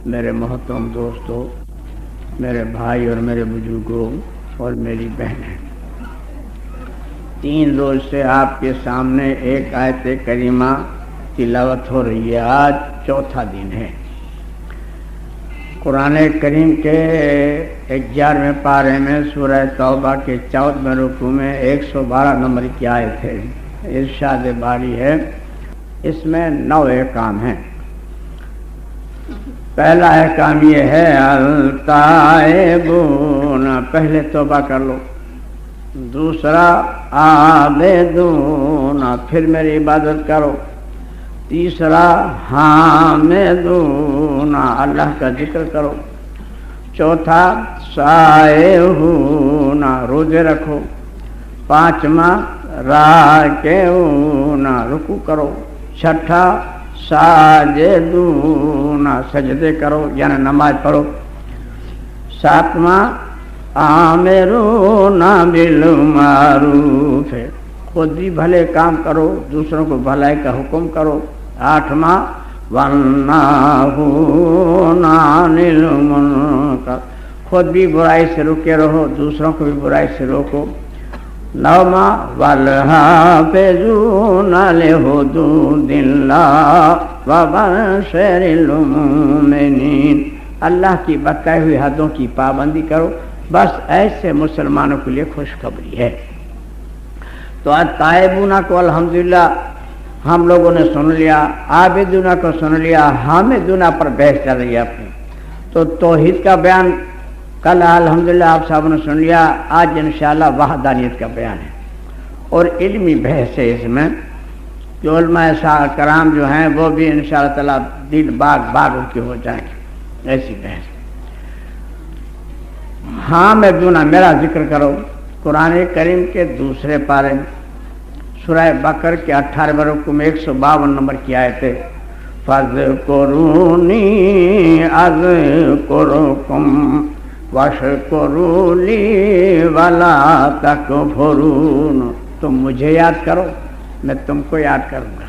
میرے محترم دوستو، میرے بھائی اور میرے بزرگوں اور میری بہنیں، 3 روز سے آپ کے سامنے ایک آیت کریمہ تلاوت ہو رہی ہے۔ آج چوتھا دن ہے۔ قرآن کریم کے 11ویں پارے میں سورہ توبہ کے 14ویں رکوع میں 112 نمبر کی آیت ہے۔ ارشاد باری ہے، اس میں 9 احکام ہیں۔ پہلا احکام یہ ہے التائبون، پہلے توبہ کر لو۔ دوسرا عابدون، پھر میری عبادت کرو۔ تیسرا حامدون، اللہ کا ذکر کرو۔ چوتھا سائحون، روزے رکھو۔ پانچواں راکعون، رکوع کرو۔ چھٹا ساجدون، سجدے کرو یعنی نماز پڑھو۔ ساتواں آمرون بالمعروف، خود بھی بھلے کام کرو، دوسروں کو بھلائی کا حکم کرو۔ آٹھواں والناہون عن المنکر، خود بھی برائی سے رکے رہو، دوسروں کو بھی برائی سے روکو۔ نوواں والحافظون لحدود اللہ وبشر المؤمنین، اللہ کی بتائی ہوئی حدوں کی پابندی کرو۔ بس ایسے مسلمانوں کے لیے خوشخبری ہے۔ تو آج تائبونہ کو الحمدللہ ہم لوگوں نے سن لیا، عابدونہ کو سن لیا، حامدونہ پر بحث چل رہی ہے اپنی۔ تو توحید کا بیان کل الحمدللہ آپ صاحب نے سن لیا، آج انشاءاللہ وحدانیت کا بیان ہے اور علمی بحث ہے اس میں، جو علماء کرام جو ہیں وہ بھی انشاءاللہ تعالیٰ دل باغ کے ہو جائیں گے، ایسی بحث۔ حامدونہ، میرا ذکر کرو۔ قرآن کریم کے دوسرے پارے میں سورہ بقرہ کے 18ویں رکوع میں 152 نمبر کی آیت ہے، فَاذْكُرُونِي أَذْكُرْكُمْ وَاشْكُرُوا لِي وَلَا تَكْفُرُونَ، تم مجھے یاد کرو، میں تم کو یاد کروں گا،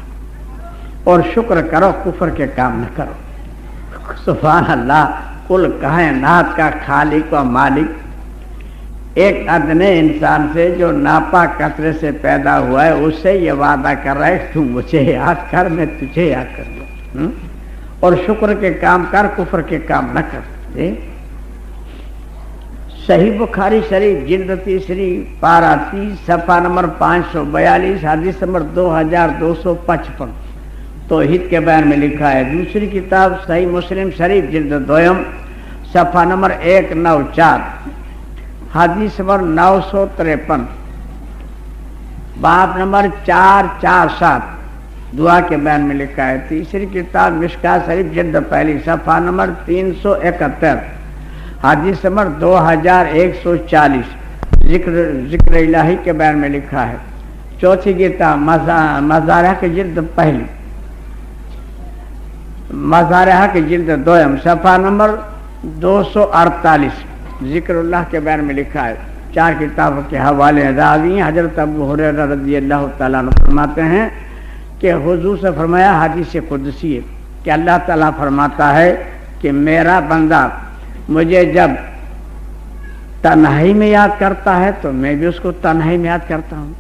اور شکر کرو، کفر کے کام نہ کرو۔ سبحان اللہ، کل کائنات کا خالق و مالک ایک ادنے انسان سے جو ناپاک قطرے سے پیدا ہوا ہے، اس سے یہ وعدہ کر رہا ہے تو مجھے یاد کر، میں تجھے یاد کر لوں، اور شکر کے کام کر، کفر کے کام نہ کر۔ صحیح بخاری شریف جلد 3 پارہ 30 صفحہ نمبر 542 حدیث نمبر 2255 توحید کے بیان میں لکھا ہے۔ دوسری کتاب صحیح مسلم شریف جلد 2 صفحہ نمبر 194 حدیث نمبر 953 باب نمبر 447 دعا کے بیان میں لکھا ہے۔ تیسری کتاب مشکاۃ شریف جلد 1 صفحہ نمبر 371 حدیث نمبر 2140 ذکر الہی کے بیان میں لکھا ہے۔ چوتھی کتاب مزارہ کے جلد 1 مزارہ کے جلد 2 صفحہ نمبر 248 ذکر اللہ کے بیان میں لکھا ہے۔ 4 کتابوں کے حوالے راوی حضرت ابو ہریرہ رضی اللہ تعالیٰ عنہ فرماتے ہیں کہ حضور سے فرمایا، حدیث قدسی ہے کہ اللہ تعالیٰ فرماتا ہے کہ میرا بندہ مجھے جب تنہائی میں یاد کرتا ہے تو میں بھی اس کو تنہائی میں یاد کرتا ہوں۔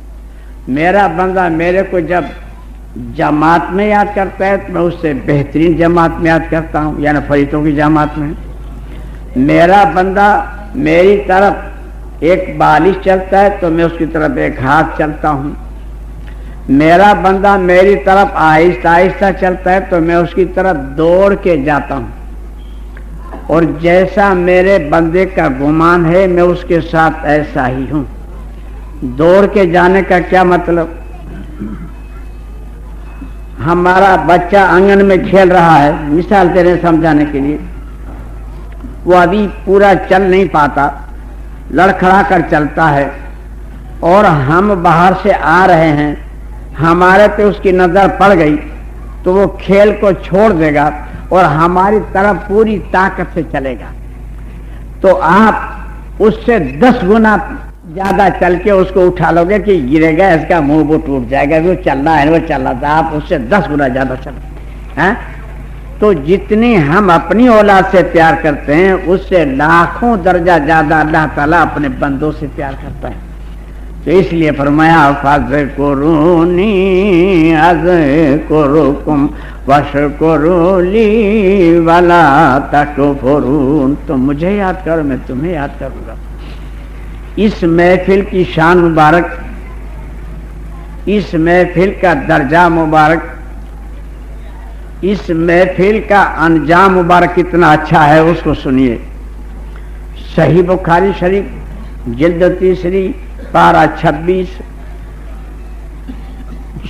میرا بندہ میرے کو جب جماعت میں یاد کرتا ہے تو میں اس سے بہترین جماعت میں یاد کرتا ہوں، یعنی فریتوں کی جماعت میں۔ میرا بندہ میری طرف ایک بالش چلتا ہے تو میں اس کی طرف ایک ہاتھ چلتا ہوں۔ میرا بندہ میری طرف آہستہ آہستہ چلتا ہے تو میں اس کی طرف دوڑ کے جاتا ہوں، اور جیسا میرے بندے کا گمان ہے میں اس کے ساتھ ایسا ہی ہوں۔ دوڑ کے جانے کا کیا مطلب؟ ہمارا بچہ آنگن میں کھیل رہا ہے، مثال دے رہے سمجھانے کے لیے، وہ ابھی پورا چل نہیں پاتا، لڑکھڑا کر چلتا ہے، اور ہم باہر سے آ رہے ہیں، ہمارے پہ اس کی نظر پڑ گئی تو وہ کھیل کو چھوڑ دے گا اور ہماری طرف پوری طاقت سے چلے گا۔ تو آپ اس سے 10 گنا زیادہ چل کے اس کو اٹھا لو گے کہ گرے گا، اس کا منہ وہ ٹوٹ جائے گا، وہ چل رہا ہے وہ چل رہا تھا، آپ اس سے 10 گنا زیادہ چل۔ تو جتنی ہم اپنی اولاد سے پیار کرتے ہیں اس سے لاکھوں درجہ زیادہ اللہ تعالیٰ اپنے بندوں سے پیار کرتا ہے. تو اس لیے فرمایا فاذکرونی اذکرکم واشکروا لی ولا تکفرون. تم مجھے یاد کرو میں تمہیں یاد کروں گا. اس محفل کی شان مبارک، اس محفل کا درجہ مبارک، اس محفل کا انجام مبارک کتنا اچھا ہے اس کو سنیے. صحیح بخاری شریف جلد تیسری پارہ 26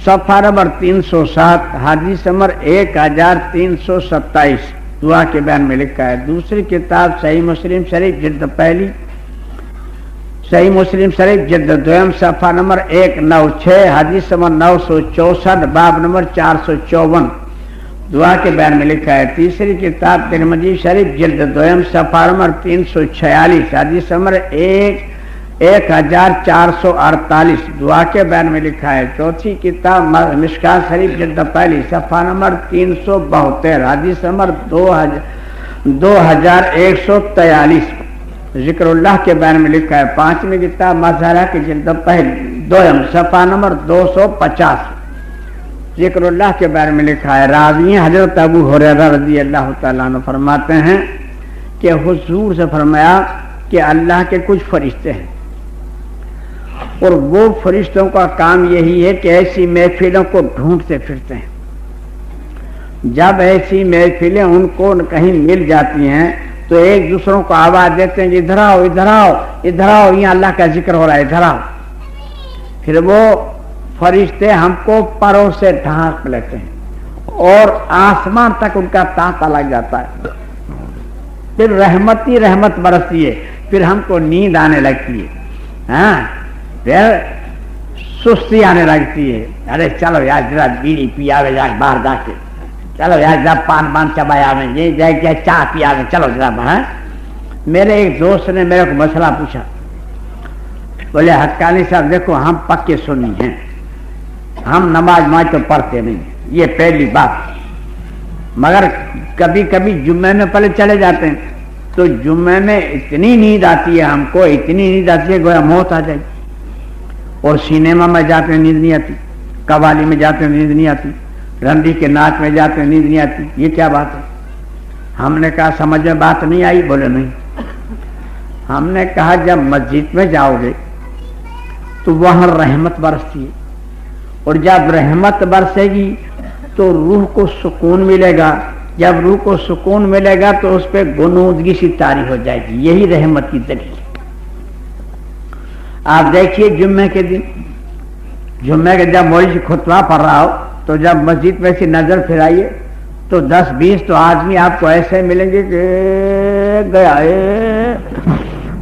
صفحہ نمبر 307 حدیث نمبر 1327 دعا کے بیان میں لکھا ہے. دوسری کتاب صحیح مسلم شریف جلد پہلی، صحیح مسلم شریف جلد دوم صفحہ نمبر 196 حدیث نمبر 964 باب نمبر 454 دعا کے بیان میں لکھا ہے. تیسری کتاب ترمذی شریف جلد دوم صفحہ نمبر 346 حدیث نمبر 1448 دعا کے بیان میں لکھا ہے. چوتھی کتاب مشکوٰۃ شریف جلد پہلی صفحہ نمبر 372 حدیث نمبر 2143 ذکر اللہ کے بیان میں لکھا ہے. پانچویں کتاب مظہرہ کی جلد پہلی دوم صفحہ نمبر 250 ذکر اللہ کے بارے میں لکھا ہے. راوی حضرت ابو ہریرہ رضی اللہ تعالیٰ عنہ فرماتے ہیں کہ حضور سے فرمایا کہ اللہ کے کچھ فرشتے ہیں اور وہ فرشتوں کا کام یہی ہے کہ ایسی محفلوں کو ڈھونڈتے پھرتے ہیں. جب ایسی محفلیں ان کو کہیں مل جاتی ہیں تو ایک دوسروں کو آواز دیتے ہیں کہ ادھر آؤ ادھر آؤ ادھر آؤ، یہاں اللہ کا ذکر ہو رہا ہے ادھر آؤ. پھر وہ فرشتے ہم کو پروں سے ڈھانپ لیتے ہیں اور آسمان تک ان کا تانتا لگ جاتا ہے. پھر رحمت ہی رحمت برستی ہے، پھر ہم کو نیند آنے لگتی ہے، ہاں پھر سستی آنے لگتی ہے. ارے چلو یار ذرا بیڑی پیا جا باہر جا کے، چلو یار ذرا پان چبایا میں یہ جائے کیا چائے پیا میں، چلو ذرا باہر. میرے ایک دوست نے میرے کو مسئلہ پوچھا، بولے حقانی صاحب دیکھو ہم پکے سنی ہیں، ہم نماز تو پڑھتے نہیں، یہ پہلی بات، مگر کبھی کبھی جمعے میں پہلے چلے جاتے ہیں تو جمعے میں اتنی نیند آتی ہے ہم کو، اتنی نیند آتی ہے گویا موت آ جائے. اور سینما میں جاتے ہیں نیند نہیں آتی، قوالی میں جاتے ہیں نیند نہیں آتی، رنڈی کے ناچ میں جاتے ہیں نیند نہیں آتی. یہ کیا بات ہے؟ ہم نے کہا سمجھ میں بات نہیں آئی؟ بولے نہیں. ہم نے کہا جب مسجد میں جاؤ گے تو وہاں رحمت برستی ہے، اور جب رحمت برسے گی تو روح کو سکون ملے گا. جب روح کو سکون ملے گا تو اس پہ غنودگی سی طاری ہو جائے گی. یہی رحمت کی دلیل ہے. آپ دیکھیے جمعے کے دن، جمعے کے جب مولوی خطبہ پڑھ رہا ہو تو جب مسجد میں سے نظر پھرائیے تو 10-20 تو آدمی آپ کو ایسے ملیں گے کہ گیا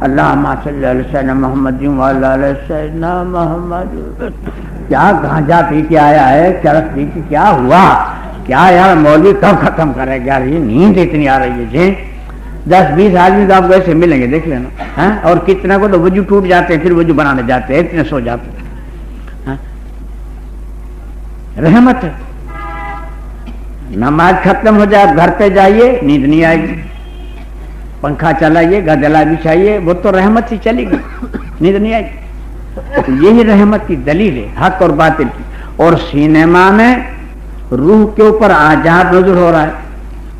اللہم صلی علی سیدنا محمد وعلی آلہ سیدنا محمد. کیا گانجا پی کے آیا ہے، چرس پی کے کیا ہوا، کیا یار مولوی کب ختم کرے گا، یہ نیند اتنی آ رہی ہے جی. 10-20 آدمی تو آپ کو ایسے ملیں گے دیکھ لینا. اور کتنے کو تو وضو ٹوٹ جاتے ہیں، پھر وضو بنانے جاتے ہیں، اتنے سو جاتے ہیں. رحمت ہے. نماز ختم ہو جائے گھر پہ جائیے نیند نہیں آئے گی، پنکھا چلائیے گدلا بچھائیے وہ تو رحمت ہی چلے گی، نیند نہیں آئے گی. یہی رحمت کی دلیل ہے حق اور باطل کی. اور سینما میں روح کے اوپر عذاب نازل ہو رہا ہے.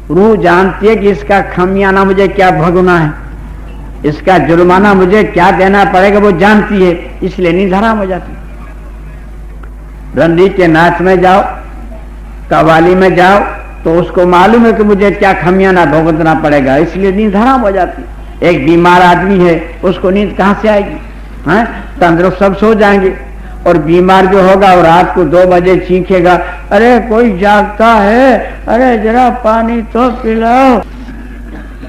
روح جانتی ہے کہ اس کا خمیانہ مجھے کیا بھگنا ہے، اس کا جرمانہ مجھے کیا دینا پڑے گا، وہ جانتی ہے، اس لیے نیند حرام ہو جاتی. رنڈی کے ناچ میں جاؤ، قوالی میں جاؤ تو اس کو معلوم ہے کہ مجھے کیا خمیانہ بھگتنا پڑے گا، اس لیے نیند حرام ہو جاتی. ایک بیمار آدمی ہے اس کو نیند کہاں سے آئے گی؟ تندرست سب سو جائیں گے، اور بیمار جو ہوگا اور رات کو 2 بجے چیخے گا ارے کوئی جاگتا ہے، ارے ذرا پانی تو پلاؤ،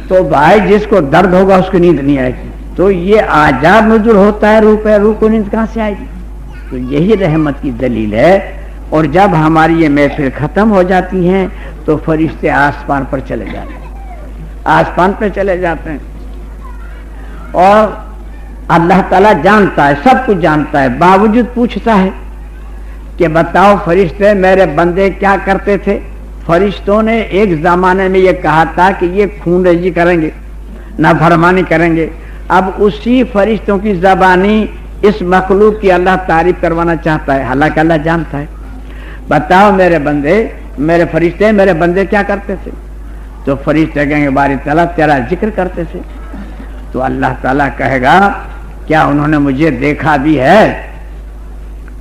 تو بھائی جس کو درد ہوگا اس کو نیند نہیں آئے گی. تو یہ عذاب نزول ہوتا ہے روح پہ، روح کو نیند کہاں سے آئے گی؟ تو یہی رحمت کی دلیل ہے. اور جب ہماری یہ محفل ختم ہو جاتی ہیں تو فرشتے آسمان پر چلے جاتے ہیں، آسمان پہ چلے جاتے ہیں. اور اللہ تعالیٰ جانتا ہے، سب کچھ جانتا ہے، باوجود پوچھتا ہے کہ بتاؤ فرشتے میرے بندے کیا کرتے تھے، فرشتوں نے ایک زمانے میں یہ کہا تھا کہ یہ خون ریزی کریں گے، نافرمانی کریں گے. اب اسی فرشتوں کی زبانی اس مخلوق کی اللہ تعریف کروانا چاہتا ہے. حالانکہ اللہ جانتا ہے. بتاؤ میرے بندے، میرے فرشتے، میرے بندے کیا کرتے تھے؟ تو فرشتے کہیں گے باری تعالیٰ تیرا ذکر کرتے تھے. تو اللہ تعالیٰ کہے گا کیا انہوں نے مجھے دیکھا بھی ہے؟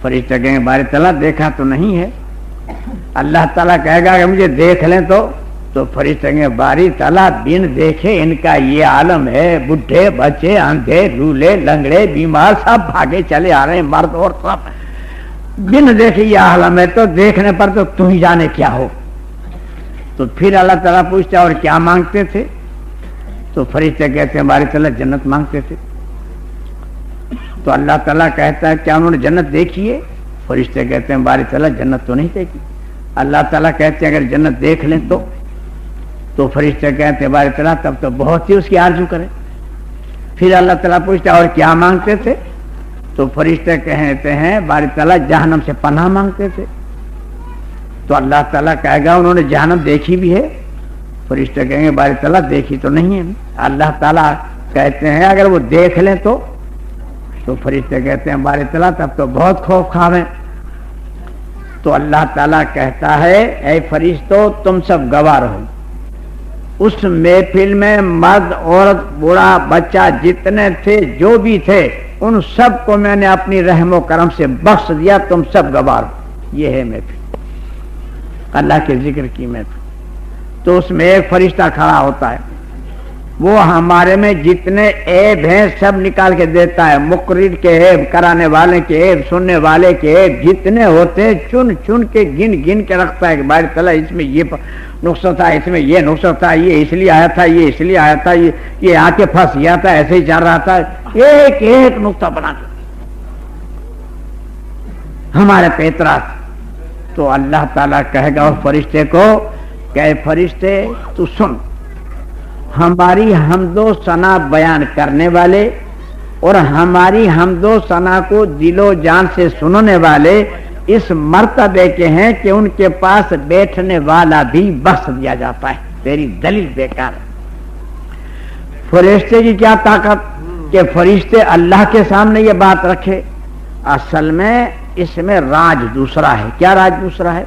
فرشتے کہیں گے باری تعالیٰ دیکھا تو نہیں ہے. اللہ تعالیٰ کہے گا کہ مجھے دیکھ لیں تو فرشتے کہیں گے باری تعالیٰ بن دیکھے ان کا یہ عالم ہے، بڈھے بچے اندھے لولے لنگڑے بیمار سب بھاگے چلے آ رہے ہیں، مرد اور سب بن دیکھے یہ عالم ہے، تو دیکھنے پر تو تم ہی جانے کیا ہو. تو پھر اللہ تعالیٰ پوچھتا اور کیا مانگتے تھے؟ تو فرشتے کہتے ہیں باری تعالیٰ جنت مانگتے تھے. تو اللہ تعالیٰ کہتا ہے کیا انہوں نے جنت دیکھی ہے؟ فرشتے کہتے ہیں باری تعالیٰ جنت تو نہیں دیکھی. اللہ تعالیٰ کہتے ہیں اگر جنت دیکھ لیں تو فرشتے کہتے ہیں باری تعالیٰ تب تو بہت ہی اس کی آرزو کریں. پھر اللہ تعالیٰ پوچھتا ہے اور کیا مانگتے تھے؟ تو فرشتے کہتے ہیں باری تعالیٰ جہنم سے پناہ مانگتے تھے. تو اللہ تعالیٰ کہے گا انہوں نے جہنم دیکھی بھی ہے؟ فرشتے کہیں گے باری تعالیٰ دیکھی تو نہیں ہے. اللہ تعالیٰ کہتے ہیں اگر وہ دیکھ لیں تو فرشتے کہتے ہیں باری تعالیٰ تب تو بہت خوف کھاویں. تو اللہ تعالیٰ کہتا ہے اے فرشتو تم سب گواہ رہو، اس محفل میں مرد عورت بوڑھا بچہ جتنے تھے جو بھی تھے ان سب کو میں نے اپنی رحم و کرم سے بخش دیا، تم سب گواہ رہو. یہ ہے محفل اللہ کے ذکر کی محفل. تو اس میں ایک فرشتہ کھڑا ہوتا ہے، وہ ہمارے میں جتنے عیب ہیں سب نکال کے دیتا ہے. مقرر کے عیب، کرانے والے کے عیب، سننے والے کے عیب جتنے ہوتے چن چن کے گن کے رکھتا ہے کہ باری تعالیٰ اس میں یہ نقصہ تھا، اس میں یہ نقصہ تھا، یہ اس لیے آیا تھا، یہ اس لیے آیا تھا، یہ آ کے پھنس گیا تھا، ایسے ہی چل رہا تھا. ایک ایک نقطہ بنا کے ہمارے پہ اعتراض. تو اللہ تعالیٰ کہے گا اور فرشتے کو کہ فرشتے تو سن، ہماری حمد و ثنا بیان کرنے والے اور ہماری حمد و ثنا کو دل و جان سے سننے والے اس مرتبے کے ہیں کہ ان کے پاس بیٹھنے والا بھی بخش دیا جاتا ہے. تیری دلیل بیکار ہے. فرشتے کی کیا طاقت کہ فرشتے اللہ کے سامنے یہ بات رکھے. اصل میں اس میں راج دوسرا ہے. کیا راج دوسرا ہے؟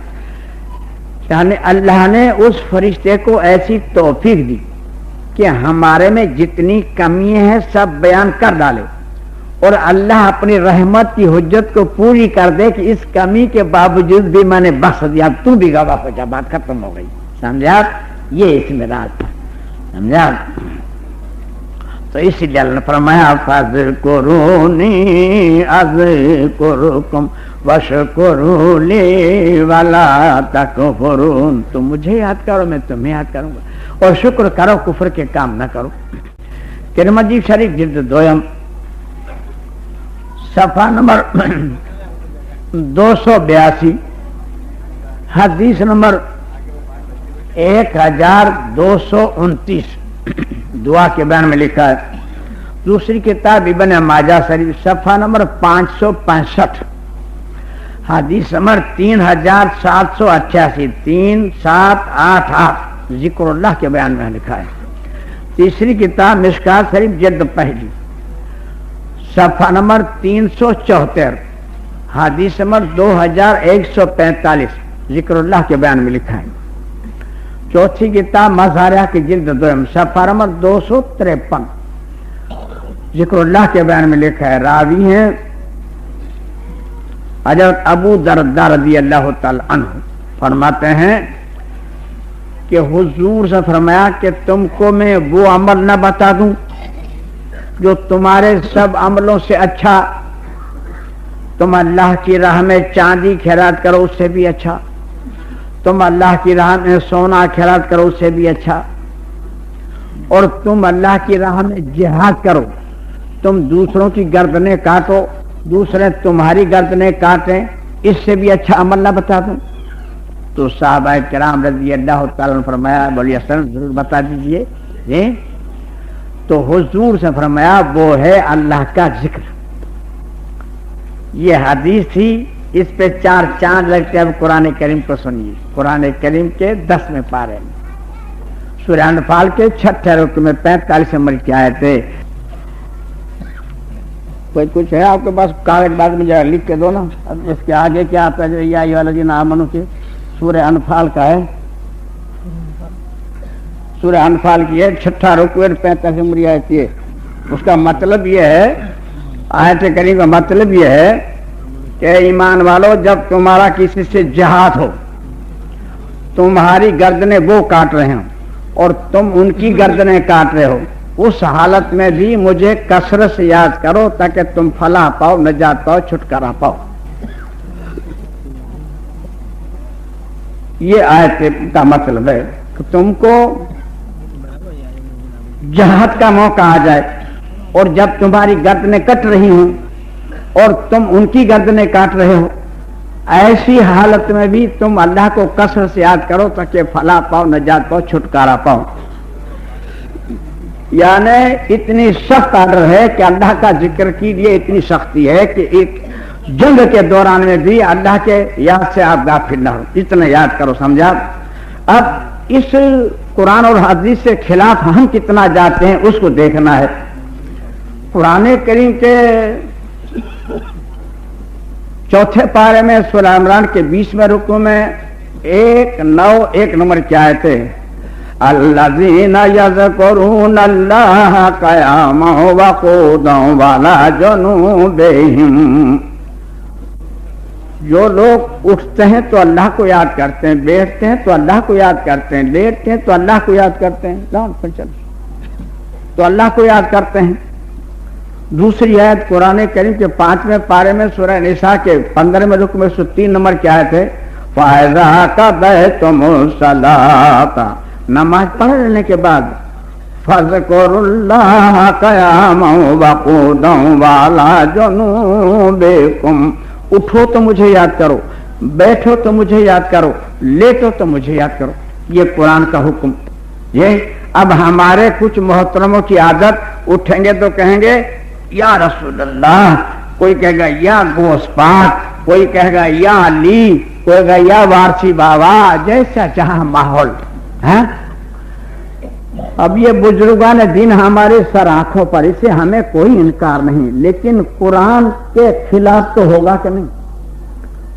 یعنی اللہ نے اس فرشتے کو ایسی توفیق دی کہ ہمارے میں جتنی کمیاں ہیں سب بیان کر ڈالے اور اللہ اپنی رحمت کی حجت کو پوری کر دے کہ اس کمی کے باوجود بھی میں نے بخش دیا، تو بھی گواہ ہو جا، بات ختم ہو گئی. سمجھا؟ یہ اس میں راز تھا. سمجھا؟ تو اسی لیے اللہ نے فرمایا فاذکرونی اذکرکم واشکروا لی ولا تکفرون. تم مجھے یاد کرو میں تمہیں یاد کروں گا اور شکر کرو کفر کے کام نہ کرو. ترمذی شریف جلد 2 صفحہ نمبر 282 حدیث نمبر 1229 دعا کے بیان میں لکھا ہے. دوسری کتاب ابن ماجہ شریف صفحہ نمبر 565 حدیث نمبر 3788 3788 ذکر اللہ کے بیان میں لکھا ہے. تیسری کتاب مشکات شریف جلد پہلی صفحہ نمبر 374 حدیث نمبر 2145 ذکر اللہ کے بیان میں لکھا ہے. چوتھی کتاب مظاہرہ کی جلد 2 صفحہ نمبر 253 ذکر اللہ کے بیان میں لکھا ہے. راوی ہیں حضرت ابو درداء رضی اللہ تعالی عنہ، فرماتے ہیں کہ حضور سے فرمایا کہ تم کو میں وہ عمل نہ بتا دوں جو تمہارے سب عملوں سے اچھا. تم اللہ کی راہ میں چاندی خیرات کرو اس سے بھی اچھا، تم اللہ کی راہ میں سونا خیرات کرو اس سے بھی اچھا، اور تم اللہ کی راہ میں جہاد کرو، تم دوسروں کی گردنیں کاٹو دوسرے تمہاری گردنیں کاٹیں، اس سے بھی اچھا عمل نہ بتا دوں. تو صحابہ کرام رضی اللہ تعالیٰ نے فرمایا بولیے سر ضرور بتا دیجئے. تو حضور سے فرمایا وہ ہے اللہ کا ذکر. یہ حدیث تھی اس پہ 4 چاند لگتے ہیں۔ اب قرآن کریم کو سنیے، قرآن کریم کے 10ویں پارے میں سورہ انفال کے 6 رکوع میں 45 نمبر کی آیت ہے۔ کوئی کچھ ہے آپ کے پاس کاغذ باغ میں جا لکھ کے دو نا، اب اس کے آگے کیا آتا ہے؟ یا ایھا الذین آمنوا کے سورہ انفال کا ہے، سورہ انفال کی ہے 6 رکوع 45 نمبر کی آیت ہے۔ اس کا مطلب یہ ہے، آیت کریم کا مطلب یہ ہے کہ ایمان والو، جب تمہارا کسی سے جہاد ہو، تمہاری گردنیں وہ کاٹ رہے ہوں اور تم ان کی گردنیں کاٹ رہے ہو، اس حالت میں بھی مجھے کثرت سے یاد کرو تاکہ تم فلاح پاؤ، نجات پاؤ، چھٹکارا پاؤ۔ یہ آیت کا مطلب ہے کہ تم کو جہاد کا موقع آ جائے اور جب تمہاری گردنیں کٹ رہی ہوں اور تم ان کی گردنیں کاٹ رہے ہو، ایسی حالت میں بھی تم اللہ کو کثرت سے یاد کرو تاکہ فلاح پاؤ، نجات پاؤ، چھٹکارا پاؤ۔ یعنی اتنی سخت آرڈر ہے کہ اللہ کا ذکر کی لیے اتنی سختی ہے کہ ایک جنگ کے دوران میں بھی اللہ کے یاد سے آپ غافل نہ ہو، اتنا یاد کرو، سمجھا؟ اب اس قرآن اور حدیث سے خلاف ہم کتنا جاتے ہیں اس کو دیکھنا ہے۔ قرآن کریم کے 4 پارے میں سورہ عمران کے 20ویں رکوع میں 1 نمبر کی آیت ہے، الذین یذکرون اللہ قیاما وقعودا وعلی جنوبہم، جو لوگ اٹھتے ہیں تو اللہ کو یاد کرتے ہیں، بیٹھتے ہیں تو اللہ کو یاد کرتے ہیں، لیٹتے ہیں تو اللہ کو یاد کرتے ہیں، تو اللہ کو یاد کرتے ہیں۔ دوسری آیت قرآن کریم کے 5ویں پارے میں سورہ نساء کے 15ویں رکوع میں 103 نمبر کی آیت ہے، فَإِذَا قَضَيْتُمُ الصَّلَاةَ، نماز پڑھ لینے کے بعد فَاذْكُرُوا اللَّهَ قِيَامًا وَقُعُودًا وَعَلَىٰ جُنُوبِكُمْ، اٹھو تو مجھے یاد کرو، بیٹھو تو مجھے یاد کرو، لیٹو تو مجھے یاد کرو۔ یہ قرآن کا حکم۔ یہ اب ہمارے کچھ محترموں کی عادت، اٹھیں گے تو کہیں گے یا رسول اللہ، کوئی کہے گا یا گوس پاک، کوئی کہے گا یا علی، کوئی کہے گا یا وارسی بابا، جیسا جہاں ماحول ہے۔ اب یہ بزرگان دین ہمارے سر آنکھوں پر، اسے ہمیں کوئی انکار نہیں، لیکن قرآن کے خلاف تو ہوگا کہ نہیں؟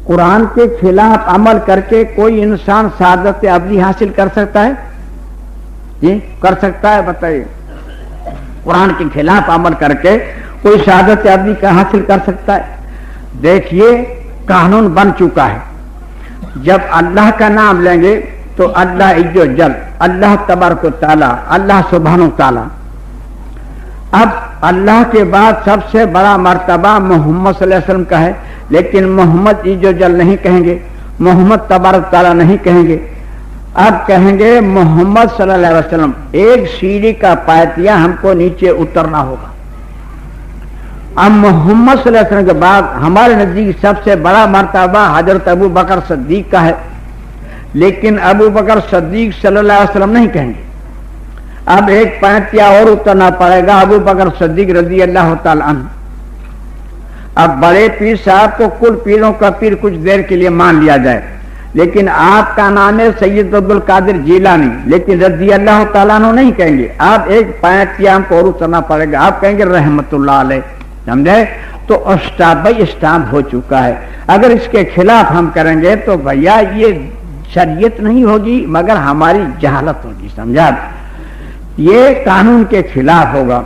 قرآن کے خلاف عمل کر کے کوئی انسان سعادت ابدی حاصل کر سکتا ہے؟ جی کر سکتا ہے؟ بتائیے، قرآن کے خلاف عمل کر کے کوئی سعادت ابدی کا حاصل کر سکتا ہے؟ دیکھیے قانون بن چکا ہے، جب اللہ کا نام لیں گے تو اللہ عز و جل، اللہ تبارک و تعالی، اللہ سبحانہ و تعالی۔ اب اللہ کے بعد سب سے بڑا مرتبہ محمد صلی اللہ علیہ وسلم کا ہے، لیکن محمد عز و جل نہیں کہیں گے، محمد تبارک و تعالی نہیں کہیں گے، اب کہیں گے محمد صلی اللہ علیہ وسلم۔ ایک سیڑھی کا پایتیا ہم کو نیچے اترنا ہوگا۔ اب محمد صلی اللہ علیہ وسلم کے بعد ہمارے نزدیک سب سے بڑا مرتبہ حضرت ابو بکر صدیق کا ہے، لیکن ابو بکر صدیق صلی اللہ علیہ وسلم نہیں کہیں گے۔ اب ایک پایتیا اور اترنا پڑے گا، ابو بکر صدیق رضی اللہ تعالی عنہ۔ اب بڑے پیر صاحب کو کل پیروں کا پیر کچھ دیر کے لیے مان لیا جائے، لیکن آپ کا نام ہے سید عبد القادر جیلانی، لیکن رضی اللہ تعالیٰ عنہ نہیں کہیں گے۔ آپ ایک پایتیا ہم کو اور اترنا پڑے گا، آپ کہیں گے رحمت اللہ علیہ، سمجھے؟ تو اسٹاپ بائی اسٹاپ ہو چکا ہے۔ اگر اس کے خلاف ہم کریں گے تو بھیا یہ شریعت نہیں ہوگی مگر ہماری جہالت ہوگی، سمجھا؟ یہ قانون کے خلاف ہوگا۔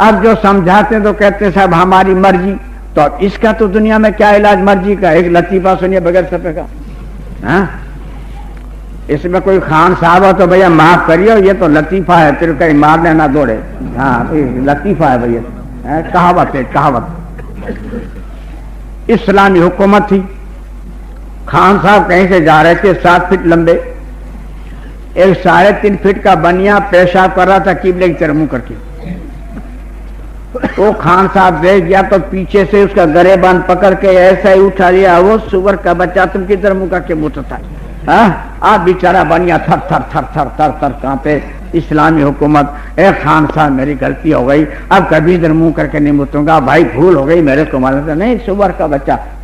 اب جو سمجھاتے ہیں تو کہتے ہیں صاحب ہماری مرضی، تو اب اس کا تو دنیا میں کیا علاج مرضی کا؟ ایک لطیفہ سنیے بغیر سپے کا، ہاں؟ اس میں کوئی خان صاحب ہو تو بھیا معاف کریے، یہ تو لطیفہ ہے، پھر کہیں مارنے نہ دوڑے، ہاں لطیفہ ہے بھیا، کہاوت ہے، کہاوت۔ اسلامی حکومت تھی، خان صاحب کہیں سے جا رہے تھے 7 فٹ لمبے، ایک 3.5 فٹ کا بنیا پیشاب کر رہا تھا قبلے کی طرف منہ کر کے۔ وہ خان صاحب دیکھ گیا تو پیچھے سے اس کا گریبان پکڑ کے ایسا ہی اٹھا لیا، وہ سور کا بچہ تم کی طرف منہ کر کے موٹتا ہے، آپ بیچارہ بنیا تھر تھر تھر تھر تھر تھر کانپے۔ اسلامی حکومت، اے خان صاحب میری غلطی ہو گئی، اب کبھی ادھر منہ کر کے نہیں متوں گا، بھائی بھول ہو گئی میرے کو معلوم تھا، نہیں سور کا بچہ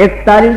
41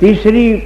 3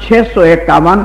651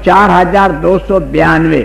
4292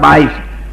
22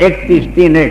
3131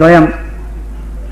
2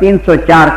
304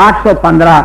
815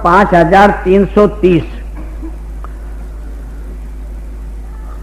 5330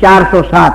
407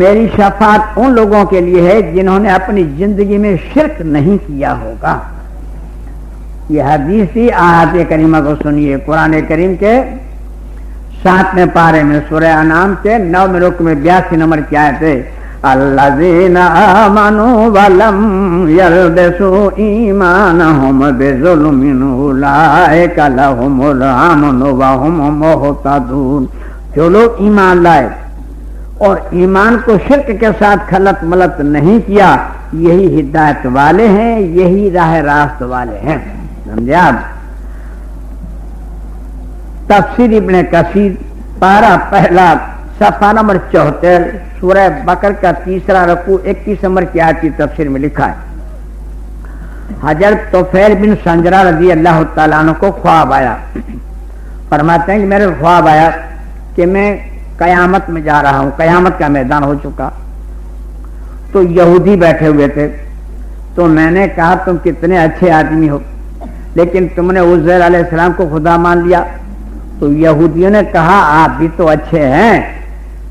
میری شفاعت ان لوگوں کے لیے ہے جنہوں نے اپنی زندگی میں شرک نہیں کیا ہوگا. یہ حدیث تھی. آیت کریمہ کو سنیے. قرآن کریم کے 7ویں پارے میں سورہ انعام کے 9ویں رکوع میں 82 نمبر کی آیت ہے. الذین آمنوا ولم یلبسوا ایمانهم بظلم اولئک لهم الامن وهم مہتدون. جو لوگ ایمان لائے اور ایمان کو شرک کے ساتھ خلط ملط نہیں کیا یہی ہدایت والے ہیں, یہی راہ راست والے ہیں. سمجھے آپ؟ تفسیر ابن کثیر پارہ پہلا صفحہ نمبر 74 سورہ بقرہ کا 3 رکوع 21 نمبر کی آیت کی تفسیر میں لکھا ہے. حضرت طفیل بن سنجرہ رضی اللہ تعالیٰ عنہ کو خواب آیا. فرماتے ہیں کہ میرے خواب آیا کہ میں قیامت میں جا رہا ہوں, قیامت کا میدان ہو چکا. تو یہودی بیٹھے ہوئے تھے. تو میں نے کہا تم کتنے اچھے آدمی ہو, لیکن تم نے عزیر علیہ السلام کو خدا مان لیا. تو یہودیوں نے کہا آپ بھی تو اچھے ہیں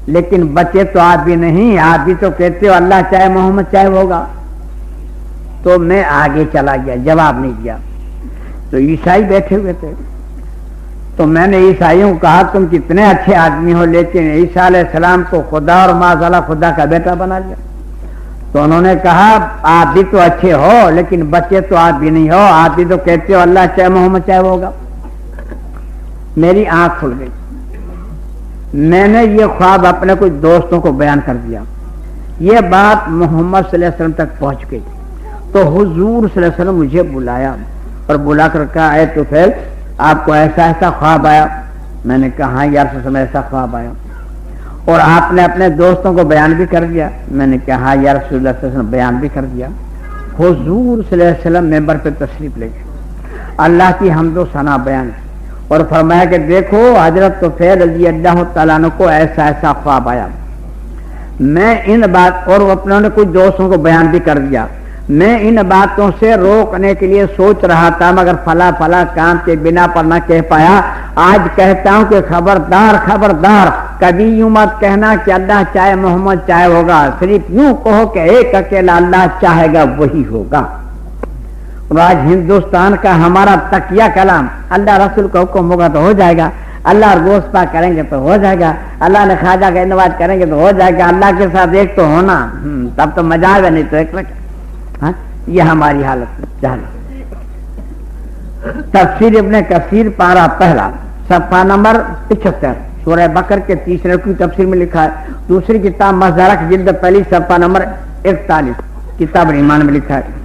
لیکن بچے تو آپ بھی نہیں, آپ بھی تو کہتے ہو اللہ چاہے محمد چاہے ہوگا. تو میں آگے چلا گیا, جواب نہیں دیا. تو عیسائی بیٹھے ہوئے تھے. تو میں نے عیسائیوں کو کہا تم کتنے اچھے آدمی ہو لیکن عیسیٰ علیہ السلام کو خدا اور معاذ اللہ خدا کا بیٹا بنا لیا. تو انہوں نے کہا آپ بھی تو اچھے ہو لیکن بچے تو آپ بھی نہیں ہو, آپ بھی تو کہتے ہو اللہ چاہے محمد چاہے ہوگا. میری آنکھ کھل گئی. میں نے یہ خواب اپنے کچھ دوستوں کو بیان کر دیا. یہ بات محمد صلی اللہ علیہ وسلم تک پہنچ گئی. تو حضور صلی اللہ علیہ وسلم مجھے بلایا اور بلا کر کہا اے طفیل آپ کو ایسا ایسا خواب آیا. میں نے کہا ہاں یا رسول اللہ ایسا خواب آیا. اور آپ نے اپنے دوستوں کو بیان بھی کر دیا. میں نے کہا ہاں یا رسول اللہ صلی اللہ علیہ وسلم بیان بھی کر دیا. حضور صلی اللہ علیہ وسلم ممبر پہ تشریف لے گئے, اللہ کی حمد و ثنا بیان کی اور فرمایا کہ دیکھو حضرت طفیل رضی اللہ تعالیٰ عنہ کو ایسا ایسا خواب آیا. میں ان بات اور اپنوں نے کچھ دوستوں کو بیان بھی کر دیا. میں ان باتوں سے روکنے کے لیے سوچ رہا تھا مگر فلا فلا کام کے بنا پر نہ کہہ پایا. آج کہتا ہوں کہ خبردار خبردار کبھی یوں مت کہنا کہ اللہ چاہے محمد چاہے ہوگا. صرف یوں کہو کہ ایک اکیلا اللہ چاہے گا وہی ہوگا. آج ہندوستان کا ہمارا تکیہ کلام اللہ رسول کا حکم ہوگا تو ہو جائے گا, اللہ اور گوشت پاک کریں گے تو ہو جائے گا, اللہ نے خواجہ کا نواز کریں گے تو ہو جائے گا, اللہ کے ساتھ ایک تو ہونا تب تو مزہ آئے گا, نہیں تو ایک رکھ. ہاں یہ ہماری حالت ہے. تفسیر ابن کثیر پارہ پہلا صفحہ نمبر 75 سورہ بقرہ کے 3 رکوع کی تفسیر میں لکھا ہے. دوسری کتاب مظہرہ جلد پہلی صفحہ نمبر 41 کتاب ایمان میں لکھا ہے.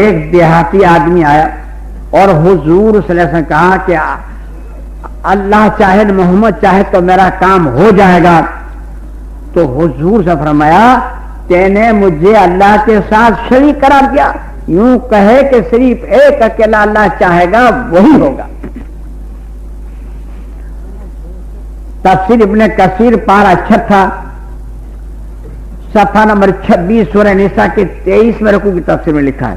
ایک دیہاتی آدمی آیا اور حضور صلی اللہ علیہ وسلم کہا کہ اللہ چاہے محمد چاہے تو میرا کام ہو جائے گا. تو حضور سے فرمایا تینے مجھے اللہ کے ساتھ شریک قرار دیا, یوں کہے کہ صرف ایک اکیلا اللہ چاہے گا وہی ہوگا. تفسیر ابن کثیر پارہ 6 صفحہ نمبر 26 سورہ نساء کے 23 رکوع کی تفسیر میں لکھا ہے.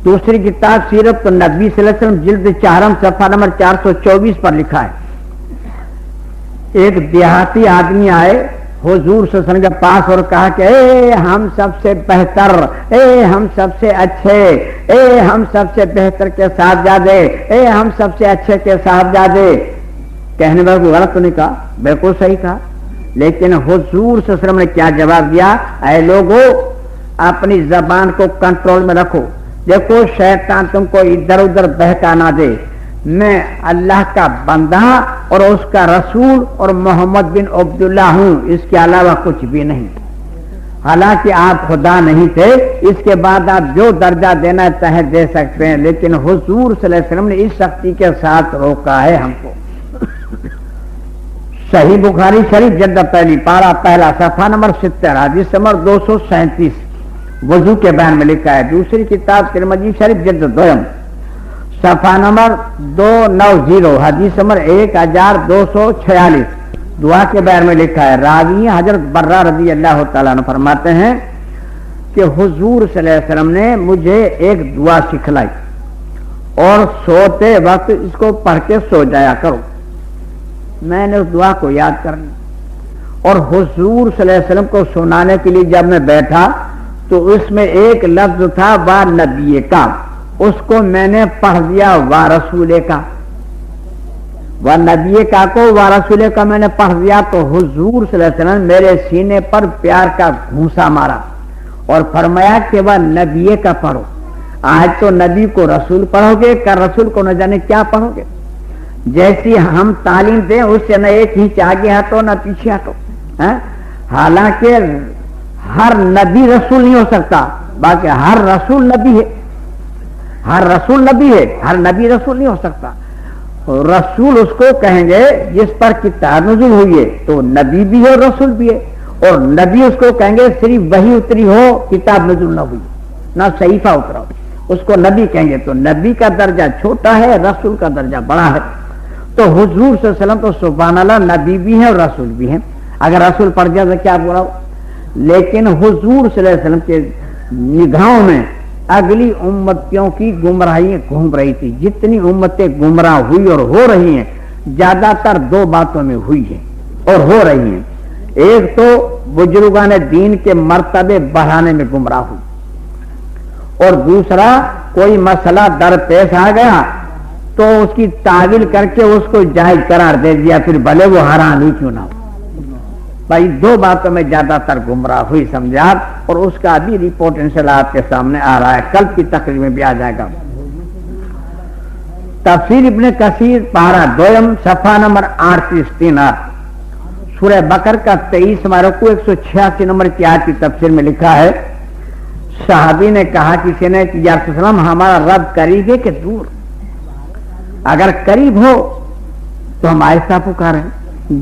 دوسری کتاب سیرت النبی صلی اللہ علیہ وسلم جلد 4 صفحہ نمبر 424 پر لکھا ہے. ایک دیہاتی آدمی آئے حضور صلی اللہ علیہ وسلم کے پاس اور کہا کہ اے ہم سب سے بہتر, اے ہم سب سے اچھے, اے ہم سب سے بہتر کے صاحبزادے, اے ہم سب سے اچھے کے صاحبزادے. کہنے والے کو غلط تو نہیں کہا, بالکل صحیح کہا. لیکن حضور صلی اللہ علیہ وسلم نے کیا جواب دیا, اے لوگو اپنی زبان کو کنٹرول میں رکھو. دیکھو شیطان تم کو ادھر ادھر بہکا نہ دے. میں اللہ کا بندہ اور اس کا رسول اور محمد بن عبداللہ ہوں, اس کے علاوہ کچھ بھی نہیں. حالانکہ آپ خدا نہیں تھے, اس کے بعد آپ جو درجہ دینا چاہے دے سکتے ہیں, لیکن حضور صلی اللہ علیہ وسلم نے اس سختی کے ساتھ روکا ہے ہم کو. صحیح بخاری شریف جلد پہلی پارہ پہلا صفحہ نمبر 70 حدیث نمبر 237 وضو کے بیان میں لکھا ہے. دوسری کتاب ترمذی شریف جلد 2 صفحہ نمبر 290 حدیث نمبر 1246 دعا کے بیان میں لکھا ہے. راوی حضرت برہ رضی اللہ تعالیٰ عنہ فرماتے ہیں کہ حضور صلی اللہ علیہ وسلم نے مجھے ایک دعا سکھلائی اور سوتے وقت اس کو پڑھ کے سو جایا کرو. میں نے اس دعا کو یاد کر لی اور حضور صلی اللہ علیہ وسلم کو سنانے کے لیے جب میں بیٹھا تو اس میں ایک لفظ تھا وا نبی کا، اس کو میں نے پڑھ دیا وا رسول کا، وا نبی کا کو وا رسول کا میں نے پڑھ دیا تو حضور صلی اللہ علیہ وسلم میرے سینے پر پیار کا گھونسا مارا اور فرمایا کہ وہ نبی کا پڑھو۔ آج تو نبی کو رسول پڑھو گے، کل رسول کو نہ جانے کیا پڑھو گے۔ جیسی ہم تعلیم دیں اس سے نہ ایک ہی آگے ہٹو نہ پیچھے ہٹو۔ حالانکہ ہر نبی رسول نہیں ہو سکتا، باقی ہر رسول نبی ہے، ہر رسول نبی ہے، ہر نبی رسول نہیں ہو سکتا۔ رسول اس کو کہیں گے جس پر کتاب نزول ہوئی ہے، تو نبی بھی ہے اور رسول بھی ہے، اور نبی اس کو کہیں گے صرف وہی اتری ہو کتاب نزول نہ ہوئی نہ صحیفہ اترا ہو، اس کو نبی کہیں گے۔ تو نبی کا درجہ چھوٹا ہے، رسول کا درجہ بڑا ہے۔ تو حضور صلی اللہ علیہ وسلم تو سبحان اللہ نبی بھی ہیں اور رسول بھی ہیں، اگر رسول پڑھ جائے تو کیا برا ہو۔ لیکن حضور صلی اللہ علیہ وسلم کے نگاہوں میں اگلی امتوں کی گمراہی گھوم رہی تھی۔ جتنی امتیں گمراہ ہوئی اور ہو رہی ہیں زیادہ تر دو باتوں میں ہوئی ہیں اور ہو رہی ہیں۔ ایک تو بزرگان دین کے مرتبے بڑھانے میں گمراہ ہوئی، اور دوسرا کوئی مسئلہ درپیش آ گیا تو اس کی تعویل کر کے اس کو جائز قرار دے دیا، پھر بھلے وہ حرام ہی کیوں نہ ہو۔ بھائی دو باتوں میں زیادہ تر گمراہ ہوئی سمجھا، اور اس کا بھی رپورٹ انشاءاللہ آپ کے سامنے آ رہا ہے، کل کی تقریر میں بھی آ جائے گا۔ تفسیر ابن کثیر پارہ دوم صفحہ نمبر 38 سورہ بقرہ کا 23 رکوع 186 نمبر کی آیت کی تفسیر میں لکھا ہے، صحابی نے کہا کسی نے کہ یا رسول اللہ ہمارا رب قریب ہے کہ دور؟ اگر قریب ہو تو ہم آہستہ پکاریں،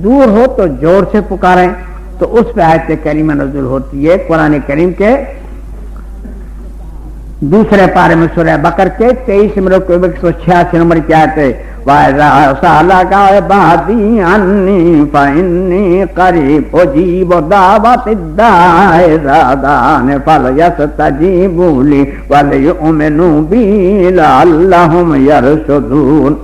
دور ہو تو زور سے پکاریں۔ تو اس پہ آیت کریمہ نزول ہوتی ہے قرآن کریم کے دوسرے پارے میں سورہ بقرہ کے 23 رکوع 186 نمبر کی آیت ہے، وَإِذَا سَأَلَكَ عِبَادِي عَنِّي فَإِنِّي قَرِيبٌ أُجِيبُ دَعْوَةَ الدَّاعِ إِذَا دَعَانِ فَلْيَسْتَجِيبُوا لِي وَلْيُؤْمِنُوا بِي لَعَلَّهُمْ يَرْشُدُونَ۔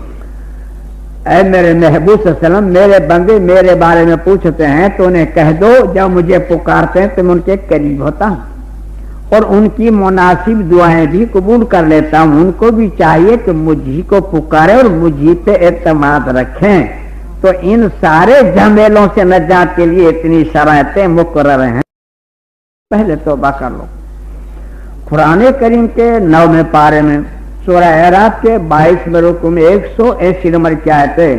اے میرے محبوب صلی اللہ علیہ وسلم، میرے بندے میرے بارے میں پوچھتے ہیں تو انہیں کہہ دو جب مجھے پکارتے ہیں تو میں ان کے قریب ہوتا ہوں اور ان کی مناسب دعائیں بھی قبول کر لیتا ہوں۔ ان کو بھی چاہیے کہ مجھے کو پکارے اور مجھے پہ اعتماد رکھیں۔ تو ان سارے جھمیلوں سے نجات کے لیے اتنی شرائطیں مقرر ہیں۔ پہلے توبہ کر لو۔ قرآن کریم کے 9ویں پارے میں سورہ اعراف کے 22 رکوع میں 180 نمبر کی آیت ہے،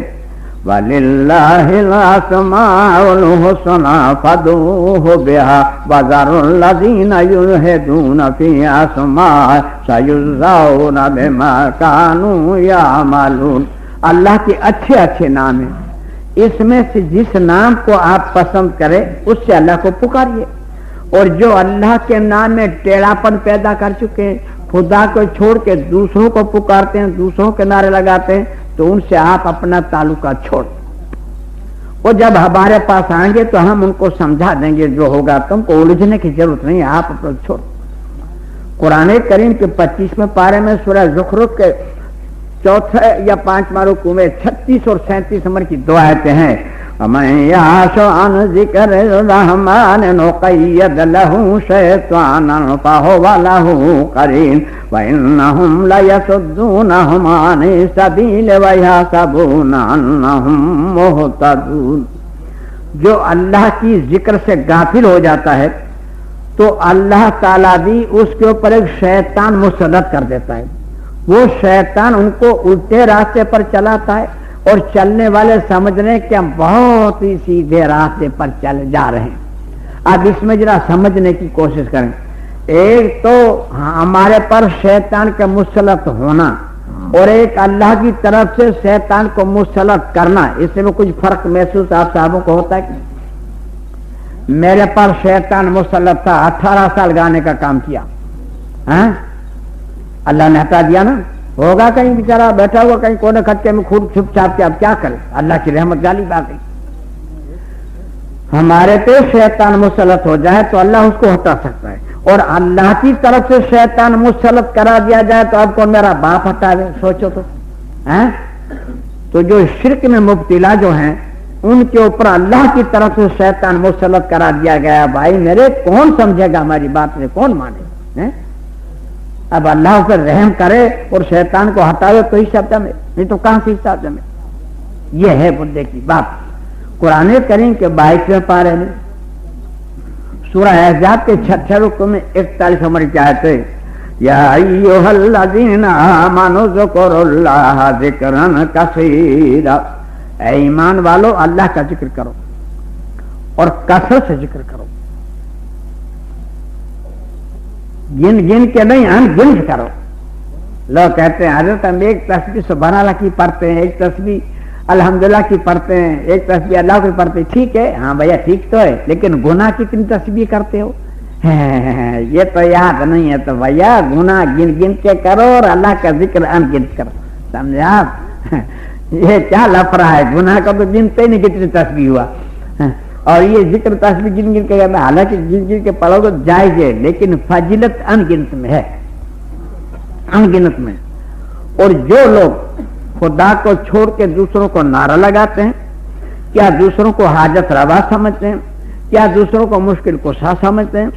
وَلِلَّهِ الْأَسْمَاءُ الْحُسْنَىٰ فَادْعُوهُ بِهَا وَذَرُوا الَّذِينَ يُلْحِدُونَ فِي أَسْمَائِهِ سَيُجْزَوْنَ بِمَا كَانُوا يَعْمَلُونَ۔ اللہ کے اچھے اچھے نام ہیں، اس میں سے جس نام کو آپ پسند کریں اس سے اللہ کو پکاریے، اور جو اللہ کے نام میں ٹیڑھاپن پیدا کر چکے ہیں، خدا کو چھوڑ کے دوسروں کو پکارتے ہیں، دوسروں کے نعرے لگاتے ہیں، تو ان سے آپ اپنا تعلقہ چھوڑ۔ وہ جب ہمارے پاس آئیں گے تو ہم ان کو سمجھا دیں گے جو ہوگا، تم کو الجھنے کی ضرورت نہیں ہے، آپ اپنا چھوڑ۔ قرآن کریم کے 25ویں پارے میں سورہ زخرف کے 4 یا 5 رکوع میں 36 اور 37 نمبر کی دو آیتیں ہیں، وَمَن يَعْشُ عَنْ ذِكْرِ الرَّحْمَٰنِ نُقَيِّضْ لَهُ شَيْطَانًا فَهُوَ لَهُ قَرِينٌ وَإِنَّهُمْ لَيَصُدُّونَهُمْ عَنِ السَّبِيلِ وَيَحْسَبُونَ أَنَّهُمْ مُهْتَدُونَ۔ جو اللہ کی ذکر سے غافل ہو جاتا ہے تو اللہ تعالیٰ بھی اس کے اوپر ایک شیطان مسلط کر دیتا ہے، وہ شیطان ان کو الٹے راستے پر چلاتا ہے اور چلنے والے سمجھ رہے ہیں کہ ہم بہت ہی سیدھے راستے پر چل جا رہے ہیں۔ اب اس میں ذرا سمجھنے کی کوشش کریں۔ ایک تو ہمارے پر شیطان کا مسلط ہونا اور ایک اللہ کی طرف سے شیطان کو مسلط کرنا، اس میں کچھ فرق محسوس آپ صاحبوں کو ہوتا ہے کہ میرے پر شیطان مسلط تھا، 18 سال گانے کا کام کیا، اللہ نے ہٹا دیا نا، ہوگا کہیں بیچارہ بیٹھا ہوا کہیں کونے کھٹکے میں خود چھپ چھاپ کے اب کیا کرے، اللہ کی رحمت غالب آ گئی۔ ہمارے پہ شیطان مسلط ہو جائے تو اللہ اس کو ہٹا سکتا ہے، اور اللہ کی طرف سے شیطان مسلط کرا دیا جائے تو اب کون میرا باپ ہٹا دے، سوچو تو۔ تو جو شرک میں مبتلا جو ہیں ان کے اوپر اللہ کی طرف سے شیطان مسلط کرا دیا گیا. بھائی میرے کون سمجھے گا ہماری بات میں, کون مانے؟ اب اللہ پر رحم کرے اور شیطان کو ہٹاوے تو حصہ جمے, نہیں تو کہاں سے حصہ جمے؟ یہ ہے مدعے کی بات. قرآن کریم کے 22ویں پارے میں سورہ احزاب کے 66 رکوع میں 41 نمبر کی آیت ہے, یا ایھا الذین آمنوا اذکروا اللہ ذکرا کثیرا, اے ایمان والو اللہ کا ذکر کرو اور کثرت سے ذکر کرو, گن گن کے نہیں ان گن کرو. لوگ کہتے ہیں حضرت ہم ایک تسبیح سبحان اللہ کی پڑھتے ہیں, ایک تسبیح الحمدللہ کی پڑھتے ہیں, ایک تسبیح اللہ کی پڑھتے ہیں. ٹھیک ہے, ہاں بھیا ٹھیک تو ہے, لیکن گناہ کتنی تسبیح کرتے ہو؟ یہ تو یاد نہیں ہے. تو بھیا گناہ گن گن کے کرو اور اللہ کا ذکر ان گن کرو. سمجھے آپ؟ یہ کیا لفڑا ہے؟ گناہ کا تو گنتے نہیں کتنی تسبیح ہوا, اور یہ ذکر تسبیح گن گن کے کرنا, حالانکہ گن گن کے پڑھو تو جائز ہے, لیکن فضیلت ان گنت میں ہے, ان گنت میں. اور جو لوگ خدا کو چھوڑ کے دوسروں کو نعرہ لگاتے ہیں, کیا دوسروں کو حاجت روا سمجھتے ہیں, کیا دوسروں کو مشکل کشا سمجھتے ہیں,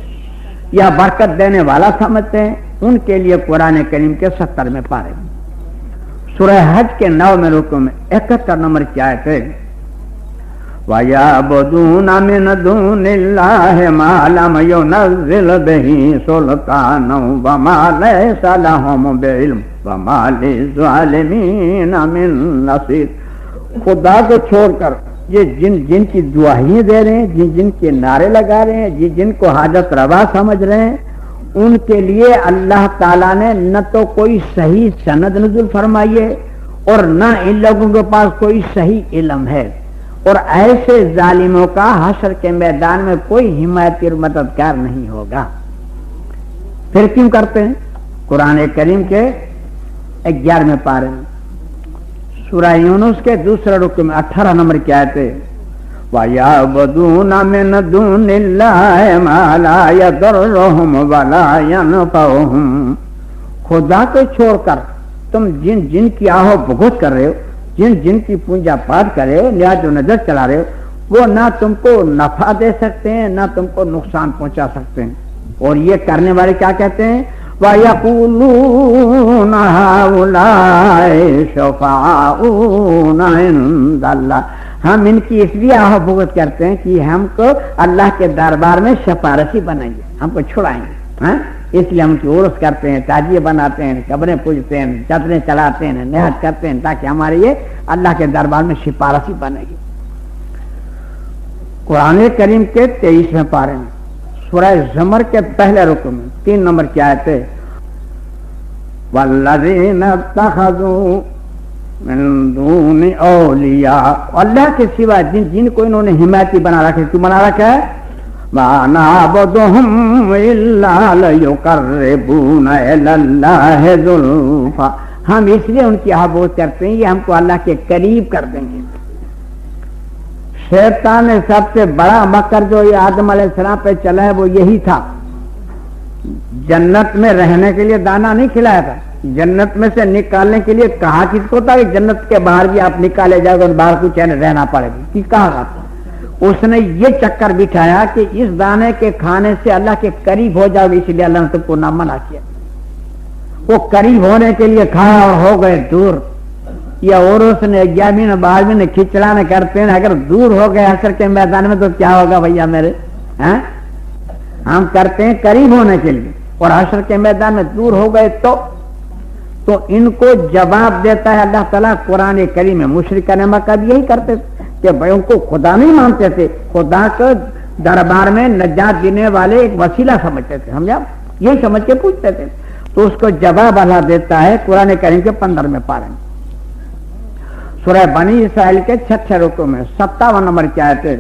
یا برکت دینے والا سمجھتے ہیں, ان کے لیے قرآن کریم کے 70 پارے سورہ حج کے 9 رکوع میں 71 نمبر کی آیت ہے, وَيَعْبُدُونَ مِن دُونِ اللَّهِ مَا لَمْ يُنَزِّلْ بِهِ سُلْطَانًا وَمَا لَيْسَ لَهُم بِعِلْمٍ وَمَا لِلظَّالِمِينَ مِن نَصِيرٍ. خدا کو چھوڑ کر یہ جن کی دعائیں دے رہے ہیں, جن کے نعرے لگا رہے ہیں, جن کو حاجت روا سمجھ رہے ہیں, ان کے لیے اللہ تعالیٰ نے نہ تو کوئی صحیح سند نزول فرمائی ہے اور نہ ان لوگوں کے پاس کوئی صحیح علم ہے. اور ایسے ظالموں کا حشر کے میدان میں کوئی حمایتی اور مددگار نہیں ہوگا. پھر کیوں کرتے ہیں؟ قرآن کریم کے 11 پارے میں سورہ یونس کے 2 رکوع میں 18 نمبر کی آیت ہے, وَيَعْبُدُونَ مِن دُونِ اللَّهِ مَا لَا يَضُرُّهُمْ وَلَا يَنفَعُهُمْ. خدا کو چھوڑ کر تم جن کی آہو بھگت کر رہے ہو, جن کی پوجا پاٹ کر رہے ہو, نیاز و نظر چلا رہے ہو, وہ نہ تم کو نفع دے سکتے ہیں نہ تم کو نقصان پہنچا سکتے ہیں. اور یہ کرنے والے کیا کہتے ہیں؟ وَيَقُولُونَ هَؤُلَاءِ شُفَعَاؤُنَا عِندَ اللَّهِ, ہم ان کی اس لیے آہ بھگت کرتے ہیں کہ ہم کو اللہ کے دربار میں سفارشی بنائیں گے, ہم کو چھڑائیں گے. اس لیے ہم کی عرس کرتے ہیں, تعزیے بناتے ہیں, قبریں پوجتے ہیں, چادریں چلاتے ہیں, نہاد کرتے ہیں, تاکہ ہمارے یہ اللہ کے دربار میں سفارشی بنے گی. قرآن کریم کے 23 پارے میں سورہ زمر کے 1 رکوع میں 3 نمبر کی آیت ہے, وَالَّذِينَ اتَّخَذُوا مِن دُونِ أَوْلِيَاءَ, اللہ کے سوا جن کو انہوں نے حمایتی بنا رکھا ہے. کیوں بنا رکھا ہے؟ مَا نَعْبُدُهُمْ إِلَّا لِيُقَرِّبُونَ إِلَى اللَّهِ زُلْفَىٰ, ہم اس لیے ان کی عبادت کرتے ہیں یہ ہم کو اللہ کے قریب کر دیں گے. شیطان نے سب سے بڑا مکر جو یہ آدم علیہ السلام پہ چلا ہے وہ یہی تھا. جنت میں رہنے کے لیے دانا نہیں کھلایا تھا, جنت میں سے نکالنے کے لیے کہا کس کو تھا کہ جنت کے باہر بھی آپ نکالے جاؤ گے, باہر کچھ رہنا پڑے گی, کہا. اس نے یہ چکر بٹھایا کہ اس دانے کے کھانے سے اللہ کے قریب ہو جاؤ گے, اس لیے اللہ نے تم کو نہ منع کیا. وہ قریب ہونے کے لیے کھایا اور ہو گئے دور. یا اور اس نے 11 12 نے کھچڑانے کرتے ہیں, اگر دور ہو گئے حشر کے میدان میں تو کیا ہوگا بھیا میرے؟ ہم کرتے ہیں قریب ہونے کے لیے اور حشر کے میدان میں دور ہو گئے تو ان کو جواب دیتا ہے اللہ تعالیٰ قرآن کریم میں. مشرکان مکہ بھی یہی کرتے تھے کہ بھائی ان کو خدا نہیں مانتے تھے, خدا کو دربار میں نجات دینے والے ایک وسیلہ سمجھتے تھے, ہم یہی سمجھ کے پوچھتے تھے. تو اس کو جواب اللہ دیتا ہے قرآن کریم کے 15 پارے میں سورہ بنی اسرائیل کے 66 رکوع میں 57 نمبر کی آیت ہے,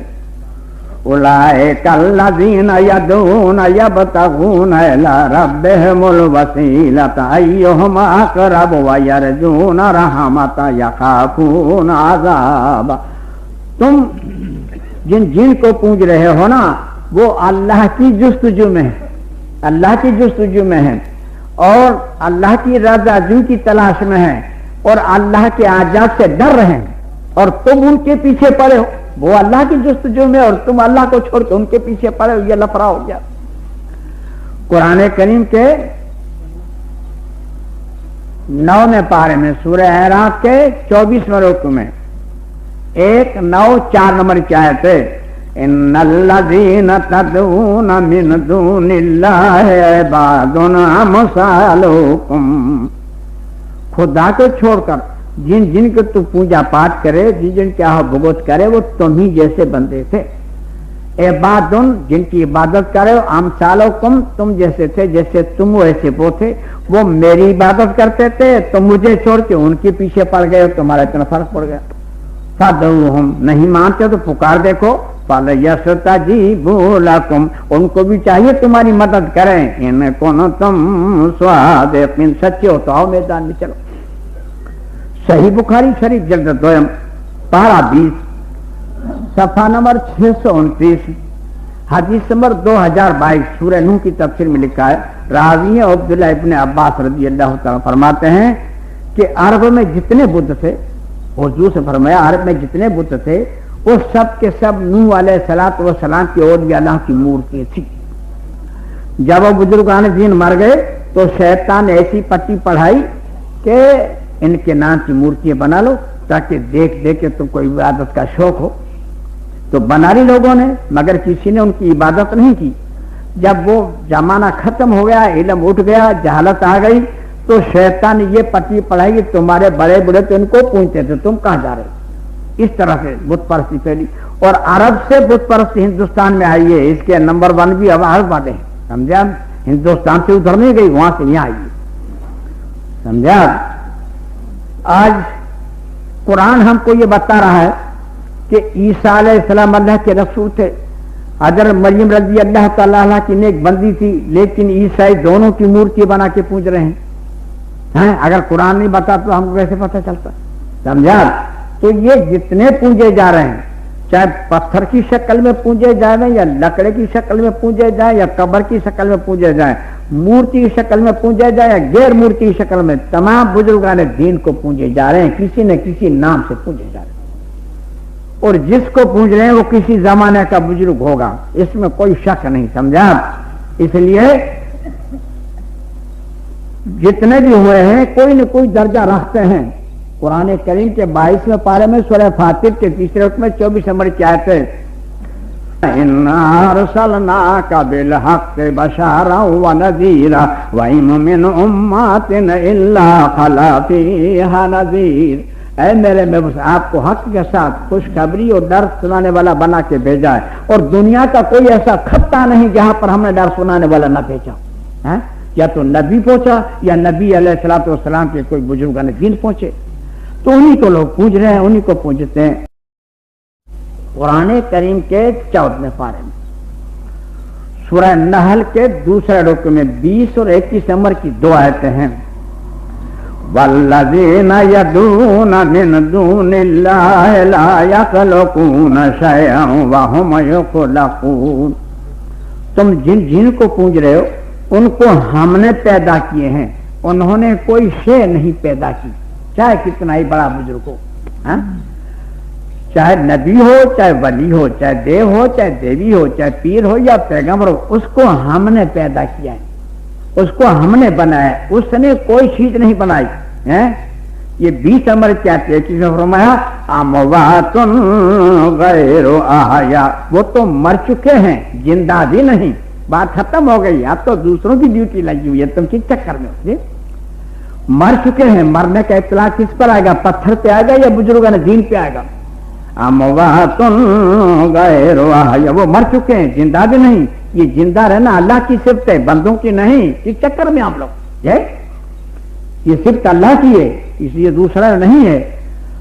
اولئک الذین یدعون یبتغون الی ربہم الوسیلۃ ایہم اقرب ویرجون رحمتہ یخافون عذابہ. تم جن کو پوج رہے ہو نا وہ اللہ کی جستجو میں ہے, اللہ کی جستجو میں ہے اور اللہ کی رضا جن کی تلاش میں ہے اور اللہ کے عذاب سے ڈر رہے ہیں, اور تم ان کے پیچھے پڑے ہو. وہ اللہ کی جستجو میں اور تم اللہ کو چھوڑ کے ان کے پیچھے پڑے، یہ لفڑا ہو گیا۔ قرآن کریم کے 9ویں پارے میں سورہ اعراف کے 24ویں رکوع میں 1 9 4 نمبر کی آیت ہے، ان الذین تدعون من دون اللہ عباد امثالکم، خدا کو چھوڑ کر جن جن کے تو پوجا پاٹ کرے، جن جن کے بھگت کرے، وہ تم ہی جیسے بندے تھے۔ عباد جن کی عبادت کرے، امثالکم تم جیسے تھے، جیسے تم ویسے وہ تھے، وہ میری عبادت کرتے تھے، تم مجھے چھوڑ کے ان کے پیچھے پڑ گئے، تمہارا اتنا فرق پڑ گیا۔ فادعوہم نہیں مانتے تو پکار دیکھو، فلیستجیبوا لکم ان کو بھی چاہیے تمہاری مدد کریں، ان کنتم صادقین سچے ہو تو آؤ میدان میں چلو۔ صحیح بخاری شریف جلد 2 پارہ 20 صفحہ نمبر 629 حدیث نمبر 2022 سورہ نوح کی تفسیر میں لکھا ہے، راوی عبداللہ ابن عباس رضی اللہ تعالیٰ فرماتے ہیں کہ عرب میں جتنے بت تھے، حضور سے فرمایا عرب میں جتنے بت تھے وہ سب کے سب نوح علیہ السلام کی اولیاء اللہ کی مورتی تھی۔ جب وہ بزرگان دین مر گئے تو شیطان نے ایسی پٹی پڑھائی کہ ان کے نام کی مورتیاں بنا لو تاکہ دیکھ دیکھ کے تم کو عبادت کا شوق ہو، تو بنا لی لوگوں نے، مگر کسی نے ان کی عبادت نہیں کی۔ جب وہ زمانہ ختم ہو گیا، علم اٹھ گیا، جہالت آ گئی، تو شیطان نے یہ پٹی پڑھائی کہ تمہارے بڑے بڑے تو ان کو پوچھتے تھے، تم کہاں جا رہے ہو؟ اس طرح سے بت پرستی پھیلی اور عرب سے بت پرستی ہندوستان میں آئی ہے۔ اس کے نمبر 1 بھی اب عرب والے ہیں، سمجھا؟ ہندوستان سے ادھر نہیں گئی، وہاں سے یہاں آئی ہے، سمجھا؟ آج قرآن ہم کو یہ بتا رہا ہے کہ عیسیٰ علیہ السلام اللہ کے رسول تھے، حضرت مریم رضی اللہ تعالیٰ عنہ کی نیک بندی تھی، لیکن عیسائی دونوں کی مورتی بنا کے پوج رہے ہیں۔ اگر قرآن نہیں بتا تو ہم کو کیسے پتہ چلتا؟ سمجھا؟ تو یہ جتنے پوجے جا رہے ہیں، چاہے پتھر کی شکل میں پوجے جائیں یا لکڑے کی شکل میں پوجے جائیں یا قبر کی شکل میں پوجے جائیں، مورتی کی شکل میں پوجے جائیں یا غیر مورتی کی شکل میں، تمام بزرگان دین کو پوجے جا رہے ہیں، کسی نہ کسی نام سے پوجے جا رہے ہیں، اور جس کو پوج رہے ہیں وہ کسی زمانے کا بزرگ ہوگا، اس میں کوئی شک نہیں، سمجھا؟ اس لیے جتنے بھی ہوئے ہیں کوئی نہ کوئی درجہ رکھتے ہیں۔ قرآن کریم کے 22ویں پارے میں سورہ فاطر کے 3 رکوع میں 24 نمبر کی آیت ہے، اِنَّا أَرْسَلْنَاكَ بِالْحَقِّ بَشَارًا وَنَذِيرًا وَإِن مِّنْ أُمَّةٍ إِلَّا خَلَا فِيهَا نَذِيرٌ، اے میرے محبوب آپ کو حق کے ساتھ خوشخبری اور ڈر سنانے والا بنا کے بھیجا ہے، اور دنیا کا کوئی ایسا خطہ نہیں جہاں پر ہم نے ڈر سنانے والا نہ بھیجا، یا تو نبی پہنچا یا نبی علیہ الصلوۃ والسلام کے کوئی بزرگان دین پہنچے، تو انہی کو لوگ پوج رہے ہیں، انہی کو پوجتے ہیں۔ قرآن کریم کے 14ویں پارے میں سورہ نحل کے 2 رکوع میں 20 اور 21 نمبر کی 2 آیتیں ہیں، وَالَّذِينَ يَدْعُونَ مِن دُونِ اللَّهِ لَا يَخْلُقُونَ شَيْئًا وَهُمْ يُخْلَقُونَ، تم جن جن کو پوج رہے ہو ان کو ہم نے پیدا کیے ہیں، انہوں نے کوئی شے نہیں پیدا کی، چاہے کتنا ہی بڑا بزرگ ہو، چاہے نبی ہو، چاہے ولی ہو، چاہے دیو ہو، چاہے دیوی ہو، چاہے پیر ہو یا پیغمبر ہو، اس کو ہم نے پیدا کیا ہے، اس کو ہم نے بنایا، اس نے کوئی چیز نہیں بنائی ہے۔ یہ 20 نمبر کیا تھے کہ فرمایا اموات غیر احیاء، وہ تو مر چکے ہیں، زندہ بھی نہیں، بات ختم ہو گئی، اب تو دوسروں کی ڈیوٹی لگی ہوئی ہے، تم کس چکر میں ہو؟ مر چکے ہیں، مرنے کا اطلاع کس پر آئے گا؟ پتھر پہ آئے گا یا بزرگان دین پہ آئے گا؟ اموات غیر احیاء، وہ مر چکے ہیں، زندہ بھی نہیں۔ یہ زندہ رہنا اللہ کی صفت ہے، بندوں کی نہیں، اس چکر میں آپ لوگ یہ صفت اللہ کی ہے، اس لیے دوسرا نہیں ہے۔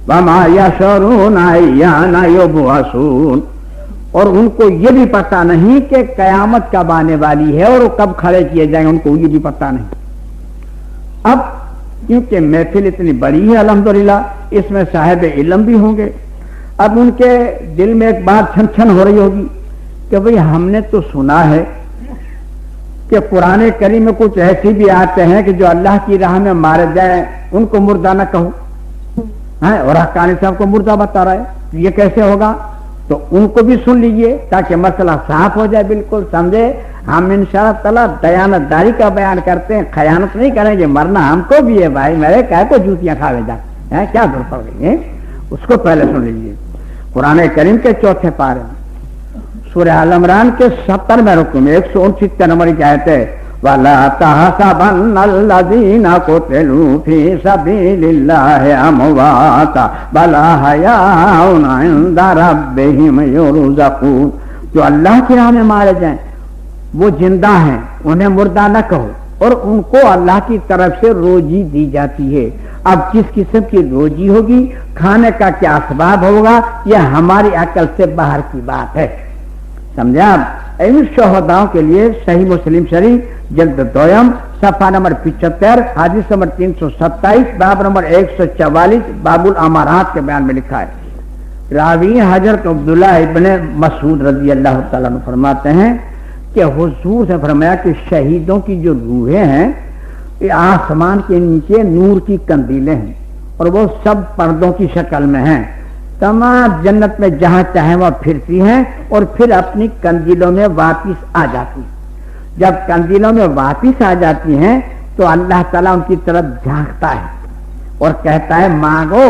وما یشعرون ایان یبعثون، اور ان کو یہ بھی پتہ نہیں کہ قیامت کب آنے والی ہے اور وہ کب کھڑے کیے جائیں گے، ان کو یہ بھی پتہ نہیں۔ اب کیونکہ محفل اتنی بڑی ہے الحمدللہ، اس میں صاحب علم بھی ہوں گے، اب ان کے دل میں ایک بات چھن چھن ہو رہی ہوگی کہ بھئی ہم نے تو سنا ہے کہ قرآن کریم میں کچھ ایسی بھی آتے ہیں کہ جو اللہ کی راہ میں مارے جائیں ان کو مردہ نہ کہو، اور حقانی صاحب کو مردہ بتا رہا ہے، یہ کیسے ہوگا؟ تو ان کو بھی سن لیجئے تاکہ مسئلہ صاف ہو جائے، بالکل سمجھے۔ ہم انشاءاللہ تعالیٰ دیانت داری کا بیان کرتے ہیں، خیانت نہیں کریں گے، مرنا ہم کو بھی ہے بھائی، میرے کہے کو جوتیاں کھاوے جا کیا ضرورت پڑ گئی ہے، اس کو پہلے سن لیجیے۔ قرآن کریم کے چوتھے پارے میں سورہ آل عمران کے 70 رکوع میں 169 نمبر کی آیت ہے، وَلَا تَحْسَبَنَّ الَّذِينَ قُتِلُوا فِي سَبِيلِ اللَّهِ أَمْوَاتًا بَلْ أَحْيَاءٌ عِندَ رَبِّهِمْ يُرْزَقُونَ۔ جو اللہ کی راہ میں مارے جائیں وہ زندہ ہیں، انہیں مردہ نہ کہو، اور ان کو اللہ کی طرف سے روزی دی جاتی ہے۔ اب کس قسم کی روزی ہوگی، کھانے کا کیا اسباب ہوگا، یہ ہماری عقل سے باہر کی بات ہے، سمجھے آپ۔ ان شہداؤں کے لیے صحیح مسلم شریف جلد دویم صفحہ نمبر 75 حدیث نمبر 327 باب نمبر 144 باب الامارات کے بیان میں لکھا ہے۔ راوی حضرت عبداللہ ابن مسعود رضی اللہ تعالیٰ عنہ فرماتے ہیں کہ حضور سے فرمایا کہ شہیدوں کی جو روحیں ہیں یہ آسمان کے نیچے نور کی کندیلیں ہیں، اور وہ سب پردوں کی شکل میں ہیں، تمام جنت میں جہاں چاہیں وہ پھرتی ہیں اور پھر اپنی کندیلوں میں واپس آ جاتی ہیں۔ جب کندیلوں میں واپس آ جاتی ہیں تو اللہ تعالیٰ ان کی طرف جھانکتا ہے اور کہتا ہے مانگو،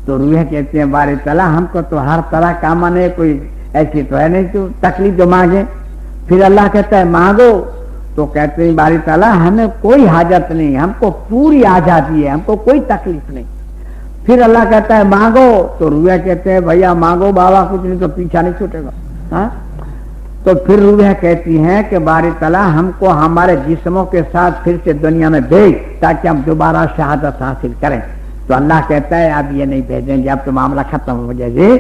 تو روحیں کہتے ہیں باری تعالیٰ ہم کو تو ہر طرح کا من ہے، کوئی ایسی تو ہے نہیں تو تکلیف جو مانگے۔ پھر اللہ کہتا ہے مانگو، تو کہتے ہیں باری تعالیٰ ہمیں کوئی حاجت نہیں، ہم کو پوری آزادی ہے، ہم کو کوئی تکلیف نہیں۔ پھر اللہ کہتا ہے مانگو، تو روحیں کہتے ہیں بھیا مانگو بابا، کچھ نہیں تو پیچھا نہیں چھوٹے گا، ہاں؟ تو پھر روحیں کہتی ہیں کہ باری تعالیٰ ہم کو ہمارے جسموں کے ساتھ پھر سے دنیا میں بھیج تاکہ ہم دوبارہ شہادت حاصل کریں۔ تو اللہ کہتا ہے اب یہ نہیں بھیجیں گے، اب تو معاملہ ختم ہو جائے گی،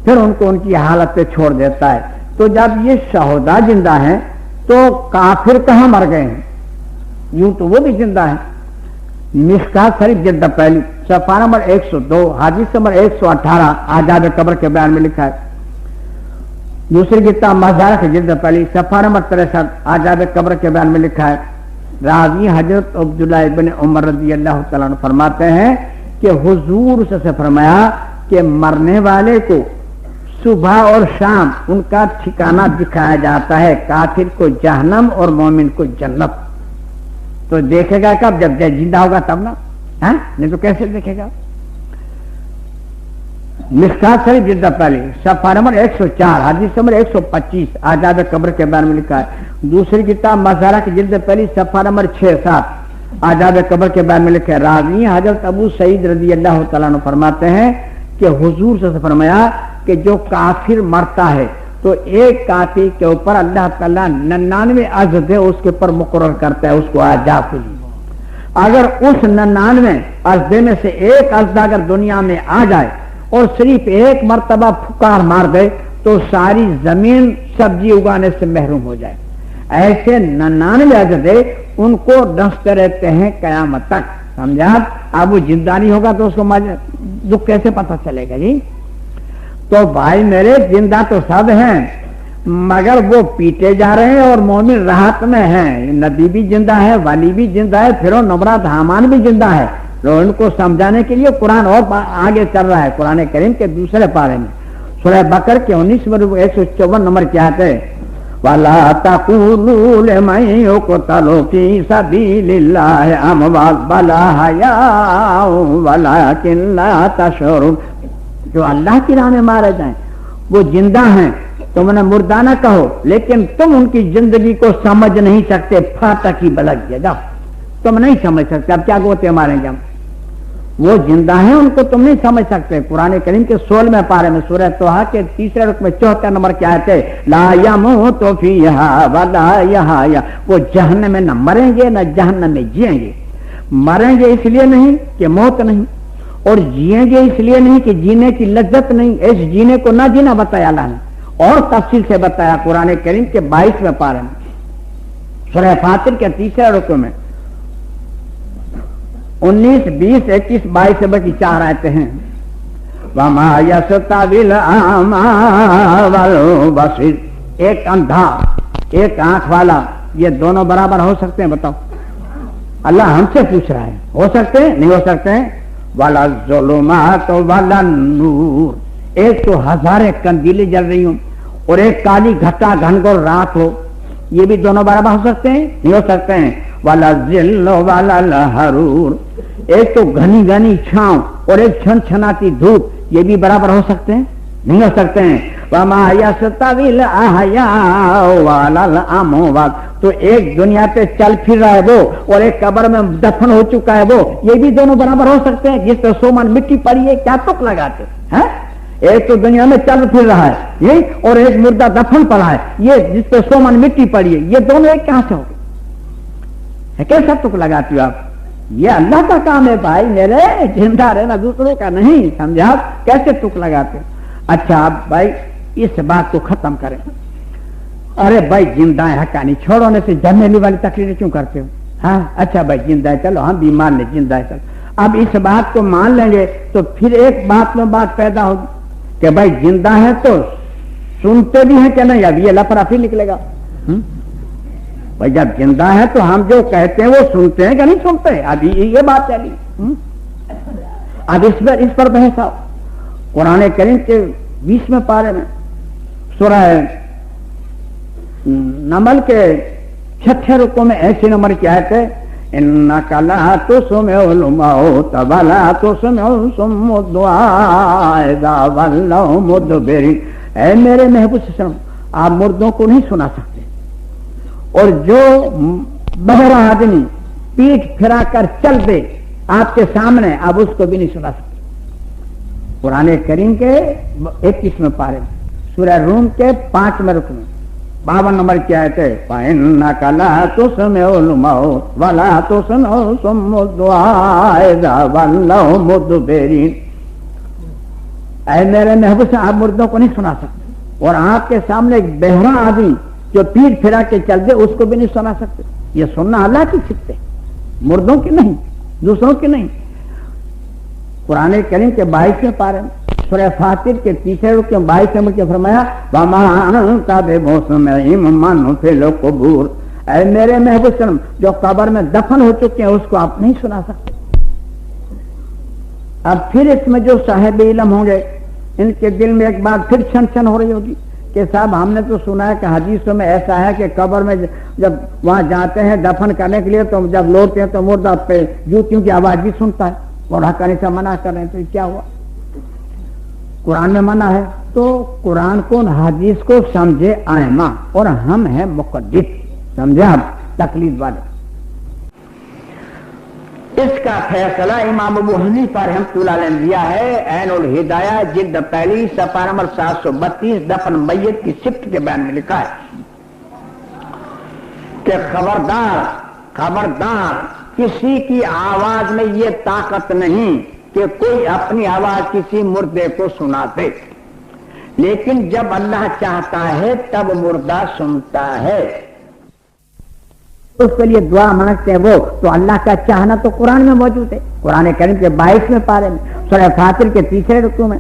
پھر ان کو ان کی حالت پہ چھوڑ دیتا ہے۔ تو جب یہ شہداء زندہ ہیں تو کافر کہاں مر گئے ہیں، یوں تو وہ بھی زندہ ہیں۔ مشکات شریف جلد پہلی صفحہ نمبر 102 حدیث نمبر 118 آزاد قبر کے بیان میں لکھا ہے۔ دوسری کتاب مزارہ کی جلد پہلی صفحہ نمبر 63 آزاد قبر کے بیان میں لکھا ہے۔ راوی حضرت عبداللہ ابن عمر رضی اللہ تعالیٰ عنہ فرماتے ہیں کہ حضور سے فرمایا کہ مرنے والے کو صبح اور شام ان کا ٹھکانہ دکھایا جاتا ہے، کافر کو جہنم اور مومن کو جنت۔ تو دیکھے گا کب، جب زندہ ہوگا تب نا، نہیں تو کیسے دیکھے گا۔ مشکات شریف جلد پہلی صفحہ نمبر 104 حدیث نمبر 125 آزاد قبر کے بارے میں لکھا ہے۔ دوسری کتاب مزارہ کی جلد پہلی صفحہ نمبر 6-7 آزاد قبر کے بارے میں لکھا ہے۔ راوی حضرت ابو سعید رضی اللہ تعالیٰ عنہ فرماتے ہیں کہ حضور سے فرمایا کہ جو کافر مرتا ہے تو ایک کافر کے اوپر اللہ تعالیٰ 99 عزدیں اس کے اوپر مقرر کرتا ہے، اس کو آجا کے لیے۔ اگر اس 99 عزدے میں سے ایک عزدہ اگر دنیا میں آ جائے اور صرف ایک مرتبہ پھکار مار دے تو ساری زمین سبزی اگانے سے محروم ہو جائے۔ ایسے 99 عزدے ان کو ڈستے رہتے ہیں قیامت تک، سمجھا۔ اب وہ زندہ نہیں ہوگا تو اس کو دکھ کیسے پتہ چلے گا جی؟ تو بھائی میرے زندہ تو سب ہیں مگر وہ پیٹے جا رہے ہیں اور مومن راحت میں ہیں۔ نبی بھی زندہ ہے، ولی بھی زندہ ہے، فرعون نمرود حامان بھی زندہ ہے۔ تو ان کو سمجھانے کے لیے قرآن اور آگے چل رہا ہے۔ قرآن کریم کے دوسرے پارے میں سورہ بقرہ کے 19 154 نمبر کیا ہے، وَلَا تَقُولُوا لِمَن يُقْتَلُ فِي سَبِيلِ اللَّهِ أَمْوَاتٌ بَلْ أَحْيَاءٌ وَلَٰكِن لَّا تَشْعُرُونَ۔ جو اللہ کی راہ میں مارے جائیں وہ زندہ ہیں، تم انہیں مردہ نہ کہو، لیکن تم ان کی زندگی کو سمجھ نہیں سکتے۔ پھاٹک کی بلک جگہ تم نہیں سمجھ سکتے، اب کیا گوتے ماریں گے ہم؟ وہ زندہ ہیں، ان کو تم نہیں سمجھ سکتے۔ قرآن کریم کے 16 پارے میں سورہ طٰہٰ کے 3 رکوع میں 74 نمبر کی آیت ہے، لا يموت فیہا ولا یحیا۔ وہ جہنم میں نہ مریں گے نہ جہنم میں جیئیں گے۔ مریں گے اس لیے نہیں کہ موت نہیں، اور جیئیں گے اس لیے نہیں کہ جینے کی لذت نہیں۔ اس جینے کو نہ جینا بتایا اللہ نے، اور تفصیل سے بتایا قرآن کریم کے 22 پارے میں سورہ فاطر کے 3 رکوع میں 19 20 21 22 سے بڑی 4 آیتیں ہیں۔ وَمَا يَسْتَوِي الْأَعْمَى وَالْبَصِيرُ۔ ایک اندھا ایک آنکھ والا، یہ دونوں برابر ہو سکتے ہیں؟ بتاؤ، اللہ ہم سے پوچھ رہا ہے، ہو سکتے ہیں؟ نہیں ہو سکتے ہیں۔ وَلَا الظُّلُمَاتُ وَلَا النُّورُ۔ ایک تو ہزاریں کندیلیں جل رہی ہوں اور ایک کالی گھٹا گھنگور رات ہو، یہ بھی دونوں برابر ہو سکتے ہیں؟ نہیں ہو سکتے ہیں۔ والا ذل والا الحرور، ایک تو گھنی گھنی چھاؤں اور ایک چھن چھناتی دھوپ، یہ بھی برابر ہو سکتے ہیں؟ نہیں ہو سکتے ہیں۔ وما یستوی الاحیاء ولا الاموات، تو ایک دنیا پہ چل پھر رہا ہے وہ اور ایک قبر میں دفن ہو چکا ہے وہ، یہ بھی دونوں برابر ہو سکتے ہیں؟ جس پہ 100 من مٹی پڑی ہے، کیا تک لگاتے ہیں؟ ایک تو دنیا میں چل پھر رہا ہے یہ، اور ایک مردہ دفن پڑا ہے یہ، جس پہ 100 من مٹی پڑی ہے، یہ دونوں ایک کہاں سے ہو گئے؟ کیسا تک لگاتی ہو آپ؟ یہ اللہ کا کام ہے بھائی میرے، زندہ رہنا دوسروں کا نہیں، سمجھا؟ کیسے تک لگاتے؟ اچھا آپ بھائی اس بات کو ختم کریں۔ ارے بھائی زندہ ہے حقانی، چھوڑنے سے جمنے والی تقریریں کیوں کرتے ہو؟ ہاں اچھا بھائی زندہ ہے، چلو ہم بھی مان لیں زندہ ہے، چلو اب اس بات کو مان لیں گے تو پھر ایک بات میں بات پیدا ہوگی کہ بھائی زندہ ہے تو سنتے بھی ہیں کہ نہیں؟ اب یہ لفڑا پھر نکلے گا۔ بھائی جب زندہ ہے تو ہم جو کہتے ہیں وہ سنتے ہیں کہ نہیں سنتے؟ اب یہ بات چلی، اب اس پر بحث آؤ۔ قرآن کریم کے 20ویں پارے میں سورہ نمل کے 6 رکوع میں ایسی نمبر کی آیت ہے، انک لا تسمع الموت ولا تسمع الصم الدعاء اذا ولوا مدبرین، اے میرے محبوب صلی اللہ علیہ وسلم آپ مردوں کو نہیں سنا سکتے، اور جو بہرا آدمی پیٹھ پھرا کر چل دے آپ کے سامنے آپ اس کو بھی نہیں سنا سکتے۔ قرآن کریم کے 21ویں پارے میں سورہ روم کے 5ویں رکوع میں 52 نمبر کی آیت ہے، فَإِنَّكَ لَا تُسْمِعُ الْمَوْتَ وَلَا تُسْمِعُ الصُّمَّ الدُّعَاءَ إِذَا وَلَّوْا مُدْبِرِينَ، اے میرے محبوب سے آپ مردوں کو نہیں سنا سکتے، اور آپ کے سامنے ایک بہرا آدمی جو پیٹ پھرا کے چل دے اس کو بھی نہیں سنا سکتے۔ یہ سننا اللہ کی صفت ہے، مردوں کی نہیں، دوسروں کی نہیں۔ قرآن کریم کے 22ویں پارے میں سورہ فاطر کے 3 رکوع 22 نمبر کے فرمایا، وَمَا أَنْتَ بِمُسْمِعٍ مَّنْ فِي الْقُبُورِ، اے میرے محبوب صلی اللہ علیہ وسلم جو قبر میں دفن ہو چکے ہیں اس کو آپ نہیں سنا سکتے۔ اب پھر اس میں جو صاحب علم ہوں گے ان کے دل میں ایک بات پھر چھن چھن ہو رہی ہوگی کہ صاحب ہم نے تو سنا ہے کہ حدیثوں میں ایسا ہے کہ قبر میں جب وہاں جاتے ہیں دفن کرنے کے لیے تو جب لوٹتے ہیں تو مردہ پہ جوتیوں کی آواز بھی سنتا ہے، اور حقانی سے منع کر رہے ہیں، تو کیا ہوا؟ قرآن میں منع ہے تو قرآن کو حدیث کو سمجھے آئمہ، اور ہم ہیں مقدس، سمجھے ہم تقلید والے۔ اس کا فیصلہ امام ابو حنیفہ رحمۃ اللہ علیہ نے دیا ہے، عین الہدایہ جلد پہلی صفحہ نمبر 732، دفن میت کی صفت کے بیان میں لکھا ہے کہ خبردار کسی کی آواز میں یہ طاقت نہیں کہ کوئی اپنی آواز کسی مردے کو سنا دے، لیکن جب اللہ چاہتا ہے تب مردہ سنتا ہے، اس کے لیے دعا مانگتے ہیں وہ، تو اللہ کا چاہنا تو قرآن میں موجود ہے۔ قرآن کریم کے 22ویں پارے میں سورہ فاطر کے 3 رکوع میں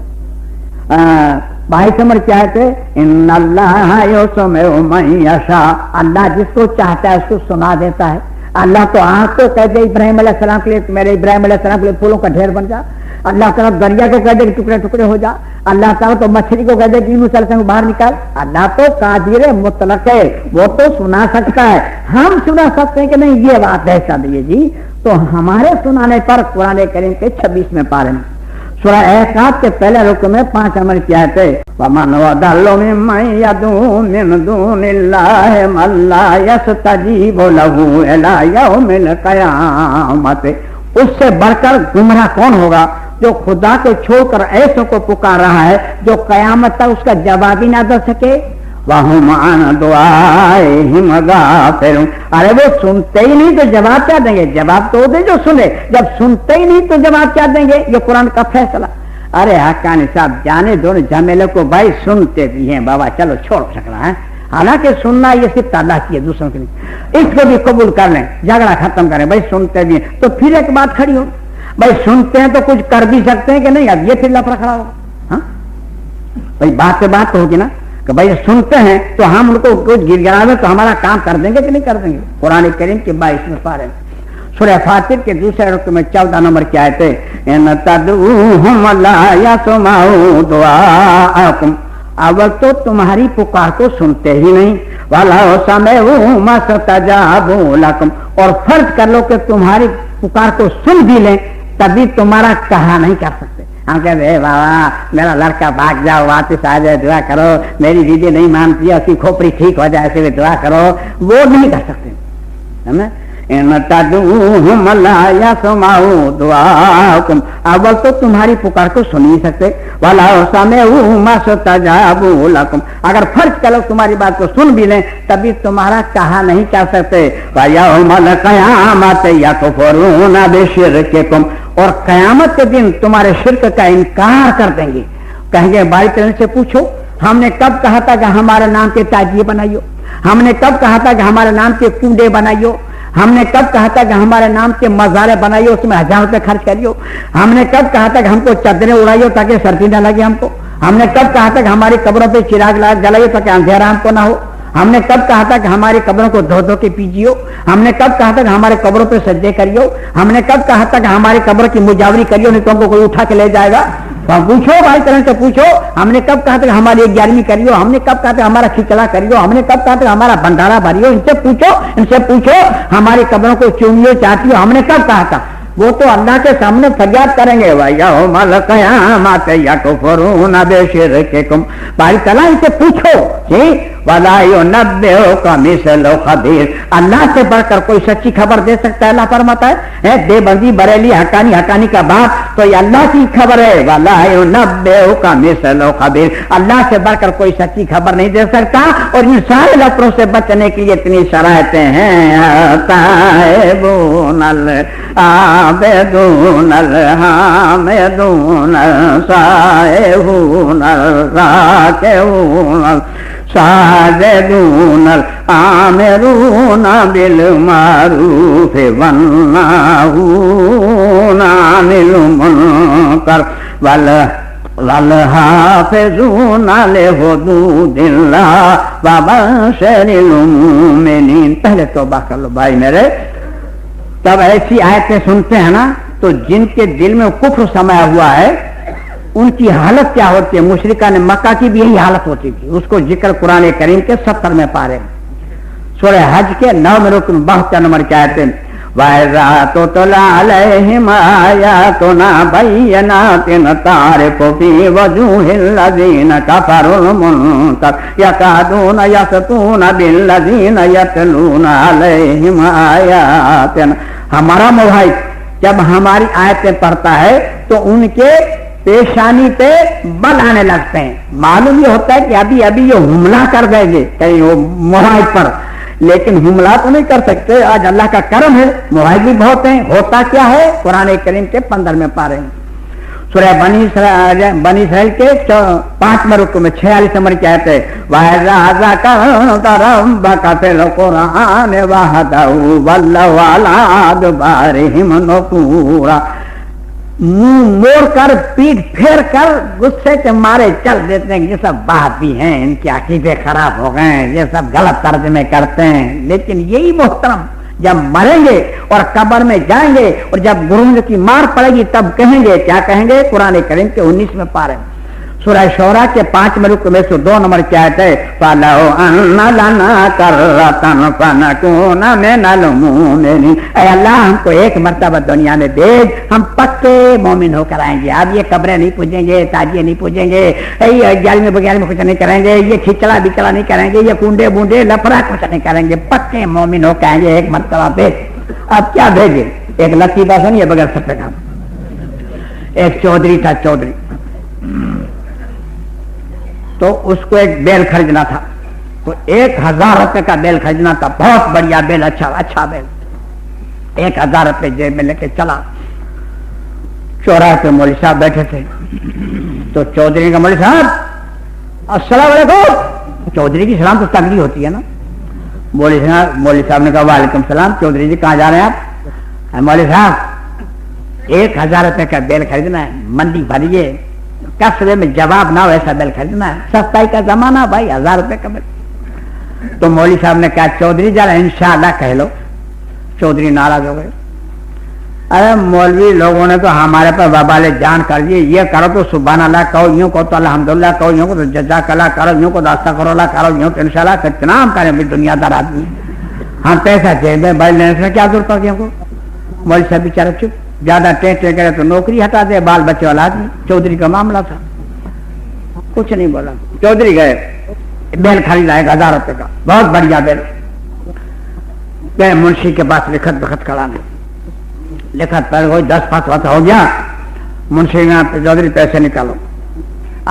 22 نمبر کیا ہے، ان اللہ یسمع من یشاء، اللہ جس کو چاہتا ہے اس کو سنا دیتا ہے۔ اللہ تو آنکھ کو کہہ دے ابراہیم علیہ السلام کے لیے میرے ابراہیم علیہ السلام کے لیے پھولوں کا ڈھیر بن جا، اللہ تعالیٰ دریا کو کہہ دے کہ ٹکڑے ٹکڑے ہو جا، اللہ تعالیٰ تو مچھلی کو کہہ دے کہ یونس علیہ السلام کو باہر نکال۔ اللہ تو قادر مطلق ہے، وہ تو سنا سکتا ہے، ہم سنا سکتے ہیں کہ نہیں، یہ بات ایسا نہیں ہے جی۔ تو ہمارے سنانے پر قرآن کریم کے 26ویں پارے میں سورہ احقاف کے پہلے رکوع میں 5 نمبر کی آیت ہے، وَمَنْ أَضَلُّ مِمَّن يَدْعُو مِن دُونِ اللَّهِ مَن لَّا يَسْتَجِيبُ لَهُ إِلَىٰ يَوْمِ الْقِيَامَةِ، اس سے بڑھ کر گمراہ کون ہوگا جو خدا کو چھوڑ کر ایسوں کو پکار رہا ہے جو قیامت تک اس کا جواب ہی نہ دے سکے۔ وَهُمْ عَنْ دُعَائِهِمْ غَافِلُونَ، ارے وہ سنتے ہی نہیں تو جواب کیا دیں گے؟ جواب تو دے جو سنے، جب سنتے ہی نہیں تو جواب کیا دیں گے؟ یہ قرآن کا فیصلہ۔ ارے حقانی صاحب جانے دو جھمیلے کو، بھائی سنتے بھی ہیں بابا، چلو چھوڑ سکنا ہے، حالانکہ سننا یہ صرف اللہ کی ہے، دوسروں کی نہیں، اس کو بھی قبول کر لیں، جھگڑا ختم کریں، بھائی سنتے بھی ہیں تو پھر ایک بات کھڑی ہو، بھائی سنتے ہیں تو کچھ کر بھی سکتے ہیں کہ نہیں؟ اب یہ پھر لفڑا کھڑا ہوگا، ہاں بھائی بات سے بات تو ہوگی نا کہ بھائی سنتے ہیں تو ہم ان کو کچھ گر گرا دیں تو ہمارا کام کر دیں گے کہ نہیں کر دیں گے؟ قرآن کریم کے 22ویں پارے میں سورہ فاطر کے 2 رکوع میں 14 نمبر کی آیت ہے، ان تدعوہم لا یسمعوا دعاءکم، اول تو تمہاری پکار کو سنتے ہی نہیں، وَلَوْ سَمِعُوا مَا اسْتَجَابُوا لَكُمْ، اور فرض کر لو کہ تمہاری پکار کو سن بھی لیں تبھی تمہارا کہا نہیں کر سکتے۔ ہم کہتے ہیں بابا میرا لڑکا بھاگ جاؤ، واپس آ جائے، دعا کرو، میری بیوی نہیں مانتی ہے، اس کی کھوپڑی ٹھیک ہو جائے، ایسے دعا کرو، وہ نہیں کر سکتے۔ ان تدعوہم لا یسمعوا دعاءکم، اول تو تمہاری پکار کو سن نہیں سکتے، وَلَوْ سَمِعُوا مَا اسْتَجَابُوا لَكُمْ، اگر فرض کرو تمہاری بات کو سن بھی لیں تبھی تمہارا کہا نہیں کر سکتے۔ وَيَوْمَ الْقِيَامَةِ يَكْفُرُونَ بِشِرْكِكُمْ، اور قیامت کے دن تمہارے شرک کا انکار کر دیں گے، کہیں گے بھائی تیرے سے پوچھو ہم نے کب کہا تھا کہ ہمارے نام کے تاجیے بنائیو، ہم نے کب کہا تھا کہ ہمارے نام کے کنڈے بنائیو، ہم نے کب کہا تھا کہ ہمارے نام کے مزارے بنائیو، اس میں 1000 روپے خرچ کریو، ہم نے کب کہا تھا کہ ہم کو چادریں اڑائیو تاکہ سردی نہ لگے ہم کو، ہم نے کب کہا تھا کہ ہماری قبروں پہ چراغ جلائیو تاکہ اندھیرا ہم کو نہ ہو، ہم نے کب کہا تھا کہ ہماری قبروں کو دھو دھو کے پیجیو، ہم نے کب کہا تھا کہ ہمارے قبروں پہ سجدے کریو، ہم نے کب کہا تھا کہ ہماری قبر کی مجاوری کریو نہیں تو ہم کو کوئی اٹھا کے لے جائے گا۔ پوچھو بھائی کرن سے پوچھو ہم نے کب کہا تھا کہ ہماری 11ویں کریو، ہم نے کب کہا تھا ہمارا کھچڑا کریو، ہم نے کب کہا تھا ہمارا بھنڈارا بھریو، ان سے پوچھو ہماری قبروں کو چومیو چاٹیو، ہم نے کب کہا تھا؟ وہ تو اللہ کے سامنے فریاد کریں گے، وَيَوْمَ الْقِيَامَةِ يَكْفُرُونَ بِشِرْكِكُمْ، بھائی تعالیٰ ان سے پوچھو جی، وَلَا يُنَبِّئُكَ مِثْلُ خَبِيرٍ، اللہ سے بڑھ کر کوئی سچی خبر دے سکتا ہے؟ اللہ فرماتا ہے دیوبندی بریلی حقانی کا باپ تو یہ اللہ کی خبر ہے، وَلَا يُنَبِّئُكَ مِثْلُ خَبِيرٍ، اللہ سے بڑھ کر کوئی سچی خبر نہیں دے سکتا۔ اور ان سارے لفظوں سے بچنے کے لیے اتنی شرائطیں ہیں، تائبون العابدون الحامدون السائحون الراکعون الساجدون الآمرون بالمعروف والناہون عن المنکر والحافظون لحدود اللہ وبشر المؤمنین۔ پہلے توبہ کر لو بھائی میرے، تب ایسی آیتیں سنتے ہیں نا تو جن کے دل میں کفر سمایا ہوا ہے ان کی حالت کیا ہوتی ہے؟ مشرکان مکہ کی بھی یہی حالت ہوتی تھی، اس کو ذکر قرآن کریم کے 70 میں پارے، سورہ حج کے 9 رکن 72 نمبر کی آیت ہے، وَإِذَا تُتْلَىٰ عَلَيْهِمْ آيَاتُنَا بَيِّنَاتٍ تَعْرِفُ فِي وُجُوهِ الَّذِينَ كَفَرُوا الْمُنكَرَ يَكَادُونَ يَسْطُونَ بِالَّذِينَ يَتْلُونَ عَلَيْهِمْ آيَاتِنَا، ہمارا موحد جب ہماری آیتیں پڑھتا ہے تو ان کے پیشانی پہ بل آنے لگتے ہیں، معلوم یہ ہوتا ہے کہ ابھی یہ حملہ کر دیں گے کہیں وہ موحد پر، لیکن حملہ تو نہیں کر سکتے۔ آج اللہ کا کرم ہے موحد بھی بہت ہیں، ہوتا کیا ہے قرآن کریم کے 15 میں پارے ہیں، سورہ بنی اسرائیل کے 5 رکوع میں 46 نمبر کی آیت ہے، وَإِذَا ذَكَرْتَ رَبَّكَ فِي الْقُرْآنِ وَحْدَهُ وَلَّوْا عَلَىٰ أَدْبَارِهِمْ نُفُورًا، منہ موڑ کر پیٹ پھیر کر غصے کے مارے چل دیتے ہیں، یہ سب بات بھی ہیں، ان کے عقیدے خراب ہو گئے ہیں، یہ سب غلط ترجمے کرتے ہیں۔ لیکن یہی محترم جب مریں گے اور قبر میں جائیں گے اور جب گرونج کی مار پڑے گی تب کہیں گے، کیا کہیں گے؟ قرآن کریم کے 19 میں پارے سورہ شعراء کے 5 رکوع میں 2 نمبر کی آیت ہے، فَلَوْ أَنَّ لَنَا كَرَّةً فَنَكُونَ مِنَ الْمُؤْمِنِينَ، اے اللہ ہم کو ایک مرتبہ دنیا میں بھیج، ہم پکے مومن ہو کر آئیں گے، اب یہ قبریں نہیں پوجیں گے، تاجیے نہیں پوجیں گے، یہ 11ویں بغیر میں کچھ نہیں کریں گے، یہ کھچڑا بچڑا نہیں کریں گے، یہ کنڈے بونڈے لفڑا کچھ نہیں کریں گے، پکے مومن ہو کے آئیں گے، ایک مرتبہ بھیج۔ اب کیا بھیجے؟ ایک لطیفہ سنیے بغیر سب کا، ایک چودھری تھا، چودھری تو اس کو ایک بیل خریدنا تھا، تو 1000 روپے کا بیل خریدنا تھا، بہت بڑھیا بیل، اچھا بیل، 1000 روپے جیب میں لے کے چلا، چوراہے پہ مولوی صاحب بیٹھے تھے، تو چودھری کا مولوی صاحب السلام علیکم، چودھری کی سلام تو تگڑی ہوتی ہے نا، مولوی صاحب نے کہا وعلیکم السلام، چودھری جی کہاں جا رہے ہیں آپ؟ مولوی صاحب 1000 روپے کا بیل خریدنا ہے، منڈی بھریے، کسرے میں جواب نہ ہو ایسا بیل خریدنا ہے، سستائی کا زمانہ بھائی، 1000 روپے کا بیل۔ تو مولوی صاحب نے کہا چودھری ذرا انشاءاللہ کہہ لو، چودھری ناراض ہو گئے، ارے مولوی لوگوں نے تو ہمارے پر وبال جان کر دیے، یہ کرو تو سبحان اللہ کہو، یوں کو تو الحمدللہ کہو، یوں کو تو جزاک اللہ کرو، یوں کو تو استغفر اللہ کرو، یوں تو انشاءاللہ کتنا ہم کریں دنیا دار آدمی، ہم پیسہ جیب میں بڑھ لینے سے کیا ضرورت ہوگی ہم کو؟ مولوی صاحب بیچارہ چپ، زیادہ ٹے کرے تو نوکری ہٹا دے، بال بچے والا آدمی۔ چودھری کا معاملہ تھا، کچھ نہیں بولا، چودھری گئے بیل خرید لائے 1000 روپے کا، بہت بڑھیا بیل، گئے منشی کے پاس لکھت بخت کرانے، لکھت پر کوئی 10 5 ہو گیا، منشی میں چودھری پیسے نکالو۔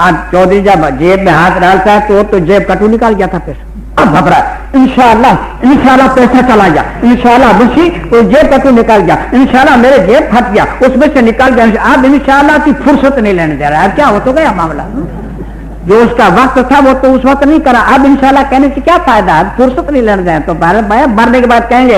آج چودھری جب جیب میں ہاتھ ڈالتا ہے تو وہ تو جیب کٹو نکال گیا تھا پیسہ، اب گھبرا، انشاءاللہ پیسہ چلا گیا، انشاءاللہ منشی وہ جیب کٹو نکال گیا، انشاءاللہ میرے جیب پھٹ گیا، اس میں سے نکال گیا، اب انشاءاللہ کی فرصت نہیں لینے دے رہا ہے، کیا ہو تو گیا معاملہ، جو اس کا وقت تھا وہ تو اس وقت نہیں کرا، اب انشاءاللہ کہنے سے کیا فائدہ، اب فرصت نہیں لینے دیں، تو مرنے کے بعد کہیں گے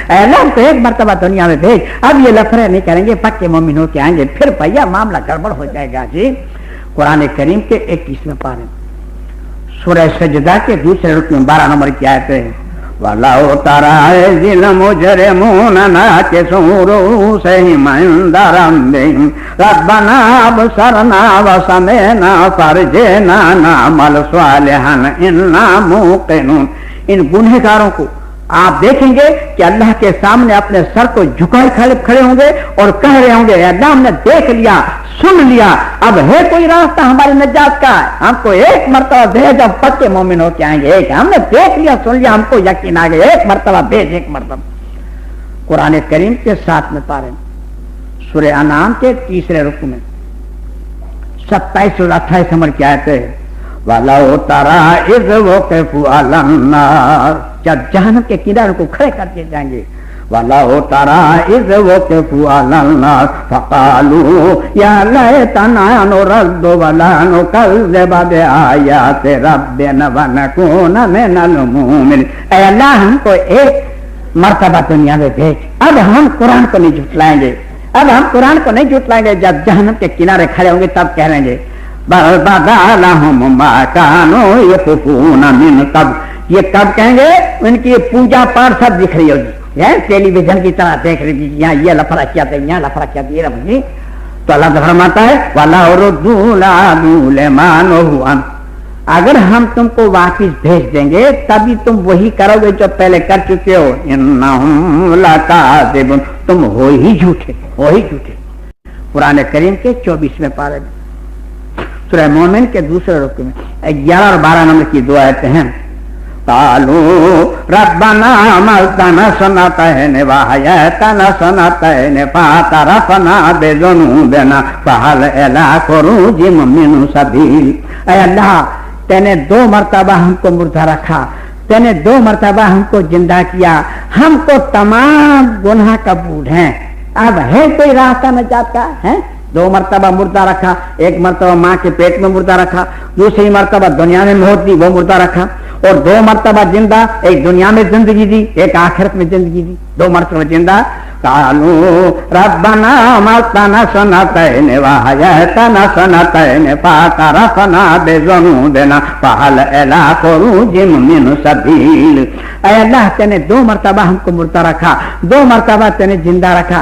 اللہ تو ایک مرتبہ دنیا میں بھیج، اب یہ لفڑے نہیں کریں گے، پکے مومن ہو کے آئیں گے، پھر بھیا معاملہ گڑبڑ ہو جائے گا جی۔ قرآن کریم کے 21ویں پارے سورہ سجدہ کے دوسرے رکوع میں 12 نمبر کی آیت ہے، وَلَوْ تَرَىٰ إِذِ الْمُجْرِمُونَ نَاكِسُو رُءُوسِهِمْ عِندَ رَبِّهِمْ رَبَّنَا أَبْصَرْنَا وَسَمِعْنَا فَارْجِعْنَا نَعْمَلْ صَالِحًا إِنَّا مُوقِنُونَ۔ ان گنہگاروں کو آپ دیکھیں گے کہ اللہ کے سامنے اپنے سر کو جھکائے کھڑے ہوں گے اور کہہ رہے ہوں گے اللہ ہم نے دیکھ لیا، سن لیا، اب ہے کوئی راستہ ہماری نجات کا، ہم کو ایک مرتبہ بھیج، ہم پکے مومن ہو کے آئیں گے، ایک ہم نے دیکھ لیا سن لیا، ہم کو یقین آ گیا، ایک مرتبہ بھیج، ایک مرتبہ۔ قرآن کریم کے 7ویں پارے سورہ انعام کے تیسرے رکوع میں 27 اور 28 نمبر کی آیت ہے، وَلَوْ تَرَىٰ إِذْ وُقِفُوا عَلَى النَّارِ، جب جہنم کے کنارے کو کھڑے کر دیے جائیں گے، وَلَوْ تَرَىٰ إِذْ وُقِفُوا عَلَى النَّارِ فَقَالُوا يَا لَيْتَنَا نُرَدُّ وَلَا نُكَذِّبَ بِآيَاتِ رَبِّنَا وَنَكُونَ مِنَ الْمُؤْمِنِينَ۔ اے اللہ ہم کو ایک مرتبہ دنیا میں بھیج، اب ہم قرآن کو نہیں جھٹلائیں گے، اب ہم قرآن کو نہیں جھٹلائیں گے، جب جہنم کے کنارے کھڑے ہوں گے تب کہہ رہیں گے بَلْ بَدَا لَهُم مَّا كَانُوا يَخْفُونَ مِن قَبْلُ، یہ کب کہیں گے؟ ان کی پوجا پاٹ سب دکھ رہی ہوگی، ٹیلی ویژن کی طرح دیکھ رہی تھی، یہاں یہ لفڑا کیا تھا، یہاں لفڑا کیا تھا، یہ رہی تو اللہ تعالیٰ فرماتا ہے وَلَوْ رُدُّوا لَعَادُوا لِمَا نُهُوا عَنْهُ، اگر ہم تم کو واپس بھیج دیں گے تبھی تم وہی کرو گے جو پہلے کر چکے ہو، إِنَّهُمْ لَكَاذِبُونَ، تم ہو ہی جھوٹے۔ قرآن کریم کے 24ویں پارے میں سورہ مومن کے دوسرے رکوع میں 11 اور 12 نمبر کی 2 آیتیں ہیں، قالوا ربنا ملتنا سنتين وحياتنا سنتين فاعترفنا بذنوبنا فهل إلى خروج من سبيل۔ اے اللہ تے نے 2 مرتبہ ہم کو مردہ رکھا، تے نے 2 مرتبہ ہم کو زندہ کیا، ہم کو تمام گناہ قبول ہیں، اب ہے کوئی راستہ نجات کا؟ ہے 2 مرتبہ مردہ رکھا، ایک مرتبہ ماں کے پیٹ میں مردہ رکھا، دوسری مرتبہ دنیا میں موت دی وہ مردہ رکھا، اور 2 مرتبہ زندہ، ایک دنیا میں زندگی دی ایک آخرت میں زندگی دی، 2 مرتبہ زندہ۔ قالوا ربنا ملتنا سنتين وحياتنا سنتين فاعترفنا بذنوبنا فهل إلى خروج من سبيل۔ اے اللہ تے نے 2 مرتبہ ہم کو مردہ رکھا، 2 مرتبہ تے نے زندہ رکھا،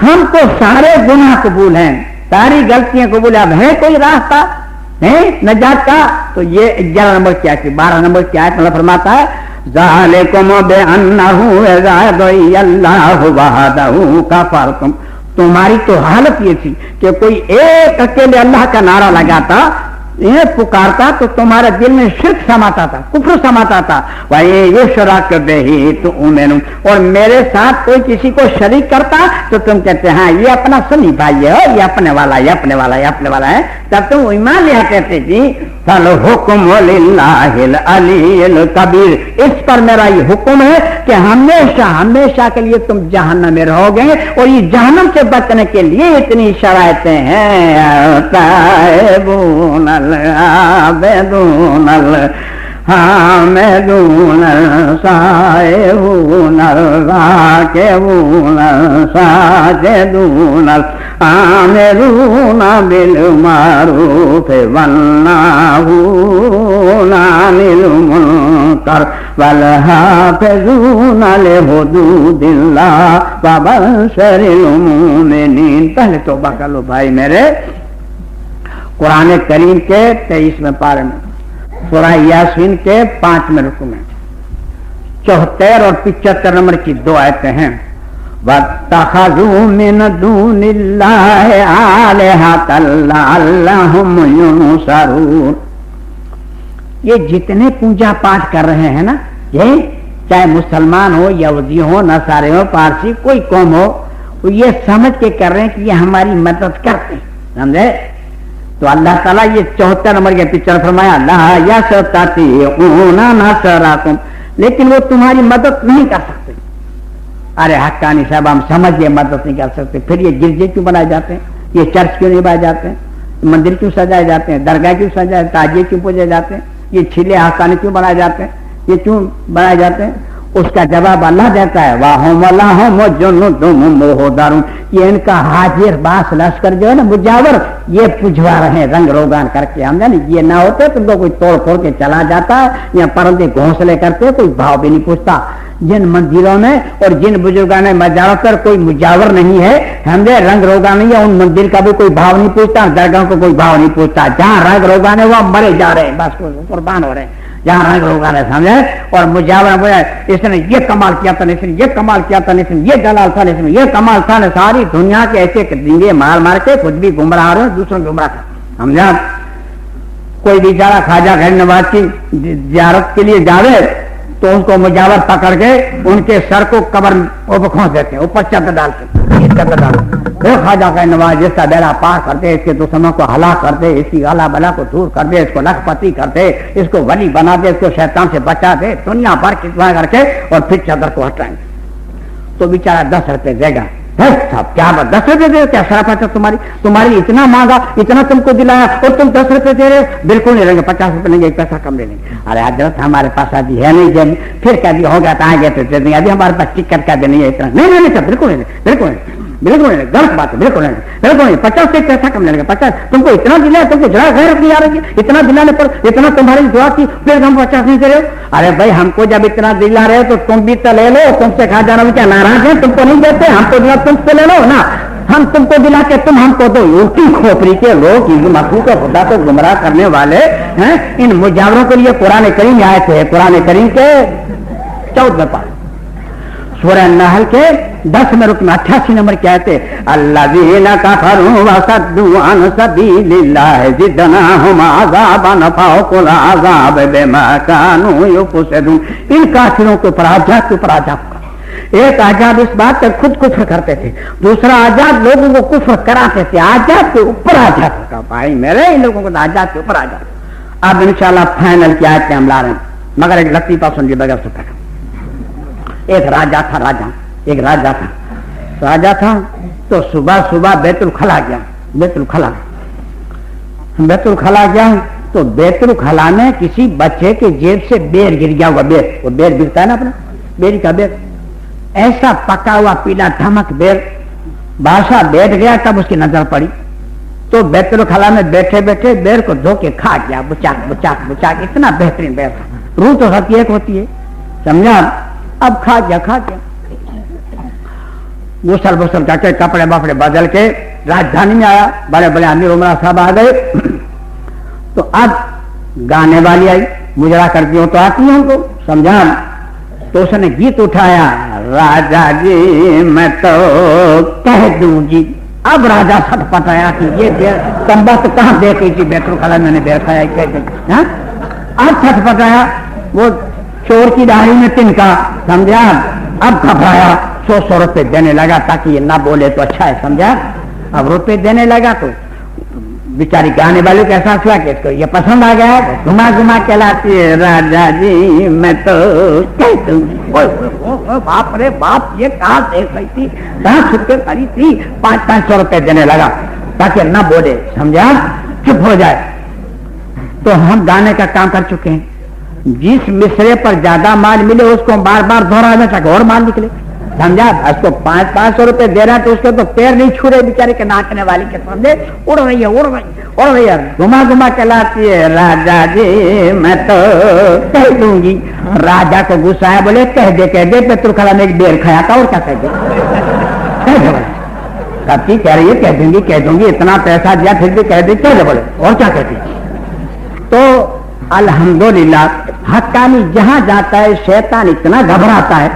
ہم کو سارے گناہ قبول ہیں، ساری غلطیاں قبول ہیں، اب ہے کوئی راستہ ہے نجات کا؟ تو یہ 11 نمبر کی آیت 12 نمبر کی آیت میں فرماتا ہے ذالکم بأنہ اذا دعی اللہ وحدہ کفرتم، تمہاری تو حالت یہ تھی کہ کوئی ایک اکیلے اللہ کا نعرہ لگاتا، یہ پکارتا تو تمہارے دل میں شرک سماتا تھا، کفر سماتا تھا، وَيُشْرَكَ بِهِ تُؤْمِنُونَ، اور میرے ساتھ کوئی کسی کو شریک کرتا تو تم کہتے ہیں ہاں یہ اپنا سنی بھائی ہے، یہ اپنے والا، یہ اپنے والا، یہ اپنے والا ہے، تب تم ایمان لیا کہتے جی فَالْحُكْمُ لِلَّهِ الْعَلِيِّ الْكَبِيرِ، اس پر میرا یہ حکم ہے کہ ہمیشہ کے لیے تم جہنم میں رہو گے، اور یہ جہنم سے بچنے کے لیے اتنی شرائطیں ہیں، تائبون العابدون الحامدون السائحون الراكعون الساجدون آمرون بالمعروف والناهون عن المنکر والحافظون لحدود اللہ وبشر المؤمنین. پہلے توبہ کر لو بھائی میرے. قرآن کریم کے 23ویں پارے میں سورہ یاسین کے 5ویں رکوع میں 74 اور 75 نمبر کی 2 آیتیں ہیں. وَاتَّخَذُوا مِن دُونِ اللَّهِ آلِهَةً لَعَلَّهُمْ يُنصَرُونَ. یہ جتنے پوجا پاٹ کر رہے ہیں نا، یہ چاہے مسلمان ہو، یہودی ہو، نصارے ہو، پارسی، کوئی قوم ہو، وہ یہ سمجھ کے کر رہے ہیں کہ یہ ہماری مدد کرتے ہیں. سمجھے؟ تو اللہ تعالیٰ یہ 74 نمبر کے پیچھے فرمایا لا یستطیعون نصرکم، لیکن وہ تمہاری مدد نہیں کر سکتے. ارے حقانی صاحب ہم سمجھے مدد نہیں کر سکتے، پھر یہ گرجے کیوں بنائے جاتے ہیں؟ یہ چرچ کیوں نہیں بنائے جاتے ہیں؟ مندر کیوں سجائے جاتے ہیں؟ درگاہ کیوں سجائے، تاجیے کیوں پوجے جاتے ہیں؟ یہ چھیلے حقانی کیوں بنائے جاتے ہیں؟ یہ کیوں بنائے جاتے ہیں؟ اس کا جواب اللہ دیتا ہے واہم اللہم جنودہم محضرون. یہ ان کا حاضر باس لشکر جو ہے نا مجاور، یہ پجوا رہے ہیں رنگ روگان کر کے. ہم جانے یہ نہ ہوتے تم کو کوئی توڑ پھوڑ کے چلا جاتا ہے، یا پرندے گھونسلے کرتے کوئی بھاؤ بھی نہیں پوچھتا. جن مندروں میں اور جن بزرگان مزاروں پر کوئی مجاور نہیں ہے، ہمیں رنگ روگان نہیں ہے، ان مندر کا بھی کوئی بھاؤ نہیں پوچھتا، درگاہ کو کوئی بھاؤ نہیں پوچھتا. جہاں رنگ روگان ہے وہ مرے جا رہے ہیں، بس قربان ہو رہے ہیں جہاں رنگ روگان ہے. سمجھے؟ اور مجاور اس نے یہ کمال کیا تھا، اس نے یہ کمال کیا تھا، اس نے یہ جلال تھا، اس نے یہ کمال تھا. ساری دنیا کے ایسے ڈنگے مار مار کے خود بھی گمراہ رہے ہیں، دوسروں کو گمراہ کر. سمجھا؟ کوئی بیچارہ خواجہ غیر نواز کی زیارت کے لیے جاوے تو ان کو مجاور پکڑ کے ان کے سر کو قبر کھونس دیتے ہیں، اوپر چادر ڈالتے خواجہ غیر نواز جس کا بیڑا پار کرتے، اس کے دشمنوں کو ہلاک کرتے، اس کی غلا بلا کو دور کر دے، اس کو لکھ پتی کر دے، اس کو ولی بنا دے، اس کو شیطان سے بچا دے، دنیا بھر کی دعائیں کر کے اور پھر چادر کو ہٹائیں گے. تو بیچارہ 10 روپے دے گا. صاحب کیا بات 10 روپے دے؟ کیا شرافت ہے تمہاری اتنا مانگا، اتنا تم کو دلایا اور تم 10 روپے دے رہے ہو؟ بالکل نہیں لیں گے، 50 روپے لیں گے، 1 پیسہ کم لے لیں گے. ارے حضرت ہمارے پاس ابھی ہے نہیں جب، پھر کیا بھی ہوگا تو آئیں گے تو دے دیں گے، ابھی ہمارے پاس ٹکٹ کا دے نہیں ہے اتنا. نہیں نہیں سر بالکل نہیں، بالکل نہیں، بالکل نہیں، غلط بات ہے، بالکل نہیں، بالکل نہیں. 50 سے 1 پیسہ کم لیں گے. 50 تم کو اتنا دلایا، تم کو ذرا غیرت نہیں آ رہی ہے؟ اتنا دلانے پر اتنا تمہاری دعا کی پھر ہم 50 نہیں دے رہے ہو؟ ارے بھائی ہم کو جب اتنا دلا رہے تو تم بھی تو لے لو. تم سے کھا جانا کیا ناراض ہے؟ تم کو نہیں دیتے، ہم کو دلا تم سے لے لو نا. ہم تم کو دلا کے تم ہم کو دو. الٹی کھوپڑی کے لوگ مخلوق خدا کو گمراہ کرنے والے ہیں. ان مجاوروں کے لیے قرآن کریم آئے تھے. قرآن کریم کے 14 پارے سورہ نحل کے 10 رکن 88 نمبر کیا ہے؟ الذین کفروا وصدوا عن سبیل اللہ زدناہم عذابا فوق العذاب بما كانوا یفسدون. ان کافروں کے اوپر عذاب کے اوپر عذاب کا. ایک عذاب اس بات پر خود کفر کرتے تھے، دوسرا عذاب لوگوں کو کفر کراتے تھے. عذاب کے اوپر عذاب کا. بھائی میرے ان لوگوں کو عذاب کے اوپر عذاب. اب انشاءاللہ فائنل کی آیت ہم لا رہے ہیں، مگر ایک لطیفہ سن لیے بغیر سکتا. ایک راجا تھا، راجا تھا تو صبح صبح بیت الخلا گیا. بیت الخلا گیا تو بیت الخلا میں کسی بچے کے جیب سے بیر گر گیا ہوا. بیر، وہ بیر گرتا ہے نا اپنا، بیری کا بیر، ایسا پکا ہوا پیلا دھمک بیر. بادشاہ بیٹھ گیا، تب اس کی نظر پڑی تو بیت الخلا میں بیٹھے بیٹھے بیر کو دھو کے کھا گیا. بچاک بچاک بچاک، اتنا بہترین بیر تھا. روح تو سب ایک ہوتی ہے، سمجھا؟ اب کھا گیا. غسل بسل کر کے کپڑے بپڑے بدل کے راجدھانی میں آیا. بڑے بڑے امیر عمرہ صاحب آ گئے تو اب گانے والی آئی، مجرا کرتی ہوں تو آتی ہے ہم کو، سمجھا؟ تو اس نے گیت اٹھایا، راجا جی میں تو کہہ دوں جی. اب راجا سٹ پٹایا کہ یہ تمبا تو کہاں دیکھی تھی بیت الخلا میں نے دیر کھایا. اب سٹ پٹایا، وہ چور کی داڑھی میں تنکا، سمجھا؟ اب گھبرایا، 100 روپے دینے لگا تاکہ یہ نہ بولے تو اچھا ہے، سمجھا؟ اب روپے دینے لگا تو بیچاری گانے والے کو احساس ہوا کہ اس کو یہ پسند آ گیا. گھما گھما کے لاتی ہے، راجا جی میں تو باپ رے باپ، یہ کہاں دیکھ رہی تھی، کہاں چھپ کے کری تھی. 500 روپے دینے لگا تاکہ نہ بولے، سمجھا؟ چپ ہو جائے. تو ہم گانے کا کام کر چکے ہیں. جس مصرے پر زیادہ مال ملے اس کو بار بار دہرانا تاکہ اور مال نکلے. سمجھا؟ اس کو 500 روپے دے رہا ہے تو اس کے تو پیر نہیں چھو رہے بیچارے کے ناچنے والی کے سامنے، اڑ رہی ہے گھما گھما کے لاتی ہے. راجا جی میں تو کہہ دوں گی. راجا کو غصہ ہے، بولے کہہ دے پتر کھلا نے ایک ڈیر کھایا تھا اور کیا کہہ دے. سب چیز کہہ رہی ہے کہہ دوں گی اتنا پیسہ دیا پھر بھی کہہ دے بولے اور کیا کہتی. تو الحمدللہ حقانی جہاں جاتا ہے شیطان اتنا گھبراتا ہے،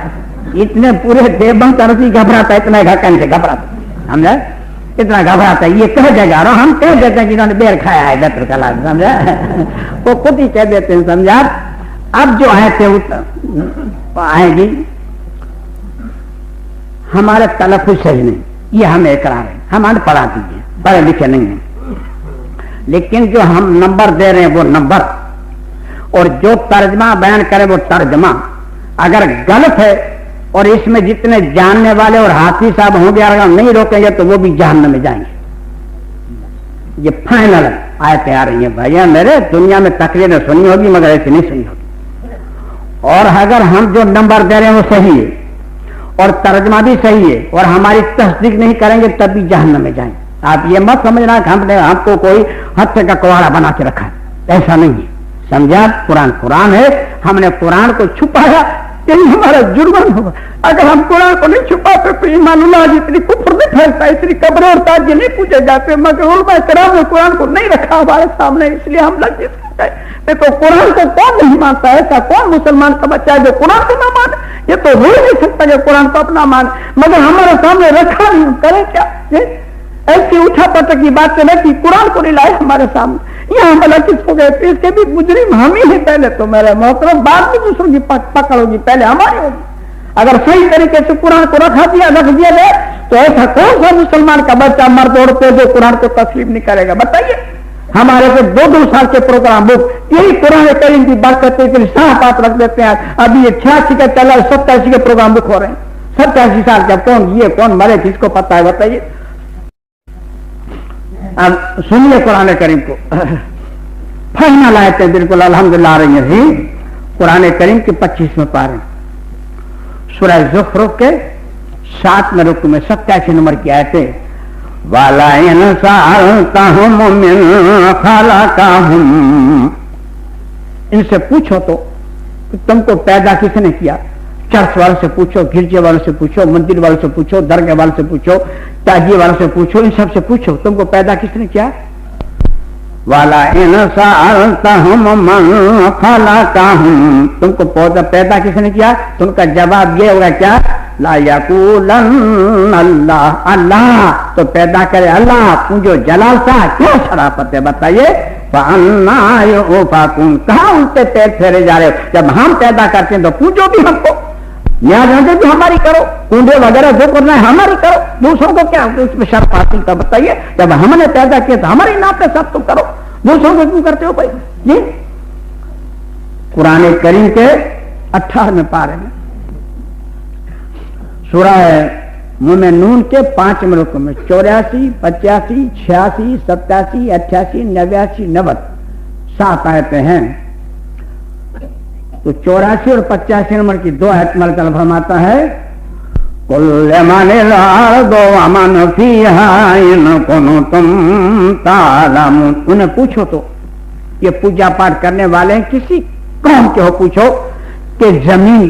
اتنے پورے دیوبند طرف ہی گھبراتا ہے، اتنا حقانی سے گھبراتا سمجھا، اتنا گھبراتا ہے. یہ کہہ دے گا اور ہم کہہ دیتے ہیں کہ انہوں نے بیر کھایا ہے بیتر کلا، سمجھا، وہ خود ہی کہہ دیتے ہیں. سمجھا. اب جو آئے آئے گی ہمارے تلفظ صحیح نہیں، یہ ہمیں اقرار ہے، ہم ان پڑھا دیجیے، پڑھے لکھے نہیں ہیں، لیکن جو ہم نمبر دے رہے ہیں وہ نمبر اور جو ترجمہ بیان کرے وہ ترجمہ اگر غلط ہے اور اس میں جتنے جاننے والے اور حافظ صاحب ہوں گے اگر نہیں روکیں گے تو وہ بھی جہنم میں جائیں گے. یہ فائنل آیتیں آ رہی ہیں بھائی میرے. دنیا میں تقریریں سنی ہوگی مگر ایسی نہیں سنی ہوگی. اور اگر ہم جو نمبر دے رہے ہیں وہ صحیح ہے اور ترجمہ بھی صحیح ہے اور ہماری تصدیق نہیں کریں گے تب بھی جہنم میں جائیں. آپ یہ مت سمجھنا کہ ہم نے ہم کو کوئی ہتھے کا کوڑا بنا کے رکھا ہے، ایسا نہیں ہے. سمجھا؟ قرآن ہے، ہم نے قرآن کو چھپایا یہی ہمارا جرم ہوگا. اگر ہم قرآن کو نہیں چھپاتے تو ایمان اللہ جتنی کفر نہیں پھیلتا، اتنی قبریں اور تاج نہیں پوچھے جاتے. مگر علماء کرام نے قرآن کو نہیں رکھا ہمارے سامنے، اس لیے ہم لگ نہیں تو قرآن کو کون نہیں مانتا ہے؟ ایسا کون مسلمان کا بچہ ہے جو قرآن کو نہ مانے؟ یہ تو ہو ہی نہیں سکتا کہ قرآن کو اپنا مانے، مگر ہمارے سامنے رکھا نہیں. کریں کیا؟ ایسی اٹھا پٹک کی بات چلے کہ قرآن کو نہیں لائے ہمارے سامنے. یہاں بلا کس کو گئے اس کے بھی مجرم ہم ہی ہیں پہلے تو میرے محترم، بعد میں دوسروں کی پکڑ ہوگی، پہلے ہماری ہوگی. اگر صحیح طریقے سے قرآن کو رکھ دیا گیا تو ایسا کون سا مسلمان کا بچہ مرد عورت جو قرآن کو تسلیم نہیں کرے گا؟ بتائیے. ہمارے سے 2 سال کے پروگرام بک یہی قرآن کریم کی بات کرتے ہیں، صاف بات رکھ دیتے ہیں. ابھی یہ 86 کا چلا 87 کے پروگرام بک ہو رہے ہیں. 87 سال کا کون مرے کس کو پتا ہے؟ بتائیے. اب سنیے قرآن کریم کو فائنل آیتیں بالکل الحمدللہ آ رہی ہیں. قرآن کریم کی 25 پارے سورہ زخرف کے 7 رکوع میں 87 نمبر کی آیتیں. وَلَئِنْ سَأَلْتَهُم مِّن خَلَقَهُم، ان سے پوچھو تو تم کو پیدا کس نے کیا. چرچ والوں سے پوچھو، گرجے والوں سے پوچھو، مندر والوں سے پوچھو، درگاہ والوں سے پوچھو، تاجیے والوں سے پوچھو، ان سب سے پوچھو تم کو پیدا کس نے کیا. وَلَئِنْ سَأَلْتَهُم مَّن خَلَقَهُم، تم کو پیدا کس نے کیا؟ تم کا جواب یہ ہوگا کیا؟ لا یقولن اللہ، اللہ تو پیدا کرے اللہ، پوجو جلال سا کیا شرافت ہے. بتائیے فَأَنَّىٰ يُؤْفَكُونَ، کہاں ان پہ پیر پھیرے جا رہے ہو؟ جب ہم پیدا کرتے ہیں تو پوجو بھی ہم کو، نیاز بھی ہماری کرو، کنڈے وغیرہ جو کرنا ہے ہماری کرو، دوسروں کو کیا اس میں شرف حاصل کا؟ بتائیے جب ہم نے پیدا کیا تو ہماری نام پہ سب تم کرو، دوسروں کو کیوں کرتے ہو بھائی؟ جی قرآن کریم کے 18 پارے میں سورہ مومنون کے 5 رکوع میں 84 85 86 87 88 89 90 7 آیتیں ہیں. تو 84 اور 85 نمبر کی 2 آیت میں اللہ فرماتا ہے قُلْ لِمَنِ الْأَرْضُ وَمَنْ فِيهَا إِن كُنتُمْ تَعْلَمُونَ. انہیں پوچھو تو یہ پوجا پاٹ کرنے والے ہیں کسی قوم کے ہو، پوچھو کہ زمین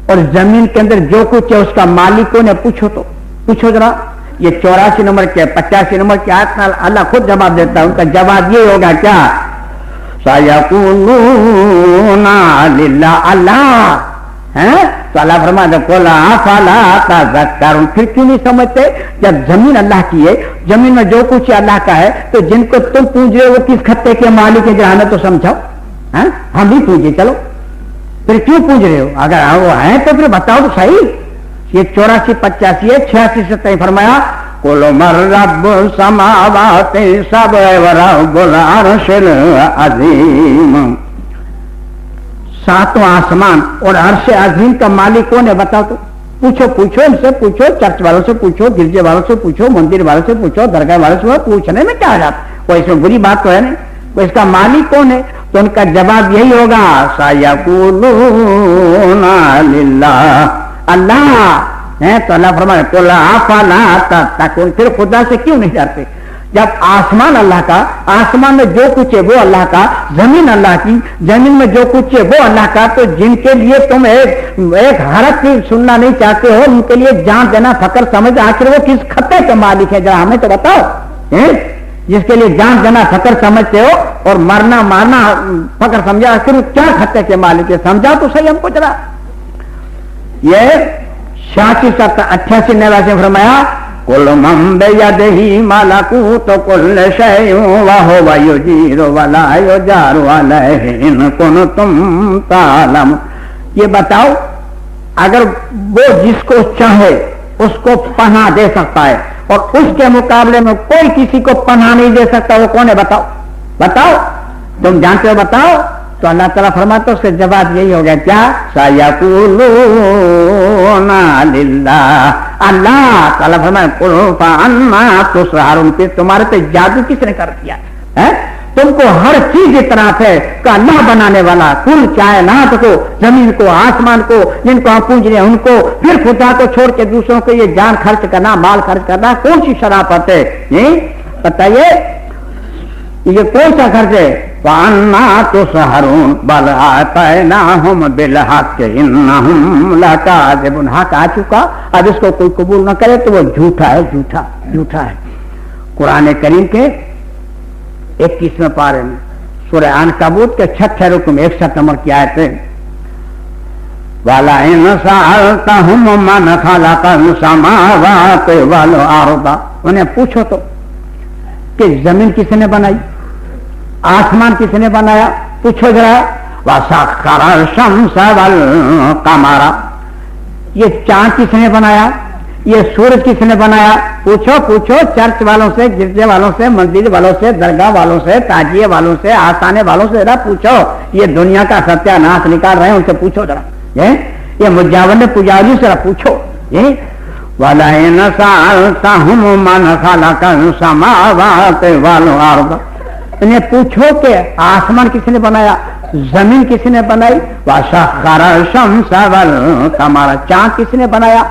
اور زمین کے اندر جو کچھ ہے اس کا مالک کون ہے؟ پوچھو تو، پوچھو ذرا. یہ 84 نمبر کے 85 نمبر کی آیت میں اللہ خود جواب دیتا ہے. ان کا جواب یہ ہوگا کیا؟ سَيَقُولُونَ لِلَّهِ، اللہ ہے. تو اللہ فرماتا ہے قُلْ أَفَلَا تَذَكَّرُونَ، پھر کیوں نہیں سمجھتے؟ جب زمین اللہ کی ہے، زمین میں جو کچھ ہے اللہ کا ہے، تو جن کو تم پوچھ رہے ہو وہ کس خطے کے مالک ہے جو ہمیں تو سمجھاؤ. ہم بھی پوچھے، چلو پھر کیوں پوچھ رہے ہو؟ اگر وہ ہیں تو پھر بتاؤ تو صحیح. یہ 84 85 ہے. 86 سے فرمایا قُلْ مَن رَّبُّ السَّمَاوَاتِ السَّبْعِ وَرَبُّ الْعَرْشِ الْعَظِيمِ، 7 آسمان اور عرش عظیم کا مالک کون ہے؟ بتاؤ تو. پوچھو ان سے پوچھو، چرچ والوں سے پوچھو، گرجے والوں سے پوچھو، مندر والوں سے پوچھو، درگاہ والوں سے. پوچھنے میں کیا جاتا؟ کوئی اس میں بری بات تو ہے نہیں. وہ اس کا مالک کون ہے؟ تو ان کا جواب یہی ہوگا سَيَقُولُونَ لِلَّهِ، اللہ ہیں تو اللہ فرمائے قل افلا تتقون، پھر خدا سے کیوں نہیں ڈرتے؟ جب آسمان اللہ کا، آسمان میں جو کچھ ہے وہ اللہ کا، زمین اللہ کی، زمین میں جو کچھ ہے وہ اللہ کا، تو جن کے لیے تم ایک حرف بھی سننا نہیں چاہتے ہو، ان کے لیے جان دینا فخر سمجھ، آخر وہ کس خطے کے مالک ہے؟ ذرا ہمیں تو بتاؤ، جس کے لیے جان دینا فخر سمجھتے ہو اور مرنا مارنا فخر سمجھا، آخر کیا خطے کے مالک ہے؟ سمجھا تو صحیح ہم کو ذرا۔ یہ 88 سے فرمایا کل من بیدہ ملکوت کل شیء وہو یجیر ولا یجار علیہ ان کنتم تعلمون۔ یہ بتاؤ، اگر وہ جس کو چاہے اس کو پناہ دے سکتا ہے اور اس کے مقابلے میں کوئی کسی کو پناہ نہیں دے سکتا، وہ کون ہے؟ بتاؤ بتاؤ، تم جانتے ہو؟ بتاؤ۔ تو اللہ تعالیٰ فرماتا ہے اس کا جواب یہی ہو گیا، کیا؟ سیقولون للہ، اللہ تعالیٰ فرمائے قل فانا تسحرون، پھر تمہارے پہ جادو کس نے کر دیا ہے؟ تم کو ہر چیز اطراف ہے کہ اللہ بنانے والا، کل کائنات کو، زمین کو، آسمان کو، جن کو ہم پوج رہے ہیں ان کو، پھر خدا کو چھوڑ کے دوسروں کو یہ جان خرچ کرنا، مال خرچ کرنا، کون سی شرافت ہے؟ بتائیے یہ کون سا خرچ ہے؟ وَأَنَّا تُسْحَرُونَ بَلْ آتَيْنَاهُمْ بِالْحَقِّ إِنَّهُمْ لَكَاذِبُونَ۔ حق آ چکا، اب اس کو کوئی قبول نہ کرے تو وہ جھوٹا ہے، جھوٹا جھوٹا ہے۔ قرآن کریم کے 21ویں پارے میں سورہ عنکبوت کے 6 رکو میں 61 نمبر کی آیت ہے، وَلَئِنْ سَأَلْتَهُمْ مَنْ خَلَقَ السَّمَاوَاتِ وَالْأَرْضَ، انہیں پوچھو تو کہ زمین کس نے بنائی، آسمان کس نے بنایا؟ پوچھو ذرا۔ وَسَخَّرَ الشَّمْسَ وَالْقَمَرَ، یہ چاند کس نے بنایا؟ یہ سورج کس نے بنایا؟ پوچھو پوچھو، چرچ والوں سے، گرجے والوں سے، مسجد والوں سے، درگاہ والوں سے، تاجیے والوں سے، آستانے والوں سے ذرا پوچھو، یہ دنیا کا ستیہ ناش نکال رہے ہیں، ان سے پوچھو ذرا، یہ مجاور پجاریوں سے ذرا پوچھو۔ وَلَئِنْ سَأَلْتَهُمْ مَنْ خَلَقَ السَّمَاوَاتِ وَالْأَرْضَ، انہیں پوچھو کہ آسمان کس نے بنایا، زمین کس نے بنائی، وَسَخَّرَ الشَّمْسَ وَالْقَمَرَ، چاند کس نے بنایا،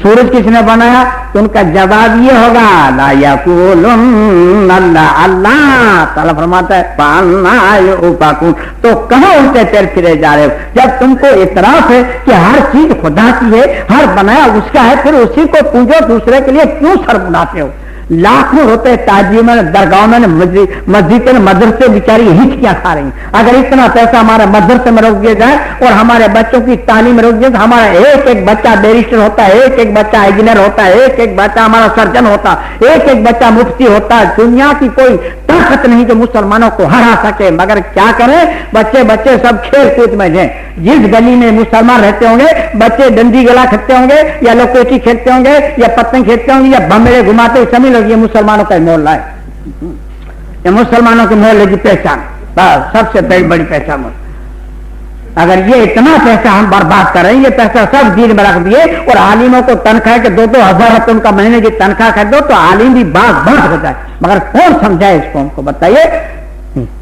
سورج کس نے بنایا؟ تو ان کا جواب یہ ہوگا لا یقولن اللہ، اللہ تعالیٰ فرماتا ہے فَأَنَّىٰ يُؤْفَكُونَ، تو کہاں الٹے پیر پھرے جا رہے ہو؟ جب تم کو اعتراف ہے کہ ہر چیز خدا کی ہے، ہر بنایا اس کا ہے، پھر اسی کو پوجو، دوسرے کے لیے کیوں سر بناتے ہو؟ لاکھوں روپے تاجیوں میں، درگاہوں میں، مسجد میں، مدرسے بیچاری ہچکیاں کھا رہی ہیں۔ اگر اتنا پیسہ ہمارے مدرسے میں روک دیا جائے اور ہمارے بچوں کی تعلیم میں روک دیا، ہمارا ایک ایک بچہ بیرسٹر ہوتا ہے، ایک ایک بچہ انجینئر ہوتا ہے، ایک ایک بچہ ہمارا سرجن ہوتا، ایک ایک بچہ مفتی ہوتا۔ دنیا کی کوئی طاقت نہیں جو مسلمانوں کو ہرا سکے، مگر کیا کریں، بچے سب کھیل کود میں ہیں۔ جس گلی میں مسلمان رہتے ہوں گے، بچے ڈنڈی گلا کھیلتے ہوں گے، یا لوکیٹی کھیلتے ہوں گے، یا پتنگ کھیلتے ہوں گے، یا بمبڑے گھماتے، سمجھ لو یہ مسلمانوں کا محلہ ہے، یہ مسلمانوں کے محلے کی پہچان، سب سے بڑی پہچان۔ اگر یہ اتنا پیسہ ہم برباد کر رہے ہیں، یہ پیسہ سب دین میں رکھ دیے اور عالموں کو تنخواہ کے 2-2 ہزار ان کا مہینے کی تنخواہ کر دو تو عالم بھی باغ ہو جائے، مگر کون سمجھائے اس قوم کو؟ بتائیے،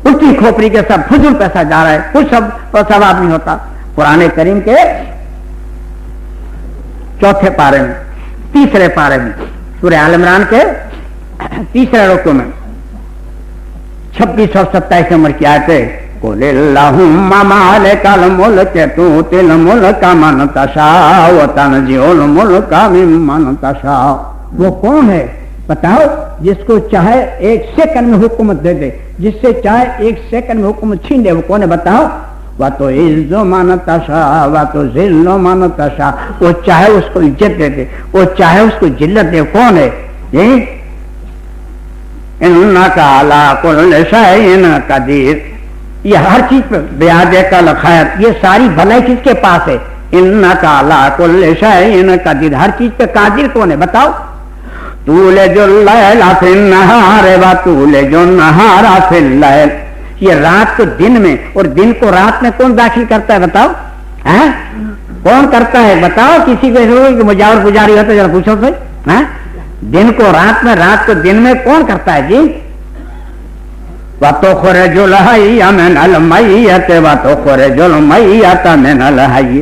الٹی کھوپڑی کے سب فضول پیسہ جا رہا ہے، کچھ ثواب نہیں ہوتا۔ قرآن کریم کے 4 پارے میں، 3 پارے میں، سورہ آل عمران کے 3 رکوع میں 26 اور 27 نمبر کی آیت ہے، قُلِ اللَّهُمَّ مَالِكَ الْمُلْكِ تُؤْتِي الْمُلْكَ مَنْ تَشَاءُ وَتَنْزِعُ الْمُلْكَ مِمَّنْ تَشَاءُ، وہ کون ہے بتاؤ جس کو چاہے 1 سیکنڈ میں حکومت دے دے، جس سے چاہے 1 سیکنڈ میں حکومت چھین دے، وہ کون ہے بتاؤ؟ وَتُعِزُّ مَنْ تَشَاءُ وَتُذِلُّ مَنْ تَشَاءُ، وہ چاہے اس کو عزت دے دے، وہ چاہے اس کو ذلت دے، کون ہے؟ اِنَّكَ عَلَىٰ كُلِّ شَيْءٍ قَدِيرٌ، یہ ہر چیز پہ بیادِکَ الْخَيْرُ، یہ ساری بھلائی کس کے پاس ہے؟ اِنَّكَ عَلَىٰ كُلِّ شَيْءٍ قَدِيرٌ، ہر چیز پہ قادر کون ہے بتاؤ؟ تُولِجُ اللَّيْلَ فِي النَّهَارِ وَتُولِجُ النَّهَارَ فِي اللَّيْلِ، یہ رات کو دن میں اور دن کو رات میں کون داخل کرتا ہے بتاؤ؟ کون کرتا ہے بتاؤ؟ کسی کو مجاور پجاری ہوتا ہے ذرا پوچھو تو، دن کو رات میں، رات کو دن میں کون کرتا ہے جی؟ وَتُخْرِجُ الْحَيَّ مِنَ الْمَيِّتِ وَتُخْرِجُ الْمَيِّتَ مِنَ الْحَيِّ،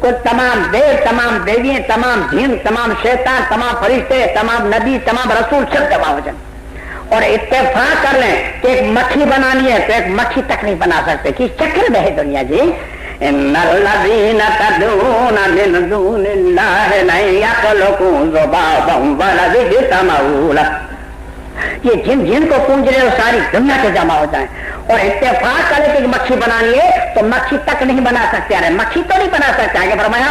کو تمام دیر، تمام دیویاں، تمام جن، تمام شیطان، تمام فرشتے، تمام نبی، تمام رسول سب جمع ہو جائیں اور اتفاق کر لیں کہ ایک مکھی بنانی ہے تو ایک مکھی تک نہیں بنا سکتے. کہ چکر میں ہے دنیا جی. ان الذین تدعون من دون اللہ لن یخلقوا ذبابا ولو اجتمعوا لہ. یہ جن کو پونج رہے ہو ساری دنیا کے جمع ہو جائیں اور اتفاق کرے کہ مکھی بنانی ہے تو مکھی تک نہیں بنا سکتے. ارے مکھی تو نہیں بنا سکتے. آگے فرمایا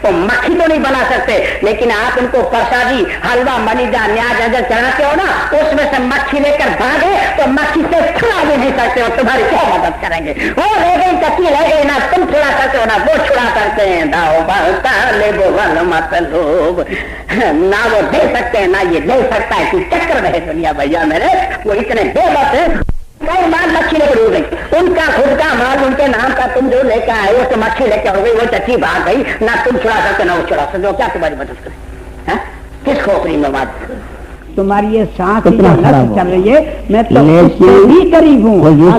وہ مکھی تو نہیں بنا سکتے لیکن آپ ان کو پرسادی حلوہ منیجا نیاز اگر چڑھاتے ہو نا اس میں سے مکھی لے کر بھاگے تو مکھی سے چھڑا بھی نہیں سکتے اور تمہاری کیا مدد کریں گے. وہ رہ گئی چکی رہ گئی نہ تم چھڑا سکتے ہو نہ وہ چھڑا سکتے ہیں. داؤ لوگ نہ وہ دے سکتے ہیں نہ یہ لے سکتا ہے. کہ چکر میں ہے دنیا بھیا میرے. وہ اتنے بے بس ہے. کئی مال مچھی لے کر ہو گئی. ان کا خود کا مال ان کے نام کا تم جو لے کے آئے ہو تو مچھی لے کے ہو گئی. وہ چچی بھاگ گئی. نہ تم چھڑا سکتے نہ وہ چھڑا سکتے. کیا تمہاری مدد کرے؟ کس کھوپڑی میں بات تمہاری یہ سانس چل رہی ہے. میں تو بھی قریب ہوں. جس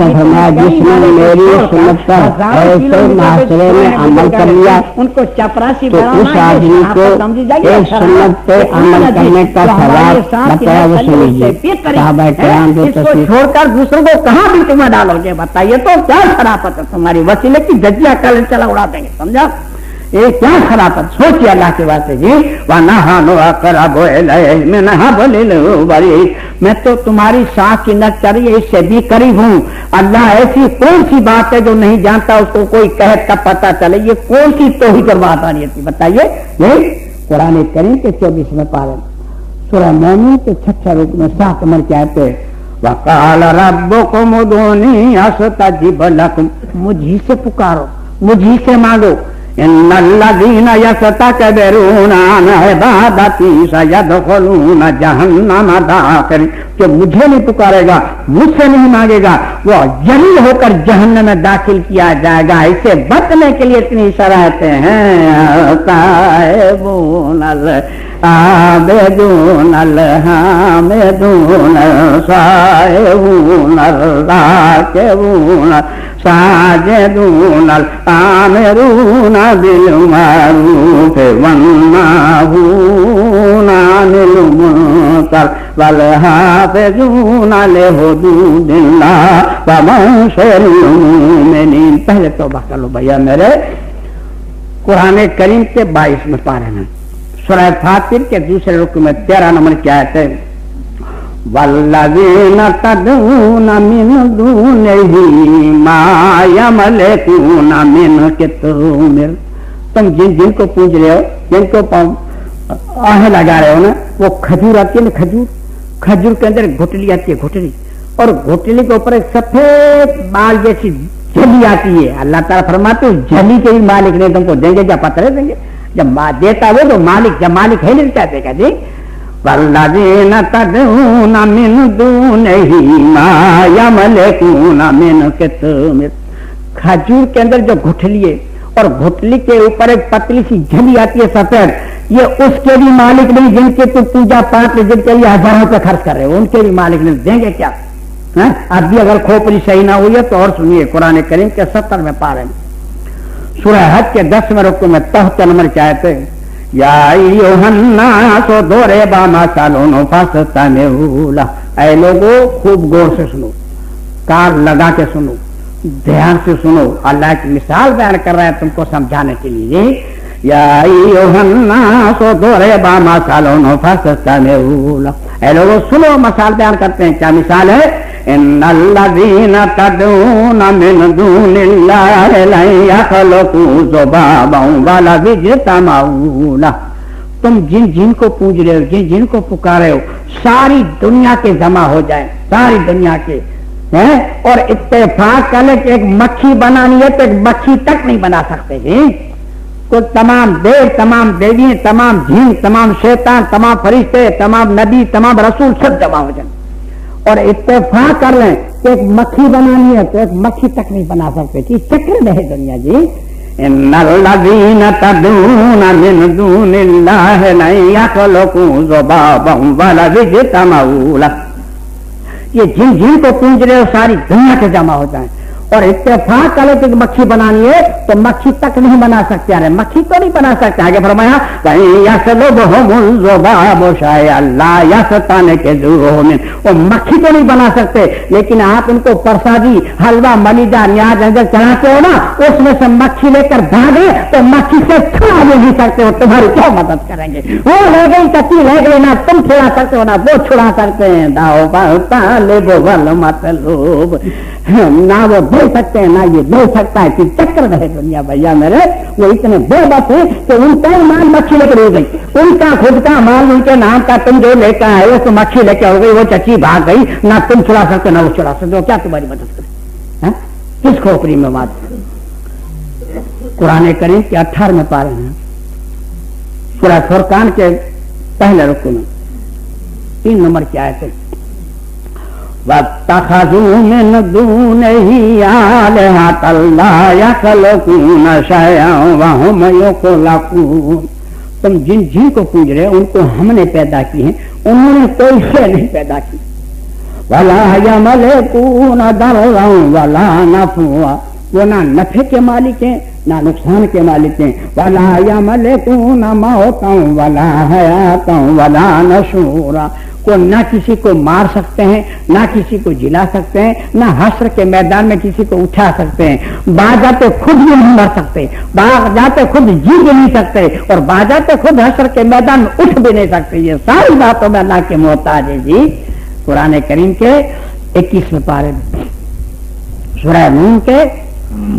نے میری سنت پر ایسے معاشرے میں عمل کر لیا ان کو چپراسی تو اس آدمی کو ایک سنت پہ عمل کرنے کا ثواب بتایا. وہ سمجھیے صحابہ کرام جو تصویر چھوڑ کر دوسروں کو کہاں بھی تمہیں ڈالو گے بتائیے. تو کیا شرافت ہے تمہاری. وسیلے کی دجیاں کل چلا اڑا دیں گے. سمجھا یہ کیا خرافت. سوچیے اللہ کے واسطے جی. میں تو تمہاری سانس کی نک چل رہی ہے اس سے بھی قریب ہوں. اللہ ایسی کون سی بات ہے جو نہیں جانتا اس کو کوئی کہے تب پتا چلے. یہ کون سی توحید اور وحدانیت تھی بتائیے. یہ قرآن کریم کے 24 میں پارے سورہ مومن کے 66 رکوع میں 7 نمبر کی آیت ہے. وقال ربکم ادعونی استجب لکم. مجھی سے پکارو مجھی سے مانگو. ان الذین یستکبرون عن عبادتی سیدخلون جہنم داخرین. کہ مجھے نہیں پکارے گا مجھ سے نہیں مانگے گا وہ ذلیل ہو کر جہنم میں داخل کیا جائے گا. اسے بچنے کے لیے اتنی شرائطیں ہیں. تائبون العابدون الحامدون السائحون الراکعون ساجدون الآمرون بالمعروف والناهون عن المنکر والحافظون لحدود اللہ وبشر المؤمنین. پہلے توبہ کر لو بھیا میرے. قرآن کریم کے 22 میں پارے ہیں سورہ فاطر کے دوسرے رکوع میں 13 نمبر کی آیت ہے. والذین تدعون من دونہ ما یملکون من قطمیر. تم جن کو پوچھ رہے ہو جن کو آہیں لگا رہے ہو نا وہ کھجور آتی ہے نا. کھجور کے اندر گھٹلی آتی ہے. گھٹلی اور گھٹلی کے اوپر ایک سفید بال جیسی جھلی آتی ہے. اللہ تعالیٰ فرماتے ہیں جھلی کے ہی مالک نے تم کو دیں گے. کیا پتہ دیں گے جب دیتا وہ تو مالک جب مالک ہے نہیں کیا دے گا جی. والذین تدعون من دونہ ما یملکون من قطمیر. کھجور کے اندر جو گھٹلی ہے اور گھٹلی کے اوپر ایک پتلی سی جھلی آتی ہے سفید. یہ اس کے بھی مالک نہیں جن کے تو پوجا پاٹ جن کے لیے ہزاروں روپے خرچ کر رہے ہو. ان کے بھی مالک نہیں دیں گے کیا. اب بھی اگر کھوپڑی صحیح نہ ہوئی ہے تو اور سنیے قرآن کریم کے 70 میں پارے سورہ حج کے 10 رکوع میں 73 نمبر کی آیت ہے. یا ایھا الناس ضرب مثل فاستمعوا لہ. اے لوگو خوب غور سے سنو کار لگا کے سنو دھیان سے سنو. اللہ کی مثال بیان کر رہا ہے تم کو سمجھانے کے لیے. یا ایھا الناس ضرب مثل فاستمعوا لہ. اے لوگو سنو مثال بیان کرتے ہیں. کیا مثال ہے؟ ان الذین تدعون من دون اللہ لن یخلقوا ذبابا ولو اجتمعوا لہ. تم جن کو پوج رہے ہو جن کو پکارے ہو ساری دنیا کے جمع ہو جائیں. ساری دنیا کے اور اتفاق کر لیں کہ ایک مکھی بنانی ہے تو ایک مکھی تک نہیں بنا سکتے جی. تو تمام دیر تمام دیویاں تمام جن تمام شیطان تمام فرشتے تمام نبی تمام رسول سب جمع ہو جائیں اور اتفاق کر لیں کہ ایک مکھی بنانی ہے تو ایک مکھی تک نہیں بنا سکتے. کہ چکر میں ہے دنیا جی. ان الذین تدعون من دون اللہ لن یخلقوا ذبابا ولو اجتمعوا لہ. یہ جن کو پوچھ رہے ہو ساری دنیا کے جمع ہو جائیں اور اتفاق کرو کہ مکھی بنانی ہے تو مکھی تک نہیں بنا سکتے. ارے مکھی تو نہیں بنا سکتے. آگے فرمایا اللہ یا ستانے کے وہ مکھی تو نہیں بنا سکتے, لیکن آپ ان کو پرسادی حلوہ ملیدہ نیاز اگر چڑھاتے ہو نا, اس میں سے مکھی لے کر بھاگے تو مکھی سے چھڑا بھی نہیں سکتے ہو. تمہاری کیا مدد کریں گے؟ وہ لے گئی کچی لے گئی, نہ تم چھڑا سکتے ہو نہ وہ چھڑا سکتے ہیں. داؤ مطلوب نہ وہ دے سکتے ہیں نہ یہ دے سکتا ہے. کہ چکر رہے دنیا بھیا میرے, وہ اتنے بے بس ہیں کہ ان کا مال مکھی لے کے ہو گئی, ان کا خود کا مال ان کے نام کا تم جو لے کر آئے تو مکھی لے کے ہو گئی, وہ چچی بھاگ گئی, نہ تم چھڑا سکتے نہ وہ چھڑا سکتے ہو. کیا تمہاری مدد کرے؟ کس کھوپڑی میں بات؟ قرآن کریم کے 18 پارے ہیں, سورہ فرقان کے پہلے رکوع میں 3 نمبر کی آیت ہے. وَاتَّخَذُوا مِن دُونِهِ آلِهَةً لَا يَخْلُقُونَ شَيْئًا وَهُمْ يُخْلَقُونَ. تم جن کو پوج رہے ان کو ہم نے پیدا کی ہیں, انہوں نے کوئی شے نہیں پیدا کی. وَلَا يَمْلِكُونَ ضَرًّا وَلَا نَفْعًا, وہ نہ نفع کے مالک ہیں نہ نقصان کے مالک ہیں. وَلَا يَمْلِكُونَ مَوْتًا وَلَا حَيَاةً وَلَا نُشُورًا, کو نہ کسی کو مار سکتے ہیں نہ کسی کو جلا سکتے ہیں, نہ حشر کے میدان میں کسی کو اٹھا سکتے ہیں. بعض جاتے خود بھی نہیں مر سکتے, بعض جاتے خود جی بھی نہیں سکتے, اور بعض جاتے خود حشر کے میدان میں اٹھ بھی نہیں سکتے. یہ ساری باتوں میں اللہ کے محتاج ہے جی. قرآن کریم کے 21 پارے سورہ نون کے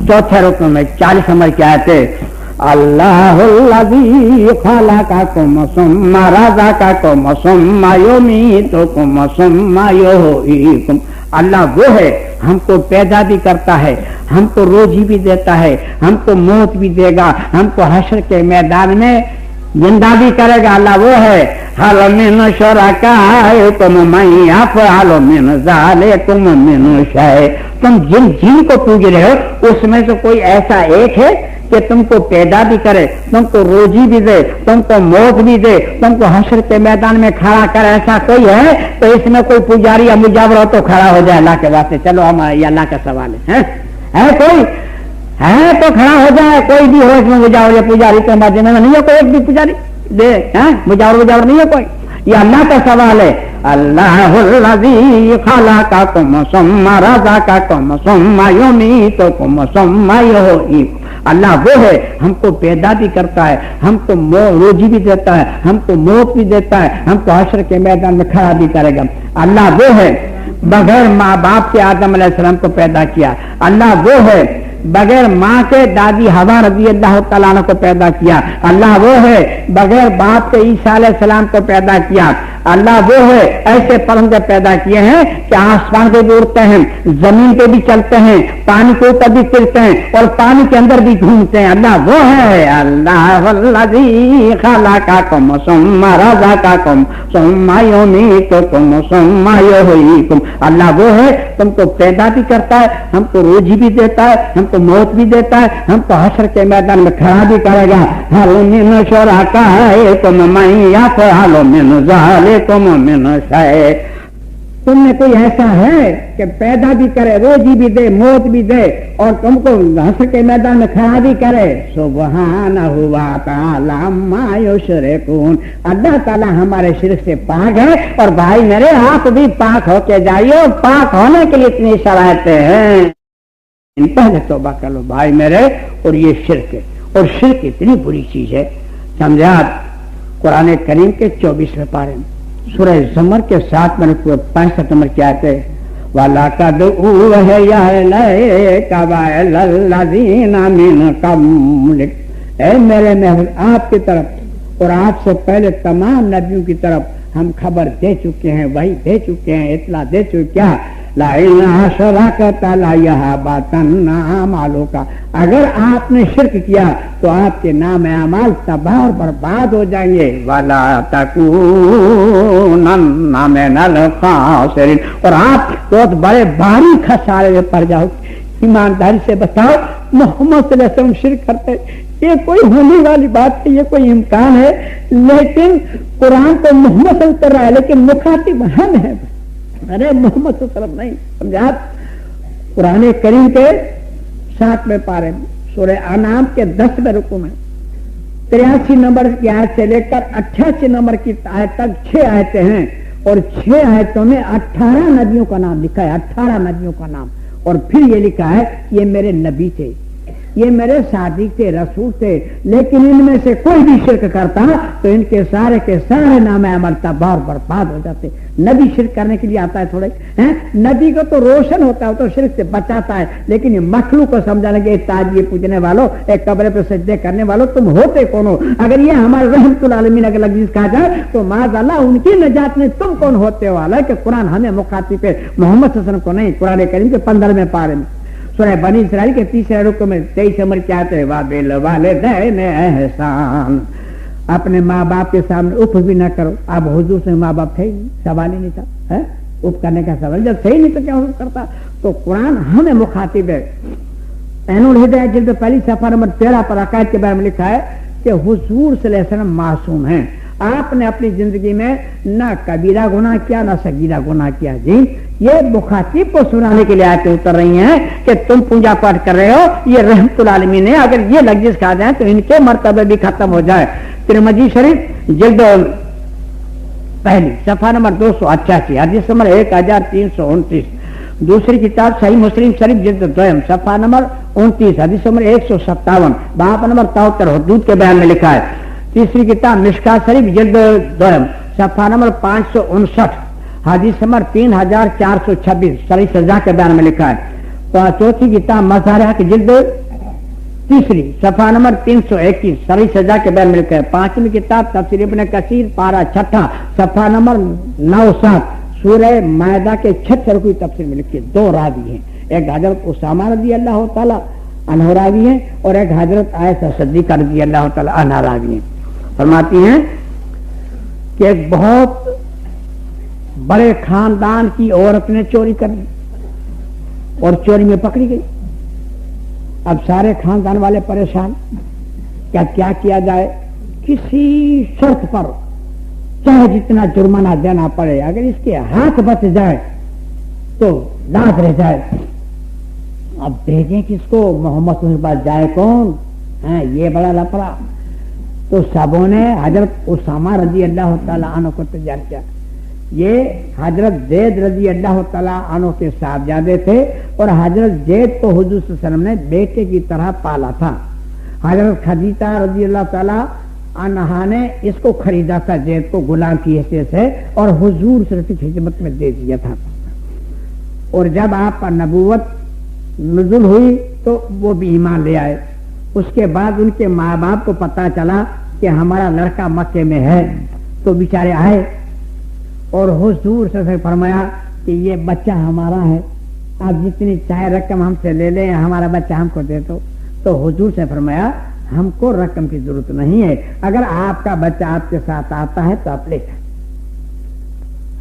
4 رکوع میں 40 نمبر کی آیت ہے. اللہ الذی خلقکم ثم رزقکم ثم یمیتکم ثم یحییکم. اللہ وہ ہے ہم کو پیدا بھی کرتا ہے, ہم کو روزی بھی دیتا ہے, ہم کو موت بھی دے گا, ہم کو حشر کے میدان میں زندہ بھی کرے گا. اللہ وہ ہے. حل من شرکائکم من یفعل من ذلکم من شیء. تم جن کو پوج رہے ہو اس میں سے کوئی ایسا ایک ہے کہ تم کو پیدا بھی کرے, تم کو روزی بھی دے, تم کو موت بھی دے, تم کو حشر کے میدان میں کھڑا کرے. ایسا کوئی ہے تو اس میں کوئی پجاری یا مجاور ہو تو کھڑا ہو جائے اللہ کے واسطے. چلو ہم یہ اللہ کا سوال ہے کوئی ہے تو کھڑا ہو جائے. کوئی بھی ہو اس میں مجاور یا پجاری کے ماجد میں نہیں ہے کوئی, ایک بھی پجاری دے مجاور نہیں ہے کوئی. یہ اللہ کا سوال ہے. اللہ الذی خلقکم ثم رزقکم ثم یمیتکم ثم یحییکم. اللہ وہ ہے ہم کو پیدا بھی کرتا ہے, ہم کو روزی بھی دیتا ہے, ہم کو موت بھی دیتا ہے, ہم کو حشر کے میدان میں کھڑا بھی کرے گا. اللہ وہ ہے بغیر ماں باپ کے آدم علیہ السلام کو پیدا کیا. اللہ وہ ہے بغیر ماں کے دادی حوا رضی اللہ تعالیٰ عنہ کو پیدا کیا. اللہ وہ ہے بغیر باپ کے عیسیٰ علیہ السلام کو پیدا کیا. اللہ وہ ہے ایسے پرندے پیدا کیے ہیں کہ آسمان پہ بھی اڑتے ہیں, زمین پہ بھی چلتے ہیں, پانی کے اوپر بھی پھرتے ہیں اور پانی کے اندر بھی گھومتے ہیں. اللہ وہ ہے. اللہ الذی خلقکم ثم رزقکم ثم یمیتکم ثم یحییکم. اللہ وہ ہے تم کو پیدا بھی کرتا ہے, ہم کو روزی بھی دیتا ہے, ہم کو موت بھی دیتا ہے, ہم کو حشر کے میدان میں کھڑا بھی کرے گا. حل من شرکائکم من یفعل من ذلکم من شیء. تم میں کوئی ایسا ہے کہ پیدا بھی کرے, روزی بھی دے, موت بھی دے اور تم کو حشر کے میدان میں کھڑا بھی کرے. سبحانہ و تعالی عما یشرکون. اللہ تعالی ہمارے شرک سے پاک ہے. اور بھائی میرے آپ بھی پاک ہو کے جائیے, اور پاک ہونے کے لیے اتنی شرائطیں ہیں. پہلے توبہ کر لو بھائی میرے. اور یہ شرک ہے, اور شرک اتنی بری چیز ہے سمجھے آپ. قرآن کریم کے 24 پارے سورہ زمر کے 7 میں 65 نمبر کی آیت ہے. وَلَقَدْ أُوحِيَ إِلَيْكَ وَإِلَى الَّذِينَ مِن قَبْلِكَ. اے میرے محبوب آپ کی طرف اور آپ سے پہلے تمام نبیوں کی طرف ہم خبر دے چکے ہیں, وحی دے چکے ہیں, اطلاع دے چکے. کیا لَئِنْ أَشْرَكْتَ لَيَحْبَطَنَّ عَمَلُكَ. اگر آپ نے شرک کیا تو آپ کے نام اعمال تباہ اور برباد ہو جائیں گے. وَلَا تَكُونَنَّ مِنَ الْخَاسِرِينَ. اور آپ بہت بڑے بھاری خسارے میں پڑ جاؤ. ایمانداری سے بتاؤ محمد صلی اللہ علیہ وسلم شرک کرتے, یہ کوئی ہونے والی بات ہے, یہ کوئی امکان ہے؟ لیکن قرآن تو محمد صلی اللہ علیہ وسلم کر رہا ہے, لیکن مخاطب ہم ہیں. ارے محمد صلی اللہ علیہ وسلم نہیں. سمجھا قرآن کریم کے 7ویں پارے میں سورہ انعام کے 10ویں رکوع میں 83 نمبر کی آیت سے لے کر 88 نمبر کی آیت تک 6 آیتیں ہیں، اور 6 آیتوں میں 18 نبیوں کا نام لکھا ہے، 18 نبیوں کا نام، اور پھر یہ لکھا ہے یہ میرے نبی تھے، یہ میرے صادق تھے، رسول تھے، لیکن ان میں سے کوئی بھی شرک کرتا تو ان کے سارے نام عمل تباہ اور برباد ہو جاتے۔ نبی شرک کرنے کے لیے آتا ہے تھوڑے ہیں، نبی کو تو روشن ہوتا ہے، تو شرک سے بچاتا ہے، لیکن یہ مخلوق کو سمجھانا کہ تاج یہ پوجنے والوں، ایک قبر پہ سجدے کرنے والوں تم ہوتے کون ہو؟ اگر یہ ہمارے رحمت العالمین اگر لفظ کہا جائے تو معاذ اللہ ان کی نجات میں تم کون ہوتے ہو؟ حالانکہ قرآن ہمیں مخاطب ہے، محمد صلی اللہ علیہ وسلم کو نہیں۔ قرآن کریم کے 15ویں پارے میں سورہ بنی اسرائیل کے 3 رکوع میں 23 نمبر کیا آتے ہیں، وَبِالْوَالِدَيْنِ احسان، اپنے ماں باپ کے سامنے اف بھی نہ کرو۔ اب حضور سے ماں باپ تھے ہی نہیں، سوال ہی نہیں تھا، اف کرنے کا سوال، جب صحیح نہیں تو کیا حضور کرتا؟ تو قرآن ہمیں مخاطب ہے۔ عین الہدایہ جلد پہلی صفحہ نمبر 13 پر عقائد کے بارے میں لکھا ہے کہ حضور صلی اللہ علیہ وسلم معصوم ہیں، آپ نے اپنی زندگی میں نہ کبیرہ گناہ کیا نہ صغیرہ گناہ کیا۔ جی یہ مخاطب کو سنانے کے لیے آیتیں اتر رہی ہیں کہ تم پوجا پاٹ کر رہے ہو، یہ رحمت العالمین ہے، اگر یہ لفظ کھا جائیں تو ان کے مرتبے بھی ختم ہو جائے۔ ترمذی شریف جلد پہلی صفحہ نمبر 288 حدیث نمبر 1329، دوسری کتاب صحیح مسلم شریف جلد دوم صفحہ نمبر 29 حدیث نمبر 157 باب نمبر 73 حدود کے بیان میں لکھا ہے۔ تیسری کتاب مشکات شریف جلد دوم صفحہ نمبر 559 حدیث نمبر 3426 شرعی سزا کے بیان میں لکھا ہے۔ چوتھی کتاب مظاہرہ کی جلد تیسری صفحہ نمبر 321 شرعی سزا کے بیان میں لکھا ہے۔ 5ویں کتاب تفسیر ابن کثیر پارہ 6 صفحہ نمبر 97 سورہ مائدہ کے 76 کی تفسیر میں لکھی ہے۔ 2 راوی ہیں، ایک حضرت اسامہ رضی اللہ تعالی عنہ راوی ہیں اور ایک حضرت عائشہ صدیقہ رضی اللہ تعالی عنہا راوی ہیں۔ فرماتی ہیں کہ ایک بہت بڑے خاندان کی عورت نے چوری کر لی اور چوری میں پکڑی گئی۔ اب سارے خاندان والے پریشان، کیا کیا جائے؟ کسی شرط پر چاہے جتنا جرمانہ دینا پڑے، اگر اس کے ہاتھ بچ جائے تو لاز رہ جائے۔ اب بھیجیں کس کو؟ محمد کے پاس جائے کون؟ یہ بڑا لفڑا۔ تو سبوں نے حضرت اسامہ رضی اللہ تعالی عنہ کو تیار کیا۔ یہ حضرت زید رضی اللہ تعالی عنہ کے صاحبزادے تھے اور حضرت زید کو حضور صلی اللہ علیہ وسلم نے بیٹے کی طرح پالا تھا۔ حضرت خدیجہ رضی اللہ تعالی عنہا نے اس کو خریدا تھا زید کو غلام کی حیثیت سے اور حضور صلی اللہ علیہ وسلم کی خدمت میں دے دیا تھا۔ اور جب آپ پر نبوت نزول ہوئی تو وہ بھی ایمان لے آئے۔ اس کے بعد ان کے ماں باپ کو پتا چلا کہ ہمارا لڑکا مکے میں ہے تو بیچارے آئے اور حضور سے فرمایا کہ یہ بچہ ہمارا ہے، آپ جتنی چاہے رقم ہم سے لے لیں، ہمارا بچہ ہم کو دے دو۔ تو حضور سے فرمایا ہم کو رقم کی ضرورت نہیں ہے، اگر آپ کا بچہ آپ کے ساتھ آتا ہے تو آپ لے جائیں،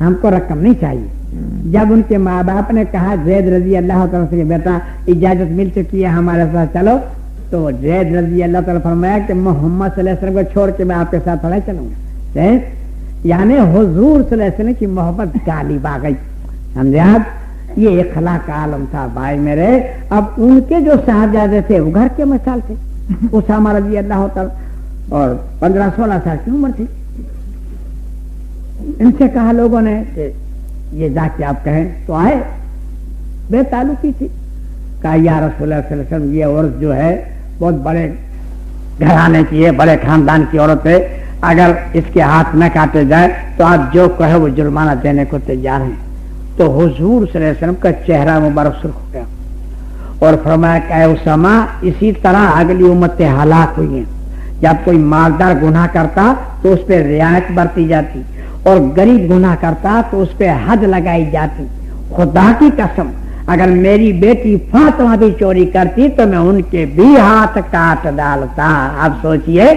ہم کو رقم نہیں چاہیے۔ جب ان کے ماں باپ نے کہا زید رضی اللہ تعالیٰ سے بیٹا اجازت مل چکی ہے ہمارے ساتھ چلو، تو زید رضی اللہ تعالیٰ فرمایا کہ محمد صلی اللہ علیہ وسلم کو چھوڑ کے میں آپ کے ساتھ تھوڑا چلوں گا۔ یعنی حضور صلی اللہ علیہ وسلم کی محبت غالب آ گئی، سمجھے آپ؟ یہ اخلاق کا عالم تھا بھائی میرے۔ اب ان کے جو صاحبزادے تھے وہ گھر کے مثال تھے، اسامہ رضی اللہ تعالیٰ، اور 15-16 سال کی عمر تھی۔ ان سے کہا لوگوں نے کہ یہ جا کے آپ کہیں، تو آئے، بے تعلقی تھی۔ کہا یا رسول اللہ صلی اللہ علیہ وسلم یہ عورت جو ہے بہت بڑے گھرانے کی ہے، بڑے خاندان کی عورت ہے، اگر اس کے ہاتھ نہ کاٹے جائے تو آپ جو کہے وہ جرمانہ دینے کو تیار ہیں۔ تو حضور صلی اللہ علیہ وسلم کا چہرہ مبارک سرخ ہو گیا اور فرمایا کہ اے اسامہ اسی طرح اگلی امتیں ہلاک ہوئی ہیں۔ جب کوئی مالدار گناہ کرتا تو اس پہ رعایت برتی جاتی اور غریب گناہ کرتا تو اس پہ حد لگائی جاتی۔ خدا کی قسم اگر میری بیٹی فاطمہ بھی چوری کرتی تو میں ان کے بھی ہاتھ کاٹ ڈالتا۔ اب سوچئے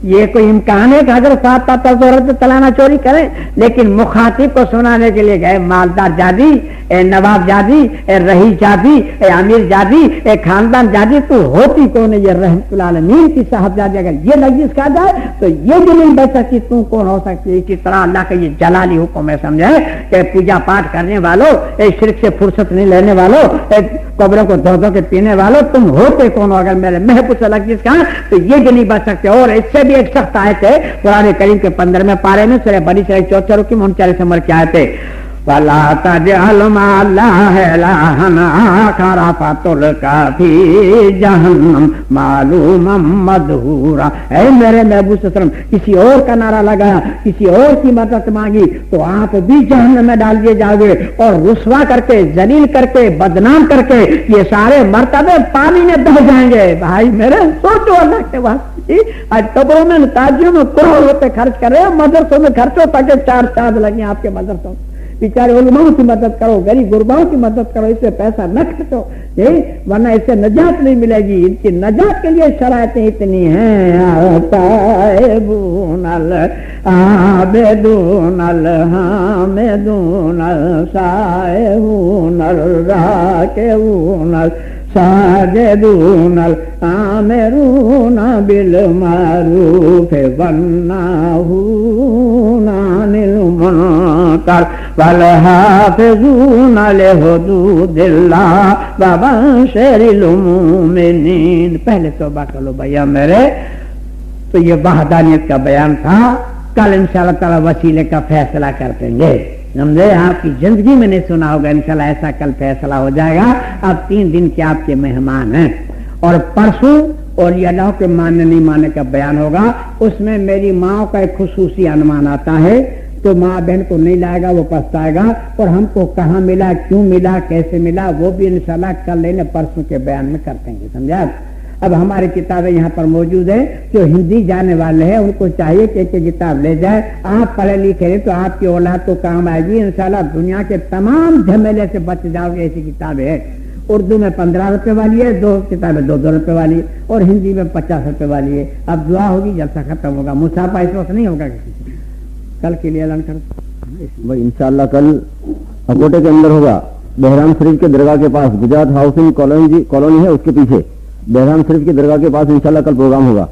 یہ کوئی امکان ہے کہ حضرت فاطمہ تلانہ چوری کرے؟ لیکن مخاطب کو سنانے کے لیے گئے مالدار جادی اے نواب جادی، اے رہی جادی، اے امیر جادی، اے خاندان جادی، تو ہوتی کون ہے؟ یہ رحمت العالمین کی صاحبزادی اگر یہ لفظ کہا جائے تو یہ بھی نہیں بچ سکتی، تو کون ہو سکتی ہے؟ کس طرح اللہ کا یہ جلالی حکم ہے، سمجھے کہ پوجا پاٹ کرنے والوں، اے شرک سے فرصت نہیں لینے والوں، اے قبروں کو دھو دھو کے پینے والوں، تم ہوتے کون ہو؟ اگر میرے محبوب سے لگ جس کا تو یہ بھی نہیں بچ سکتے۔ اور اس سے بھی ایک سخت آیت ہے قرآن کریم کے 15ویں پارے میں سورہ بنی اسرائیل 44 رکو 39 نمبر کی آیت ہے، وَلَا تَجْعَلْ مَعَ اللَّهِ إِلَٰهًا آخَرَ فَتُلْقَىٰ فِي جَهَنَّمَ مَلُومًا مَدْحُورًا۔ اے میرے محبوب صلی اللہ علیہ وسلم، کسی اور کا نعرہ لگایا، کسی اور کی مدد مانگی تو آپ بھی جہنم میں ڈال دیے جاؤ گے، اور رسوا کر کے، ذلیل کر کے، بدنام کر کے یہ سارے مرتبے پانی میں بہ جائیں گے۔ بھائی میرے سوچو اللہ کے واسطے، آج قبروں میں تاجیوں میں کروڑ روپے خرچ کر رہے ہیں، مدرسوں میں خرچ ہو تاکہ 4 چاند لگیں آپ کے مدرسوں، بیچارے علماؤں کی مدد کرو، غریب غرباؤں کی مدد کرو، اس سے پیسہ نہ خرچو، ورنہ اس سے نجات نہیں ملے گی۔ ان کی نجات کے لیے شرائطیں اتنی ہیں، تائبون العابدون الحامدون السائحون الراکعون ساجدون الآمرون بالمعروف والناہون عن المنکر والحافظون لحدود اللہ وبشر المؤمنین۔ پہلے توبہ کرو بھیا میرے، تو یہ وحدانیت کا بیان تھا، کل انشاءاللہ تعالی وسیلے کا فیصلہ کرتے گے، سمجھے؟ آپ کی زندگی میں نہیں سنا ہوگا، انشاءاللہ ایسا کل فیصلہ ہو جائے گا۔ اب 3 دن کے آپ کے مہمان ہیں، اور پرسوں اور یہ اللہ کے ماننے نہیں ماننے کا بیان ہوگا، اس میں میری ماں کا ایک خصوصی عنوان آتا ہے، تو ماں بہن کو نہیں لائے گا وہ پچھتائے گا، اور ہم کو کہاں ملا، کیوں ملا، کیسے ملا، وہ بھی انشاءاللہ کل لینے پرسوں کے بیان میں کرتے ہیں، سمجھا؟ اب ہماری کتابیں یہاں پر موجود ہیں، جو ہندی جانے والے ہیں ان کو چاہیے کہ ایک کتاب لے جائے، آپ پڑھے لکھے ہیں تو آپ کی اولاد کو کام آئے گی انشاءاللہ، دنیا کے تمام جھمیلے سے بچ جاؤ گے۔ ایسی کتابیں ہیں، اردو میں 15 روپے والی ہے، 2 کتابیں 2 روپے والی ہے، اور ہندی میں 50 روپے والی ہے۔ اب دعا ہوگی، جلسہ ختم ہوگا، مسافہ اس وقت نہیں ہوگا، کل کے لیے اعلان کر انشاءاللہ کل اکوٹے کے اندر ہوگا، بہرام شریف کے درگاہ کے پاس، گجرات ہاؤسنگ کالونی ہے اس کے پیچھے، بہرام شریف کی درگاہ کے پاس انشاءاللہ کل پروگرام ہوگا۔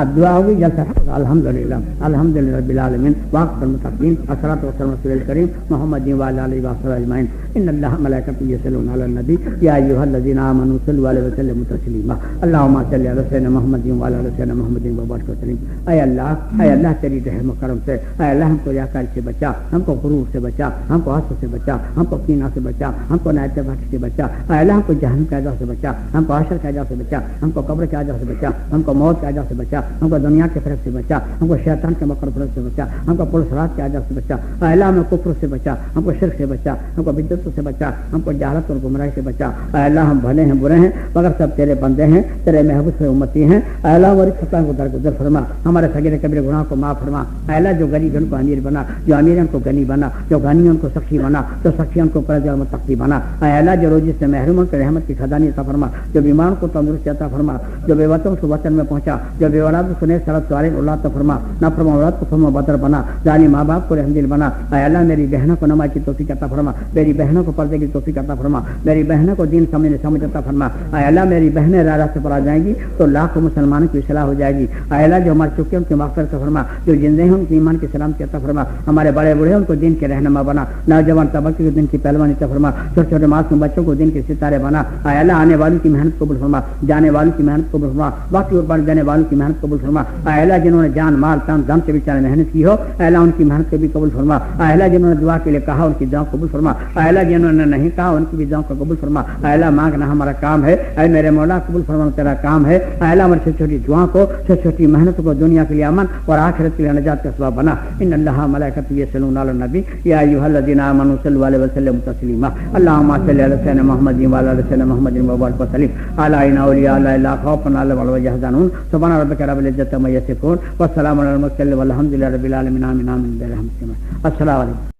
اب دعا ہوگی، جلسہ الحمدللہ الحمدللہ رب العالمین، واقف المتقین، الصلاۃ والسلام علی رسول کریم محمد وعلی آلہ وصحبہ اجمعین، ان اللہ ملائکتہ یصلون علی النبی یا ایھا الذین آمنوا صلوا علیہ وسلموا تسلیما، اللهم صل علی سیدنا محمد وعلی آلہ سیدنا محمد وبارک وسلم۔ اے اللہ تیری رحم و کرم سے، اے اللہ ہم کو ریاکاری سے بچا، ہم کو غرور سے بچا، ہم کو حسد سے بچا، ہم کو کینہ سے بچا، ہم کو نااتفاقی سے بچا، اے اللہ ہم کو جہنم کے عذاب سے بچا، ہم کو حشر کے عذاب سے بچا، ہم کو قبر کے عذاب سے بچا، ہم کو موت کے عذاب سے بچا، ہم کو دنیا کے فرق سے بچا، ہم کو شیطان کے مکر فرق سے بچا، ہم کو پولیس رات کے عذاب سے بچا، اے اللہ ہمیں کفر سے بچا، ہم کو شرک سے بچا، ہم کو بدعت سے بچا، ہم کو جہالت اور گمراہی سے بچا، اے اللہ ہم بھلے ہیں برے ہیں مگر سب تیرے بندے ہیں، تیرے محبوب سے امتی ہیں، اے اللہ ہماری خطاؤں کو درگزر فرما، ہمارے صغیر کبیر گناہ کو معاف فرما، اے اللہ جو غریب ان کو امیر بنا، جو امیر ان کو غنی بنا، جو غنی ان کو سخی بنا، جو سخی ان کو پرہیزگار متقی بنا، اے اللہ جو روزی سے محروم ان کو رحمت کی خزانے عطا فرما، جو بیمار کو تندرستی عطا فرما، جو بے وطن کو وطن میں پہنچا، جو بے اولاد کو نیک سلامت صالح اولاد عطا فرما، نافرمان اولاد کو فرما بدر بنا، ظالم ماں باپ کو رحمدل بنا، اے اللہ میری بہنوں کو نماز کی توفیق عطا فرما، میری بہنوں کو پردے کی توفیق عطا فرما، میری بہنوں کو دین سمجھ عطا فرما، اے اللہ میری بہنیں راہ سے پر آ جائیں گی تو لاکھوں مسلمانوں کی اصلاح ہو جائے گی، اے اللہ جو مر چکے ان کی مغفرت فرما، جو زندے ہیں ان کی ایمان کی سلامتی عطا فرما، ہمارے بڑے بوڑھے ان کو دین کے رہنما بنا، نوجوان طبقے کو دین کی پہلوانی عطا فرما، چھوٹے چھوٹے معصوم بچوں کو دین کے ستارے بنا، اے اللہ آنے والوں کی محنت قبول فرما، جانے والوں کی محنت قبول فرما، باقی قربان دینے والوں کی محنت قبول فرما، اے اللہ جنہوں نے جان مال تن دم سے بیچارے محنت کی ہو، اے اللہ ان کی محنت کو بھی قبول فرما، اے اللہ جنہوں نے دعا کے لیے کہا ان کی دعا قبول فرما، اے اللہ جنہوں نے نہیں کہا ان کی بھی دعا کو قبول فرما، اے اللہ مانگنا ہمارا کام ہے، اے میرے مولا قبول فرمانا تیرا کام ہے، اے اللہ ہماری چھوٹی چھوٹی دعا کو، چھوٹی چھوٹی محنت کو دنیا کے لیے امن اور آخرت کے لیے نجات کا سبب بنا، ان اللہ ملائکتہ یصلون علی النبی یا ایھا الذین آمنوا صلوا علیہ وسلموا تسلیما، اللهم صل علی سیدنا محمد وعلی آلہ سیدنا محمد وبارک وسلم، الا ان اولیاء اللہ لا خوف علیہم ولا هم يحزنون، سبحان ربک رب العزة عما یصفون والسلام علی المرسلین والحمد للہ رب العالمین، آمین آمین برحمتک، السلام علیکم۔